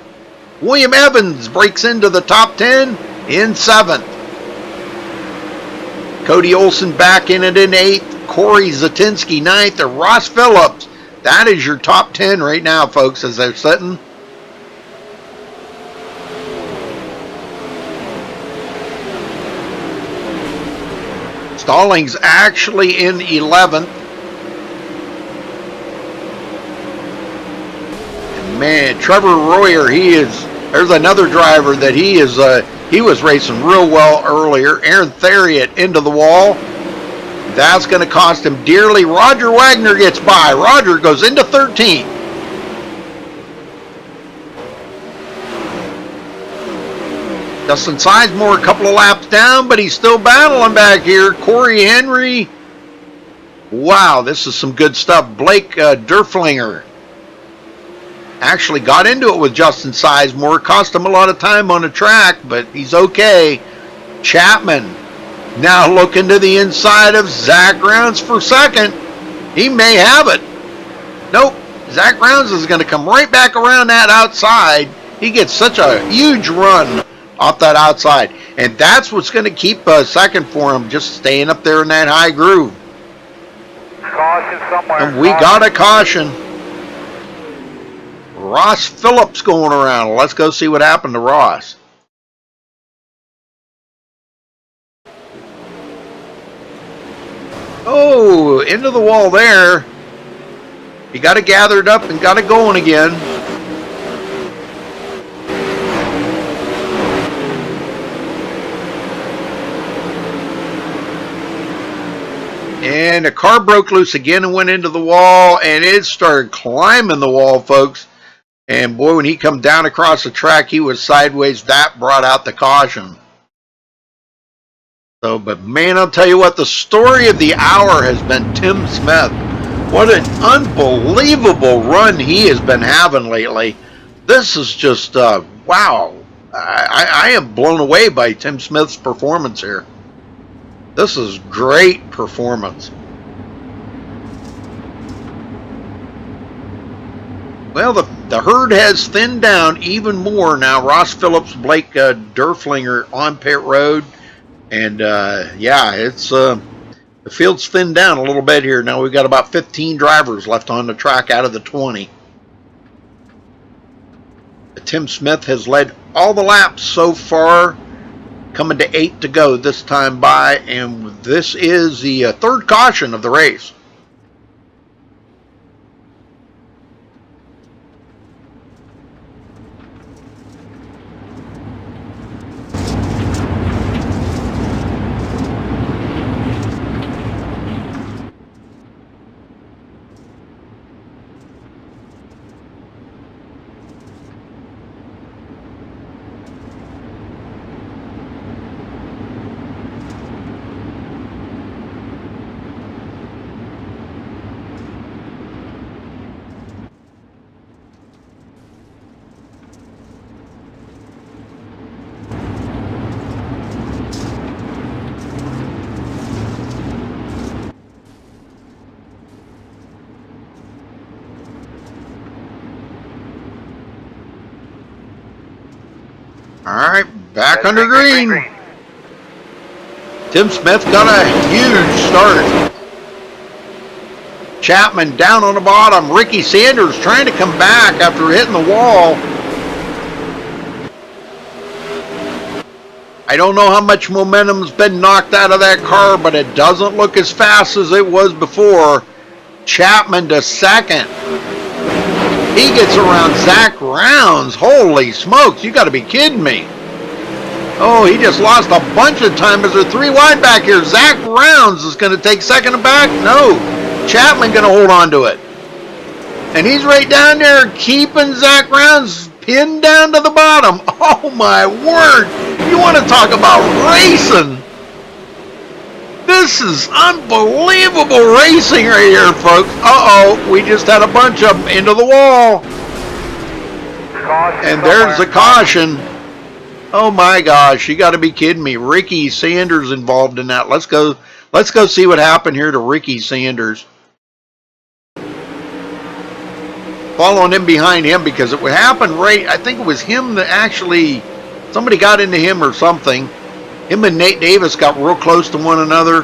William Evans breaks into the top 10 in 7th. Cody Olson back in it in 8th. Corey Zatinsky 9th. And Ross Phillips. That is your top 10 right now, folks, as they're sitting. Stallings actually in 11th. And man, Trevor Royer, there's another driver that he was racing real well earlier. Aaron Theriot into the wall. That's going to cost him dearly. Roger Wagner gets by. Roger goes into 13th. Justin Sizemore a couple of laps down, but he's still battling back here. Corey Henry. Wow, this is some good stuff. Blake Derflinger actually got into it with Justin Sizemore. Cost him a lot of time on the track, but he's okay. Chapman now looking to the inside of Zach Rounds for 2nd. He may have it. Nope. Zach Rounds is going to come right back around that outside. He gets such a huge run off that outside. And that's what's going to keep 2nd for him, just staying up there in that high groove. Caution somewhere. And we got a caution. Ross Phillips going around. Let's go see what happened to Ross. Oh, into the wall there. He got it gathered up and got it going again. And the car broke loose again and went into the wall, and it started climbing the wall, folks. And boy, when he come down across the track, he was sideways. That brought out the caution. So, but man, I'll tell you what, the story of the hour has been Tim Smith. What an unbelievable run he has been having lately. This is just, wow. I am blown away by Tim Smith's performance here. This is great performance. Well, the herd has thinned down even more now. Ross Phillips, Blake Derflinger on pit road. And, yeah, it's the field's thinned down a little bit here. Now we've got about 15 drivers left on the track out of the 20. Tim Smith has led all the laps so far, coming to 8 to go this time by, and this is the 3rd caution of the race. All right, back under green. Tim Smith got a huge start. Chapman down on the bottom. Ricky Sanders trying to come back after hitting the wall. I don't know how much momentum's been knocked out of that car, but it doesn't look as fast as it was before. Chapman to second. He gets around Zach Rounds. Holy smokes, you got to be kidding me. Oh, he just lost a bunch of time as they're 3 wide back here. Zach Rounds is going to take second and back. No, Chapman going to hold on to it. And he's right down there keeping Zach Rounds pinned down to the bottom. Oh, my word. You want to talk about racing? This is unbelievable racing right here, folks. Uh-oh, we just had a bunch of them into the wall. And there's the caution. Oh my gosh, you got to be kidding me. Ricky Sanders involved in that. Let's go see what happened here to Ricky Sanders. Following him behind him because it would happen right, I think it was him that actually, somebody got into him or something. Him and Nate Davis got real close to one another.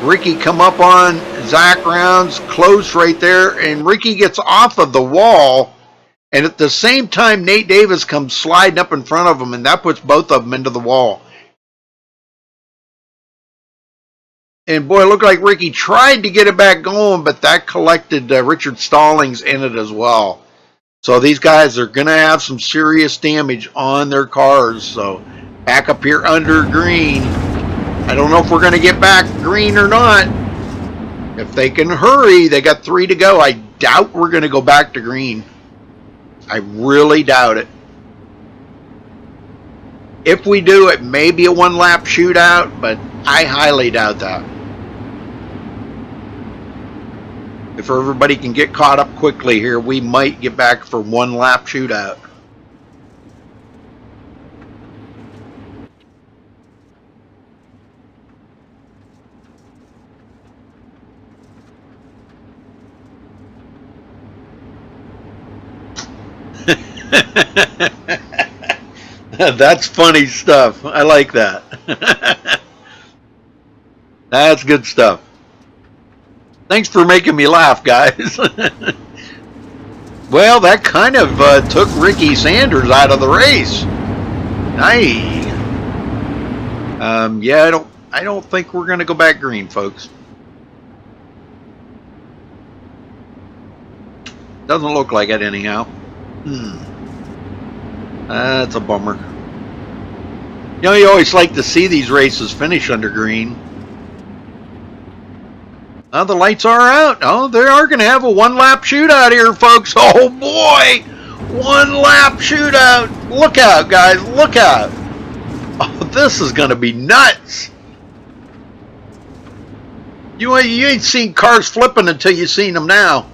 Ricky come up on Zach Rounds, close right there, and Ricky gets off of the wall. And at the same time, Nate Davis comes sliding up in front of him, and that puts both of them into the wall. And boy, it looked like Ricky tried to get it back going, but that collected Richard Stallings in it as well. So these guys are going to have some serious damage on their cars. So back up here under green. I don't know if we're going to get back green or not. If they can hurry, they got 3 to go. I doubt we're going to go back to green. I really doubt it. If we do, it may be a 1-lap shootout, but I highly doubt that. If everybody can get caught up quickly here, we might get back for 1-lap shootout. That's funny stuff. I like that. That's good stuff. Thanks for making me laugh, guys. Well, that kind of took Ricky Sanders out of the race. Yeah, I don't think we're going to go back green, folks. Doesn't look like it anyhow. That's a bummer. You know, you always like to see these races finish under green. Oh, the lights are out. Oh, they are going to have a 1-lap shootout here, folks. Oh, boy. 1-lap shootout. Look out, guys. Look out. Oh, this is going to be nuts. You ain't seen cars flipping until you've seen them now.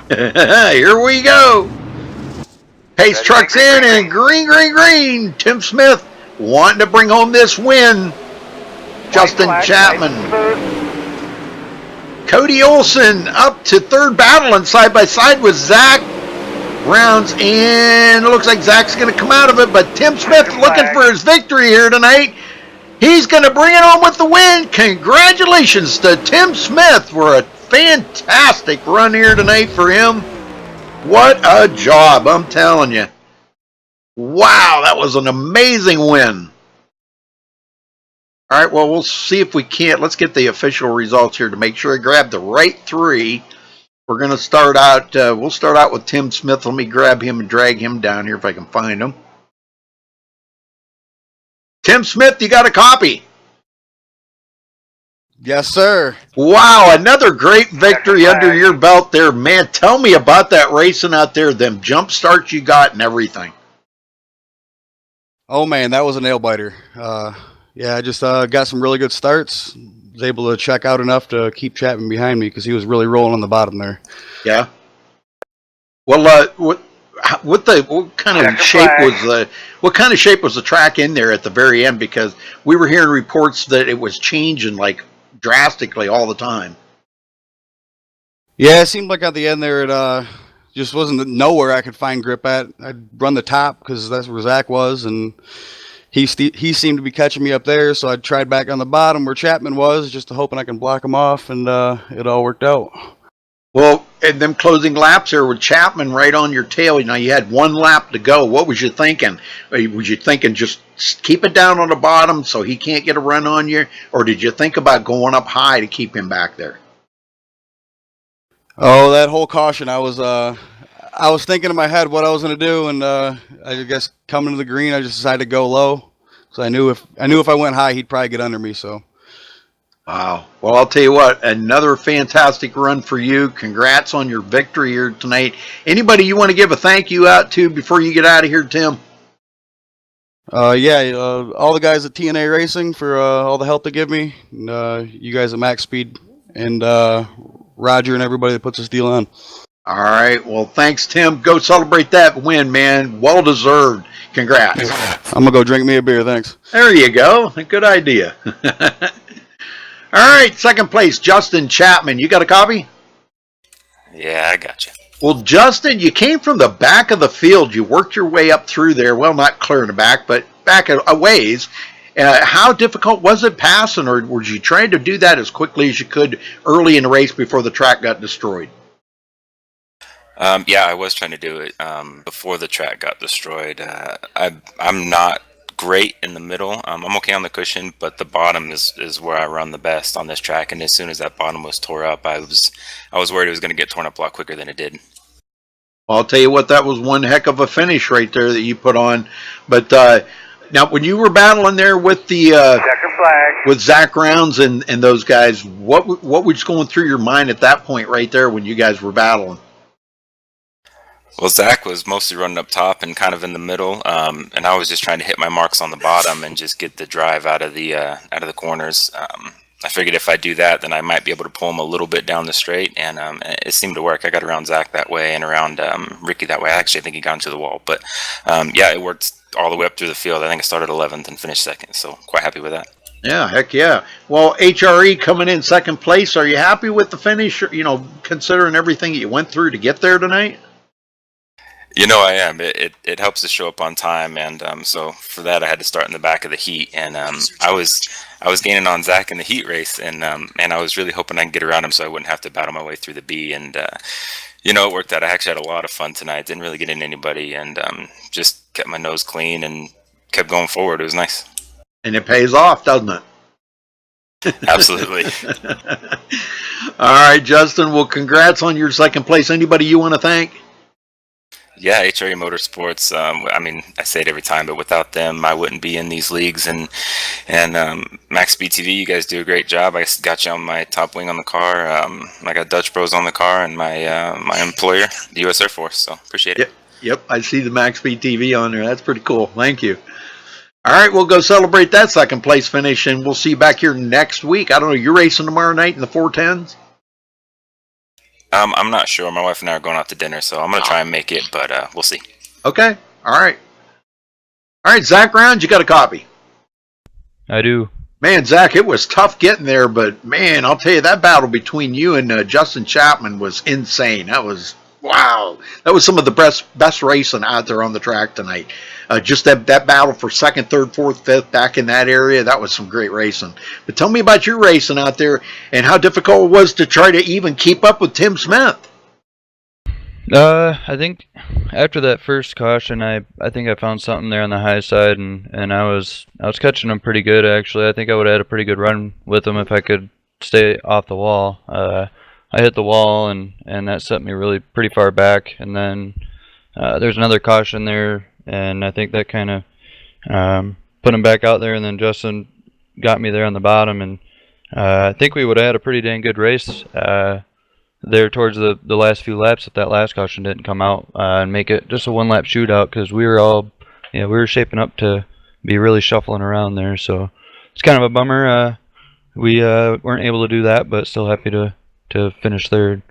Here we go. Pace trucks in and green. Tim Smith wanting to bring home this win. Justin Chapman. Cody Olson up to third battle and side by side with Zach Rounds. And it looks like Zach's going to come out of it. But Tim Smith looking for his victory here tonight. He's going to bring it home with the win. Congratulations to Tim Smith for a fantastic run here tonight for him. What a job, I'm telling you. Wow, that was an amazing win. All right, well, we'll see if we can't. Let's get the official results here to make sure I grab the right 3. We're going to start out, we'll start out with Tim Smith. Let me grab him and drag him down here if I can find him. Tim Smith, you got a copy? Yes, sir. Wow, another great victory under your belt there. Man, tell me about that racing out there, them jump starts you got and everything. Oh, man, that was a nail-biter. Yeah, I just got some really good starts. Was able to check out enough to keep Chapman behind me because he was really rolling on the bottom there. Yeah. Well, what kind of shape was the track in there at the very end? Because we were hearing reports that it was changing like drastically all the time. Yeah, it seemed like at the end there it just wasn't nowhere I could find grip at. I'd run the top because that's where Zach was, and he seemed to be catching me up there, so I tried back on the bottom where Chapman was, just hoping I can block him off, and it all worked out. Well, and them closing laps there with Chapman right on your tail. Now you had one lap to go. What was you thinking? Was you thinking just keep it down on the bottom so he can't get a run on you, or did you think about going up high to keep him back there? Oh, that whole caution, I was thinking in my head what I was going to do, and I guess coming to the green, I just decided to go low. So I knew if I went high, he'd probably get under me. So. Wow. Well, I'll tell you what, another fantastic run for you. Congrats on your victory here tonight. Anybody you want to give a thank you out to before you get out of here, Tim? All the guys at TNA Racing for all the help they give me, and you guys at MaxSpeed, and Roger and everybody that puts this deal on. All right. Well, thanks, Tim. Go celebrate that win, man. Well deserved. Congrats. I'm gonna go drink me a beer. Thanks. There you go. Good idea. All right, second place, Justin Chapman. You got a copy? Yeah, I got you. Well, Justin, you came from the back of the field. You worked your way up through there. Well, not clear in the back, but back a ways. How difficult was it passing, or were you trying to do that as quickly as you could early in the race before the track got destroyed? Yeah, I was trying to do it before the track got destroyed. I'm not great in the middle. I'm okay on the cushion, but the bottom is where I run the best on this track. And as soon as that bottom was tore up, I was worried it was going to get torn up a lot quicker than it did. Well, I'll tell you what, that was one heck of a finish right there that you put on. But now, when you were battling there with the with Zach Rounds and those guys, what was going through your mind at that point right there when you guys were battling? Well, Zach was mostly running up top and kind of in the middle, and I was just trying to hit my marks on the bottom and just get the drive out of the corners. I figured if I do that, then I might be able to pull him a little bit down the straight, and it seemed to work. I got around Zach that way and around Ricky that way. Actually, I think he got into the wall, but yeah, it worked all the way up through the field. I think I started 11th and finished second, so quite happy with that. Yeah, heck yeah. Well, HRE coming in second place. Are you happy with the finish? You know, considering everything that you went through to get there tonight. You know, I am. It helps to show up on time, and so for that, I had to start in the back of the heat, and I was gaining on Zach in the heat race, and I was really hoping I could get around him so I wouldn't have to battle my way through the B, and you know, it worked out. I actually had a lot of fun tonight. Didn't really get in anybody, and just kept my nose clean and kept going forward. It was nice. And it pays off, doesn't it? Absolutely. All right, Justin. Well, congrats on your second place. Anybody you want to thank? Yeah, HRE Motorsports. I mean, I say it every time, but without them, I wouldn't be in these leagues. And MaxSpeedTV, you guys do a great job. I got you on my top wing on the car. I got Dutch Bros on the car, and my employer, the U.S. Air Force. So appreciate it. Yep. I see the MaxSpeedTV on there. That's pretty cool. Thank you. All right, we'll go celebrate that second place finish, and we'll see you back here next week. I don't know. You're racing tomorrow night in the 410s. I'm not sure. My wife and I are going out to dinner, so I'm going to try and make it, but we'll see. Okay. All right. All right, Zach Rounds, you got a copy? I do. Man, Zach, it was tough getting there, but, man, I'll tell you, that battle between you and Justin Chapman was insane. That was, wow. That was some of the best racing out there on the track tonight. Just that battle for second, third, fourth, fifth back in that area, that was some great racing. But tell me about your racing out there and how difficult it was to try to even keep up with Tim Smith. I think after that first caution, I think I found something there on the high side, and I was catching him pretty good actually. I think I would have had a pretty good run with him if I could stay off the wall. I hit the wall, and that set me really pretty far back. And then there's another caution there, and I think that kind of put him back out there. And then Justin got me there on the bottom, and I think we would have had a pretty dang good race there towards the last few laps if that last caution didn't come out and make it just a one-lap shootout, because we were all, we were shaping up to be really shuffling around there. So it's kind of a bummer we weren't able to do that, but still happy to finish third.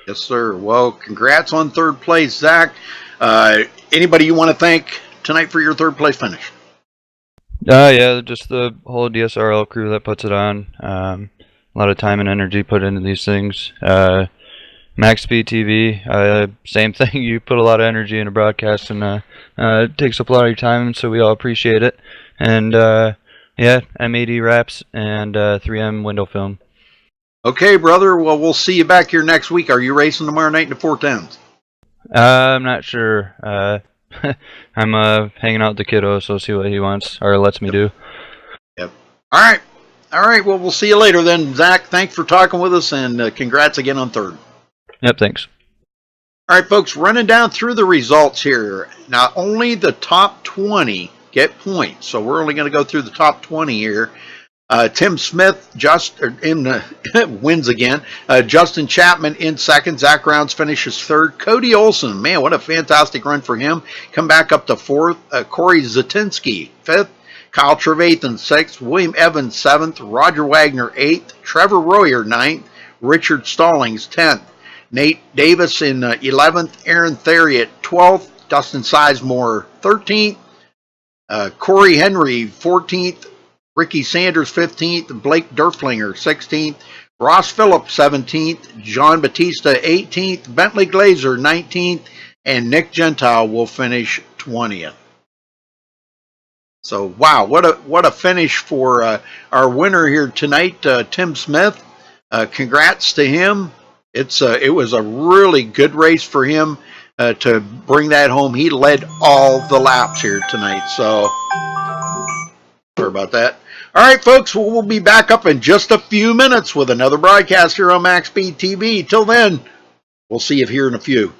Yes, sir. Well, congrats on third place, Zach. Anybody you want to thank tonight for your third place finish? Yeah, just the whole DSRL crew that puts it on. A lot of time and energy put into these things. MaxSpeedTV, same thing. You put a lot of energy into broadcast, and it takes up a lot of your time, so we all appreciate it. And yeah, M80 wraps and 3M window film. Okay, brother. Well, we'll see you back here next week. Are you racing tomorrow night in the 410s? I'm not sure. I'm hanging out with the kiddo, so see what he wants or lets me do. Yep. All right. All right. Well, we'll see you later then, Zach. Thanks for talking with us, and congrats again on third. Yep, thanks. All right, folks, running down through the results here. Now, only the top 20 get points, so we're only going to go through the top 20 here. Tim Smith wins again. Justin Chapman in second. Zach Rounds finishes third. Cody Olson, man, what a fantastic run for him. Come back up to fourth. Corey Zatinsky, fifth. Kyle Trevathan, sixth. William Evans, seventh. Roger Wagner, eighth. Trevor Royer, ninth. Richard Stallings, 10th. Nate Davis in 11th. Aaron Theriot, 12th. Dustin Sizemore, 13th. Corey Henry, 14th. Ricky Sanders, 15th. Blake Durflinger, 16th. Ross Phillips, 17th. John Batista, 18th. Bentley Glazer, 19th. And Nick Gentile will finish 20th. So, wow, what a finish for our winner here tonight, Tim Smith. Congrats to him. It was a really good race for him to bring that home. He led all the laps here tonight. So, sorry about that. All right, folks, we'll be back up in just a few minutes with another broadcast here on MaxSpeedTV. Till then, we'll see you here in a few.